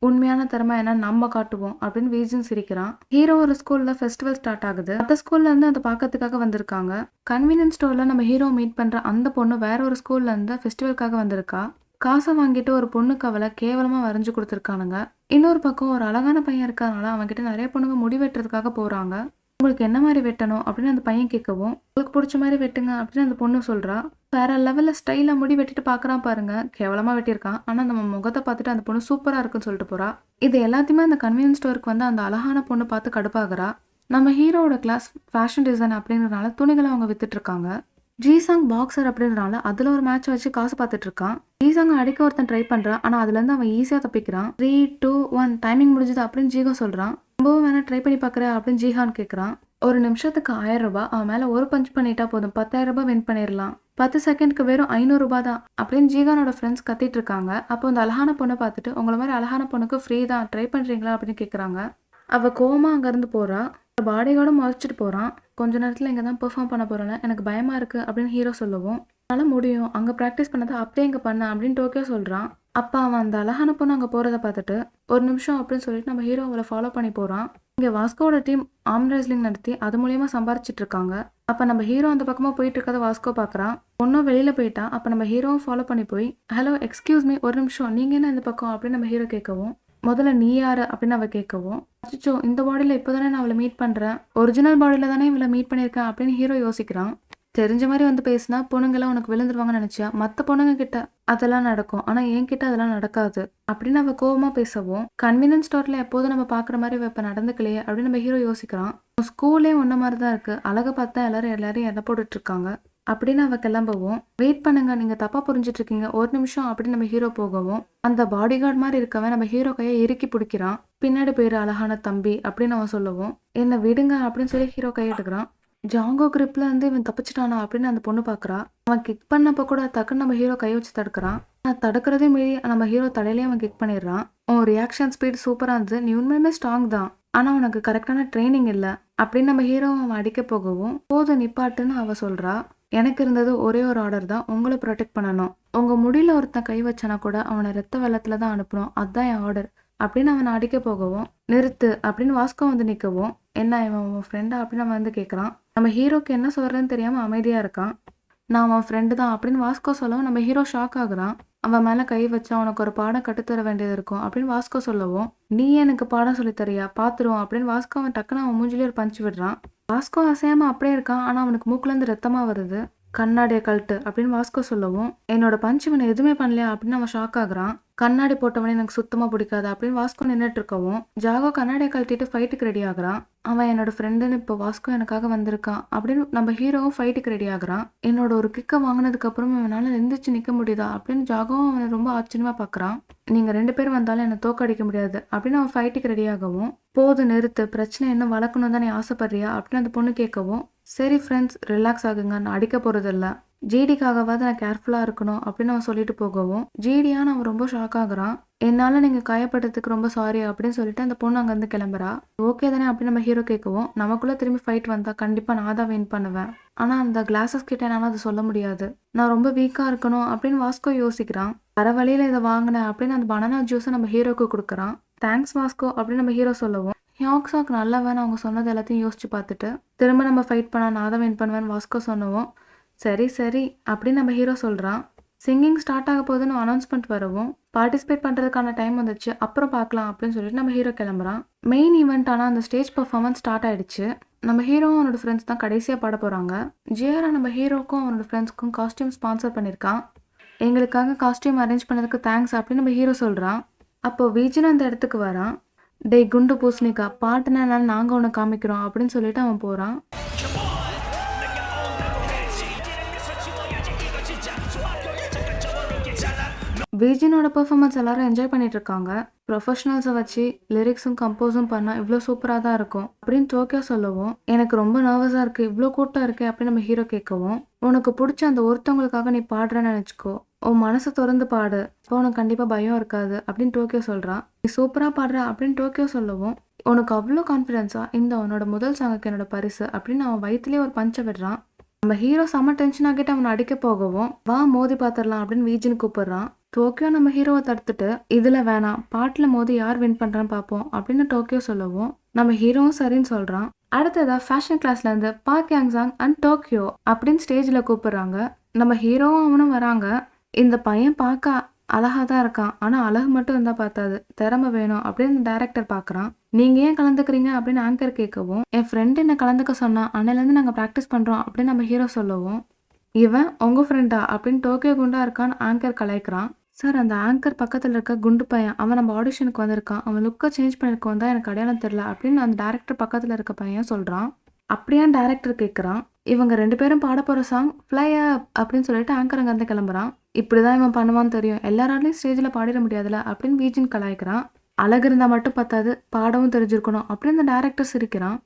உண்மையான திறமை என்ன நம்ம காட்டுவோம் அப்படின்னு வீஜின் சிரிக்கிறான். ஹீரோ ஒரு ஸ்கூல்ல ஃபெஸ்டிவல் ஸ்டார்ட் ஆகுது. அந்த ஸ்கூல்ல இருந்து அதை பார்க்கறதுக்காக வந்திருக்காங்க. கன்வீனியன்ஸ் ஸ்டோர்ல நம்ம ஹீரோ மீட் பண்ற அந்த பொண்ணு வேற ஒரு ஸ்கூல்ல இருந்து ஃபெஸ்டிவலுக்காக வந்திருக்கா. காசை வாங்கிட்டு ஒரு பொண்ணுக்கு அவளை கேவலமா வரைஞ்சு கொடுத்துருக்கானுங்க. இன்னொரு பக்கம் ஒரு அழகான பையன் இருக்கறனால அவன்கிட்ட நிறைய பொண்ணுங்க முடி வெட்டுறதுக்காக போறாங்க. உங்களுக்கு என்ன மாதிரி வெட்டணும் அப்படின்னு அந்த பையன் கேட்கவும் உங்களுக்கு பிடிச்ச மாதிரி வெட்டுங்க அப்படின்னு அந்த பொண்ணு சொல்றா. வேற லெவல்ல ஸ்டைலா முடி வெட்டிட்டு பாக்குறான் பாருங்க. கேவலமா வெட்டியிருக்கான். ஆனா நம்ம முகத்தை பார்த்துட்டு அந்த பொண்ணு சூப்பரா இருக்குன்னு சொல்லிட்டு போறா. இது எல்லாத்தையுமே அந்த கன்வீனியன்ஸ் ஸ்டோருக்கு வந்து அந்த அழகான பொண்ணு பார்த்து கடுப்பாகிறா. நம்ம ஹீரோவோட கிளாஸ் ஃபேஷன் டிசைன் அப்படிங்கிறனால துணிகளை அவங்க வித்துட்டு இருக்காங்க. ஜிசாங் பாக்ஸர் அப்படின்றனால அதுல ஒரு மேட்ச் வச்சு காசு பார்த்துட்டு இருக்கான். ஜிசாங் அடிக்க ஒருத்தன் ட்ரை பண்றான். ஆனா அதுல இருந்து அவன் ஈஸியா தப்பிக்கிறான். 3, 2, 1 டைமிங் முடிஞ்சது அப்படின்னு ஜீகோ சொல்றான். ரொம்பவும் வேணா ட்ரை பண்ணி பாக்குற அப்படின்னு ஜிஹான் கேட்கறான். ஒரு நிமிஷத்துக்கு 1000 ரூபாய், அவன் மேல ஒரு பஞ்ச் பண்ணிட்டா போதும் 10,000 ரூபாய் வின் பண்ணிடலாம். 10 செகண்ட்க்கு வெறும் 500 ரூபாய் தான் அப்படின்னு ஜீகானோட ஃப்ரெண்ட்ஸ் கத்திட்டு இருக்காங்க. அப்போ அந்த அழகான பொண்ணை பார்த்துட்டு உங்களை மாதிரி அழகான பொண்ணுக்கு ஃப்ரீ தான், ட்ரை பண்றீங்களா அப்படின்னு கேட்கறாங்க. அவ கோவமா அங்கிருந்து போறா. பாடிகார்டும் முறைச்சிட்டு போறான். கொஞ்ச நேரத்துல இங்க தான் பெர்ஃபார்ம் பண்ண போறேன், எனக்கு பயமா இருக்கு அப்படின்னு ஹீரோ சொல்லவும் அதனால முடியும், அங்க ப்ராக்டிஸ் பண்ணதை அப்படியே இங்க பண்ண அப்படின்னு டோக்கியோ சொல்றான். அப்பா அவன் அந்த அழகான பொண்ணு அங்க போறதை பார்த்துட்டு ஒரு நிமிஷம் அப்படின்னு சொல்லிட்டு நம்ம ஹீரோ அவளை ஃபாலோ பண்ணி போறான். இங்க வாஸ்கோட டீம் ஆர்ம் ரெஸ்லிங் நடத்தி அது மூலியமா சம்பாரிச்சிட்டு இருக்காங்க. அப்ப நம்ம ஹீரோ அந்த பக்கமா போயிட்டு இருக்கத வாஸ்கோ பாக்குறான். பொண்ணும் வெளியில போயிட்டான். அப்ப நம்ம ஹீரோவும் ஃபாலோ பண்ணி போய் ஹலோ எக்ஸ்கியூஸ் மீ ஒரு நிமிஷம், நீங்க என்ன இந்த பக்கம் அப்படின்னு நம்ம ஹீரோ கேட்கவும் முதல்ல நீ யாரு அப்படின்னு அவ கேட்கவும் அச்சோ இந்த பாடியில இப்போதானே நான் அவளை மீட் பண்றேன், ஒரிஜினல் பாடியில தானே இவளை மீட் பண்ணியிருக்கேன் அப்படின்னு ஹீரோ யோசிக்கிறான். தெரிஞ்ச மாதிரி வந்து பேசினா பொண்ணுங்கெல்லாம் உனக்கு விழுந்துருவாங்கன்னு நினைச்சியா, மற்ற பொண்ணுங்க கிட்ட அதெல்லாம் நடக்கும், ஆனா என்கிட்ட அதெல்லாம் நடக்காது அப்படின்னு அவ கோவமா பேசவும் கன்வீனியன்ஸ் ஸ்டோர்ல எப்போதும் நம்ம பாக்குற மாதிரி இப்ப நடந்துக்கலையே அப்படின்னு நம்ம ஹீரோ யோசிக்கிறான். ஸ்கூலே ஒன்ன மாதிரி தான் இருக்கு, அழக பார்த்தா எல்லாரும் எடை போட்டுட்டு இருக்காங்க அப்படின்னு அவ கிளம்பவும் வெயிட் பண்ணுங்க, நீங்க தப்பா புரிஞ்சிட்டு இருக்கீங்க ஒரு நிமிஷம் அப்படின்னு நம்ம ஹீரோ போகவும் அந்த பாடிகார்டு மாதிரி இருக்கவன் நம்ம ஹீரோ கையை இறுக்கி பிடிக்கிறான். பின்னாடி போயிரு அழகான தம்பி அப்படின்னு அவன் சொல்லவும் என்ன விடுங்க அப்படின்னு சொல்லி ஹீரோ கையெடுக்கிறான். ஜாங்கோ கிரிப்ல இருந்து இவன் தப்பிச்சிட்டானா அப்படின்னு அந்த பொண்ணு பாக்குறா. அவன் கிக் பண்ணப்ப கூட டக்குன்னு நம்ம ஹீரோ கையை வச்சு தடுக்கிறான். நான் தடுக்கிறதே மீறி நம்ம ஹீரோ தலையிலேயே அவன் கிக் பண்ணிடுறான். உன் ரியாக்ஷன் ஸ்பீட் சூப்பரா இருந்தது, நீ உண்மையுமே ஸ்ட்ராங் தான், ஆனா உனக்கு கரெக்டான ட்ரைனிங் இல்ல அப்படின்னு நம்ம ஹீரோ அவன் அடிக்க போகவும் போதும் நிப்பாட்டுன்னு அவ சொல்றா. எனக்கு இருந்தது ஒரே ஒரு ஆர்டர் தான், உங்களை ப்ரொடெக்ட் பண்ணணும். உங்க முடியல ஒருத்தன் கை வச்சனா கூட அவனை ரத்த வெள்ளத்துல தான் அனுப்பணும், அதுதான் என் ஆர்டர் அப்படின்னு அவனை அடிக்க போகவும் நிறுத்து அப்படின்னு வாஸ்கோ வந்து நிற்கவும் என்ன இவன் உன் ஃப்ரெண்டா அப்படின்னு அவன் வந்து கேட்குறான். நம்ம ஹீரோக்கு என்ன சொல்றதுன்னு தெரியாம அமைதியா இருக்கான். நான் அவன் ஃப்ரெண்டு தான் அப்படின்னு வாஸ்கோ சொல்லவும் நம்ம ஹீரோ ஷாக் ஆகுறான். அவன் மேல கை வச்சா உனக்கு ஒரு பாடம் கட்டுத்தர வேண்டியது இருக்கும் அப்படின்னு வாஸ்கோ சொல்லவும் நீ எனக்கு பாடம் சொல்லி தரியா பாத்துருவோம் அப்படின்னு வாஸ்கோ அவன் டக்குன்னு அவன் மூஞ்சிலே ஒரு பஞ்சு விடுறான். வாஸ்கோ அசையாம அப்படியே இருக்கான். ஆனா அவனுக்கு மூக்குல இருந்து ரத்தமா வருது. கண்ணாடியை கழட்டு அப்படின்னு வாஸ்கோ சொல்லவும் என்னோட பஞ்சு இவனை எதுவுமே பண்ணலையா அப்படின்னு அவன் ஷாக் ஆகுறான். கண்ணாடி போட்டவனே எனக்கு சுத்தமா பிடிக்காது அப்படின்னு வாஸ்கோ நின்றுட்டு இருக்கவும் ஜாகோ கண்ணாடியை கழட்டிட்டு ஃபைட்டுக்கு ரெடி ஆகுறான். அவன் என்னோட ஃப்ரெண்டுன்னு இப்போ வாஸ்கோ எனக்காக வந்திருக்கான் அப்படின்னு நம்ம ஹீரோவும் ஃபைட்டுக்கு ரெடி ஆகுறான். என்னோட ஒரு கிக்கை வாங்கினதுக்கு அப்புறம் இவனால எந்திரிச்சு நிக்க முடியுதா அப்படின்னு ஜாகவும் அவனை ரொம்ப ஆச்சரியமா பாக்குறான். நீங்க 2 பேரும் வந்தாலும் என்னை தோக்கடிக்க முடியாது அப்படின்னு அவன் ஃபைட்டுக்கு ரெடி ஆகவும் போது நிறுத்து, பிரச்சனை இன்னும் வளர்க்கணும் தானே ஆசைப்படுறியா அப்படின்னு அந்த பொண்ணு கேட்கவும் சரி ஃப்ரெண்ட்ஸ் ரிலாக்ஸ் ஆகுங்க, நான் அடிக்க போறது இல்லை, ஜிடிக்காகவாது நான் கேர்ஃபுல்லா இருக்கணும் அப்படின்னு அவன் சொல்லிட்டு போகவும் ஜிடியான்னு அவன் ரொம்ப ஷாக் ஆகுறான். என்னால நீங்க காயப்பட்டதுக்கு ரொம்ப சாரி அப்படின்னு சொல்லிட்டு அந்த பொண்ணு அங்கிருந்து கிளம்புறா. ஓகே தானே அப்படின்னு நம்ம ஹீரோ கேட்கவும் நமக்குள்ள திரும்பி ஃபைட் வந்தா கண்டிப்பா நான் தான் வின் பண்ணுவேன், ஆனா அந்த கிளாஸஸ் கிட்ட என்னால அதை சொல்ல முடியாது, நான் ரொம்ப வீக்கா இருக்கணும் அப்படின்னு வாஸ்கோ யோசிக்கிறான். வர வழியில இதை வாங்கினேன் அப்படின்னு அந்த பனானா ஜூஸை நம்ம ஹீரோக்கு கொடுக்குறான். தேங்க்ஸ் வாஸ்கோ அப்படின்னு நம்ம ஹீரோ சொல்லவும் ஹியாக்ஸாக் நல்லவன் அவங்க சொன்னது எல்லாத்தையும் யோசிச்சு பார்த்துட்டு திரும்ப நம்ம ஃபைட் பண்ணா நான் தான் வின் பண்ணுவேன் வாஸ்கோ சொன்னவும் சரி சரி அப்படின்னு நம்ம ஹீரோ சொல்றான். சிங்கிங் ஸ்டார்ட் ஆக போகுதுன்னு அனௌன்ஸ்மெண்ட் வரவும் பார்ட்டிசிபேட் பண்ணுறதுக்கான டைம் வந்துச்சு, அப்புறம் பார்க்கலாம் அப்படின்னு சொல்லிட்டு நம்ம ஹீரோ கிளம்புறான். மெயின் ஈவெண்ட் ஆனால் அந்த ஸ்டேஜ் பர்ஃபார்மன்ஸ் ஸ்டார்ட் ஆயிடுச்சு. நம்ம ஹீரோவும் அவனோட ஃப்ரெண்ட்ஸ் தான் கடைசியாக பாட போகிறாங்க. ஜிஆரா நம்ம ஹீரோக்கும் அவனோட ஃப்ரெண்ட்ஸ்க்கும் காஸ்டியூம் ஸ்பான்சர் பண்ணியிருக்கான். எங்களுக்காக காஸ்டியூம் அரேஞ்ச் பண்ணதுக்கு தேங்க்ஸ் அப்படின்னு நம்ம ஹீரோ சொல்கிறான். அப்போ விஜயன் அந்த இடத்துக்கு வரான். டேய் குண்டு பூசணிக்கா, பாட்டுனா என்னன்னு நாங்கள் ஒன்று காமிக்கிறோம் அப்படின்னு சொல்லிட்டு அவன் போகிறான். விஜயனோட பெர்ஃபார்மன்ஸ் எல்லாரும் என்ஜாய் பண்ணிட்டு இருக்காங்க. ப்ரொஃபஷனல்ஸை வச்சு லிரிக்ஸும் கம்போஸும் பண்ணால் இவ்வளோ சூப்பராக தான் இருக்கும் அப்படின்னு டோக்கியோ சொல்லவும், எனக்கு ரொம்ப நர்வஸாக இருக்குது, இவ்வளோ கூட்டம் இருக்குது அப்படின்னு நம்ம ஹீரோ கேட்கவும், உனக்கு பிடிச்ச அந்த ஒருத்தவங்களுக்காக நீ பாடுறேன்னு நினச்சிக்கோ, உன் மனசை திறந்து பாடு, இப்போ உனக்கு கண்டிப்பாக பயம் இருக்காது அப்படின்னு டோக்கியோ சொல்கிறான். நீ சூப்பராக பாடுற அப்படின்னு டோக்கியோ சொல்லவும், உனக்கு அவ்வளோ கான்ஃபிடென்ஸாக இந்த உன்னோட முதல் சாங்குக்கு என்னோட பரிசு அப்படின்னு அவன் வயிற்றுலேயே ஒரு பஞ்சை விடுறான். நம்ம ஹீரோ செம்ம டென்ஷன் ஆகிட்டு அவனை அடிக்க போகவும், வா மோதி பார்த்துடலாம் அப்படின்னு விஜயன் கூப்பிடுறான். டோக்கியோ நம்ம ஹீரோவை தடுத்துட்டு, இதில் வேணாம், பாட்டில் மோதி யார் வின் பண்ணுறான்னு பார்ப்போம் அப்படின்னு டோக்கியோ சொல்லவும், நம்ம ஹீரோவும் சரின்னு சொல்கிறான். அடுத்ததா ஃபேஷன் கிளாஸ்லேருந்து பார்க் யாங்சாங் அண்ட் டோக்கியோ அப்படின்னு ஸ்டேஜில் கூப்பிடுறாங்க. நம்ம ஹீரோவும் அவனும் வராங்க. இந்த பையன் பார்க்க அழகாக தான் இருக்கான், ஆனால் அழகு மட்டும் இருந்தால் பார்த்தாது, திறமை வேணும் அப்படின்னு டைரக்டர் பார்க்குறான். நீங்கள் ஏன் கலந்துக்கிறீங்க அப்படின்னு ஆங்கர் கேட்கவும், என் ஃப்ரெண்டு என்ன கலந்துக்க சொன்னா, அன்னையிலேருந்து நாங்கள் ப்ராக்டிஸ் பண்ணுறோம் அப்படின்னு நம்ம ஹீரோ சொல்லவும், இவன் உங்கள் ஃப்ரெண்டா அப்படின்னு டோக்கியோ குண்டா இருக்கான்னு ஆங்கர் கலாய்க்கிறான். சார், அந்த ஆங்கர் பக்கத்தில் இருக்க குண்டு பையன், அவன் நம்ம ஆடிஷனுக்கு வந்திருக்கான், அவன் லுக்கை சேஞ்ச் பண்ணிருக்க வந்தா எனக்கு அடையாளம் தெரில அப்படின்னு அந்த டேரக்டர் பக்கத்தில் இருக்க பையன் சொல்கிறான். அப்படியான்னு டேரக்டர் கேட்குறான். இவங்க 2 பேரும் பாட போகிற சாங் ஃப்ளை அப் அப்படின்னு சொல்லிட்டு ஆங்கர் அங்கேருந்து கிளம்புறான். இப்படி தான் இவன் பண்ணுவான்னு தெரியும், எல்லாராலையும் ஸ்டேஜில் பாடிட முடியாதுல அப்படின்னு விஜயன் கலாய்க்கிறான். அழகு இருந்தால் மட்டும் பத்தாது, பாடவும் தெரிஞ்சிருக்கணும் அப்படின்னு அந்த டேரக்டர் சிரிக்கிறான்.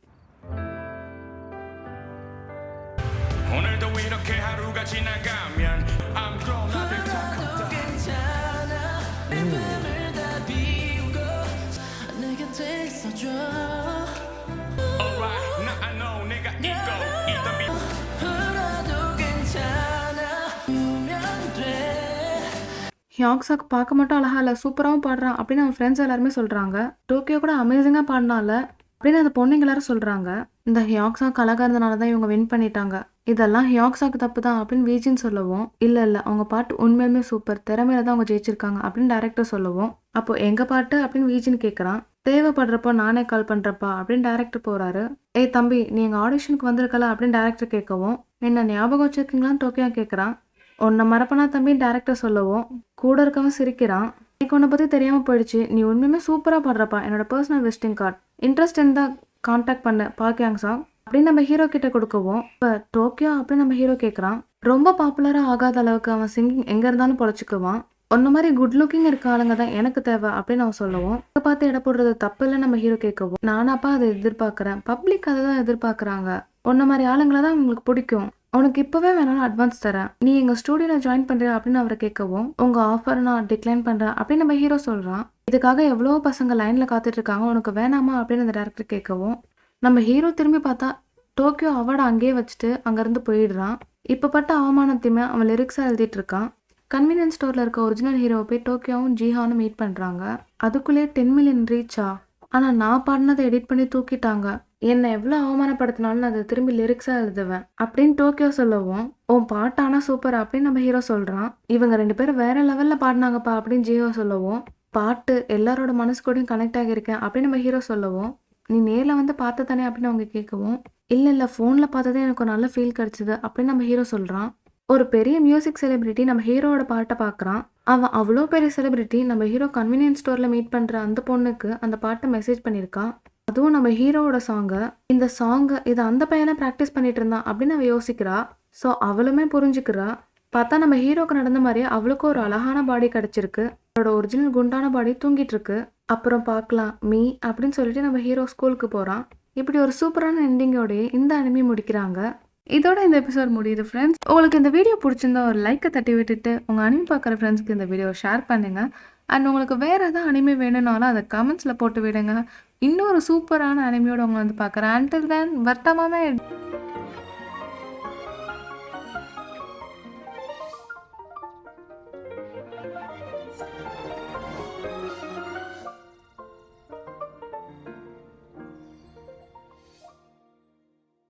ஹியாக்ஸாக்கு பார்க்க மட்டும் அழகா இல்லை, சூப்பராகவும் பாடுறான் அப்படின்னு அவன் ஃப்ரெண்ட்ஸ் எல்லாருமே சொல்கிறாங்க. டோக்கியோ கூட அமேசிங்காக பாடினால அப்படின்னு அந்த பொண்ணுங்க எல்லாரும் சொல்கிறாங்க. இந்த ஹியாக்ஸாக்கு அழகாக இருந்தனால தான் இவங்க வின் பண்ணிட்டாங்க, இதெல்லாம் ஹியாக்ஸாக்கு தப்பு தான் அப்படின்னு விஜின்னு சொல்லவும், இல்லை அவங்க பாட்டு உண்மையுமே சூப்பர், திறமையில தான் அவங்க ஜெயிச்சிருக்காங்க அப்படின்னு டேரக்டர் சொல்லவும், அப்போ எங்கள் பாட்டு அப்படின்னு விஜின்னு கேட்குறான். தேவைப்படுறப்போ நானே கால் பண்ணுறப்பா அப்படின்னு டேரக்டர் போகிறாரு. ஏய் தம்பி, நீ எங்கள் ஆடிஷனுக்கு வந்திருக்கல அப்படின்னு டேரக்டர் கேட்கவும், என்ன ஞாபகம் வச்சுருக்கீங்களான்னு டோக்கியோ கேட்குறான். உன்னை மறப்பனா தம்பின்னு டேரக்டர் சொல்லவும், கூட இருக்கவன் சிரிக்கிறான். எனக்கு உன்னை பற்றி தெரியாமல் போயிடுச்சு, நீ உண்மையுமே சூப்பராக பாடுறப்பா, என்னோட பர்சனல் விசிட்டிங் கார்டு, இன்ட்ரெஸ்ட் இருந்தால் கான்டாக்ட் பண்ண பார்க் யாங்சாங் அப்படின்னு நம்ம ஹீரோ கிட்ட கொடுக்கவும், இப்போ டோக்கியோ அப்படின்னு நம்ம ஹீரோ கேட்குறான். ரொம்ப பாப்புலராக ஆகாத அளவுக்கு அவன் சிங்கிங் எங்கே இருந்தாலும் பொழைச்சிக்குவான், ஒன்ன மாதிரி குட் லுக்கிங் இருக்க ஆளுங்க தான் எனக்கு தேவை அப்படின்னு அவன் சொல்லவும், அதை பார்த்து எடை போடுறது தப்பு இல்லை நம்ம ஹீரோ கேட்கவும், நானாப்பா அதை எதிர்பார்க்குறேன், பப்ளிக் அதை தான் எதிர்பார்க்குறாங்க, ஒன்ன மாதிரி ஆளுங்களை தான் உங்களுக்கு பிடிக்கும், உனக்கு இப்போவே வேணாலும் அட்வான்ஸ் தரேன், நீ எங்கள் ஸ்டூடியோவில் ஜாயின் பண்ணுறியா அப்படின்னு அவரை கேட்கவும், உங்கள் ஆஃபர் நான் டிக்ளைன் பண்ணுறேன் அப்படின்னு நம்ம ஹீரோ சொல்கிறான். இதுக்காக எவ்வளோ பசங்க லைனில் காத்துட்டு இருக்காங்க, உனக்கு வேணாமா அப்படின்னு அந்த டேரக்டர் கேட்கவும், நம்ம ஹீரோ திரும்பி பார்த்தா டோக்கியோ அவார்டை அங்கேயே வச்சுட்டு அங்கேருந்து போயிடுறான். இப்போ பட்ட அவமானத்தையுமே அவன் லிரிக்ஸாக எழுதிட்டு இருக்கான். கன்வீனியன்ஸ் ஸ்டோரில் இருக்க ஒரிஜினல் ஹீரோவை போய் டோக்கியோவும் ஜிஹானும் மீட் பண்ணுறாங்க. அதுக்குள்ளேயே 10 மில்லியன் ரீச்சா, ஆனால் நான் பாடினதை எடிட் பண்ணி தூக்கிட்டாங்க, என்னை எவ்வளோ அவமானப்படுத்தினாலும் நான் அதை திரும்பி லிரிக்ஸாக எழுதுவேன் அப்படின்னு டோக்கியோ சொல்லவும், உன் பாட்டானா சூப்பர் அப்படின்னு நம்ம ஹீரோ சொல்கிறான். இவங்க 2 பேரும் வேற லெவலில் பாடினாங்கப்பா அப்படின்னு ஜிஹோ சொல்லவும், பாட்டு எல்லாரோட மனசு கூடயும் கனெக்ட் ஆகியிருக்கேன் அப்படின்னு நம்ம ஹீரோ சொல்லவும், நீ நேரில் வந்து பார்த்து தானே அப்படின்னு அவங்க கேட்கவும், இல்லை ஃபோனில் பார்த்ததே எனக்கு ஒரு நல்ல ஃபீல் கிடச்சிது அப்படின்னு நம்ம ஹீரோ சொல்கிறான். ஒரு பெரிய மியூசிக் செலிபிரிட்டி நம்ம ஹீரோவோட பாட்டை பார்க்குறான். அவன் அவ்வளோ பெரிய செலிபிரிட்டி நம்ம ஹீரோ கன்வீனியன்ஸ் ஸ்டோரில் மீட் பண்ணுற அந்த பொண்ணுக்கு அந்த பாட்டை மெசேஜ் பண்ணியிருக்கான். அதுவும் நம்ம ஹீரோவோட சாங்கை, இந்த சாங்கை இதை அந்த பையனை ப்ராக்டிஸ் பண்ணிட்டு இருந்தான் அப்படின்னு அவள் யோசிக்கிறா. ஸோ அவளுமே புரிஞ்சுக்கிறா. பார்த்தா நம்ம ஹீரோக்கு நடந்த மாதிரியே அவளுக்கும் ஒரு அழகான பாடி கிடச்சிருக்கு. அவளோட ஒரிஜினல் குண்டான பாடி தூங்கிட்டு இருக்கு. அப்புறம் பார்க்கலாம் மீ அப்படின்னு சொல்லிட்டு நம்ம ஹீரோ ஸ்கூலுக்கு போகிறான். இப்படி ஒரு சூப்பரான எண்டிங்கோடய இந்த அனிமே முடிக்கிறாங்க. இதோட இந்த எபிசோட் முடியுது ஃப்ரெண்ட்ஸ். உங்களுக்கு இந்த வீடியோ பிடிச்சிருந்தா ஒரு லைக்கை தட்டி விட்டுட்டு உங்கள் அனிமே பார்க்குற ஃப்ரெண்ட்ஸ்க்கு இந்த வீடியோ ஷேர் பண்ணுங்கள். அண்ட் உங்களுக்கு வேறு எதாவது அனிமே வேணும்னாலும் அதை கமெண்ட்ஸில் போட்டு விடுங்க. இன்னொரு சூப்பரான அனிமையோடு உங்களை வந்து பார்க்குறேன். Until then வர்த்தமாமே.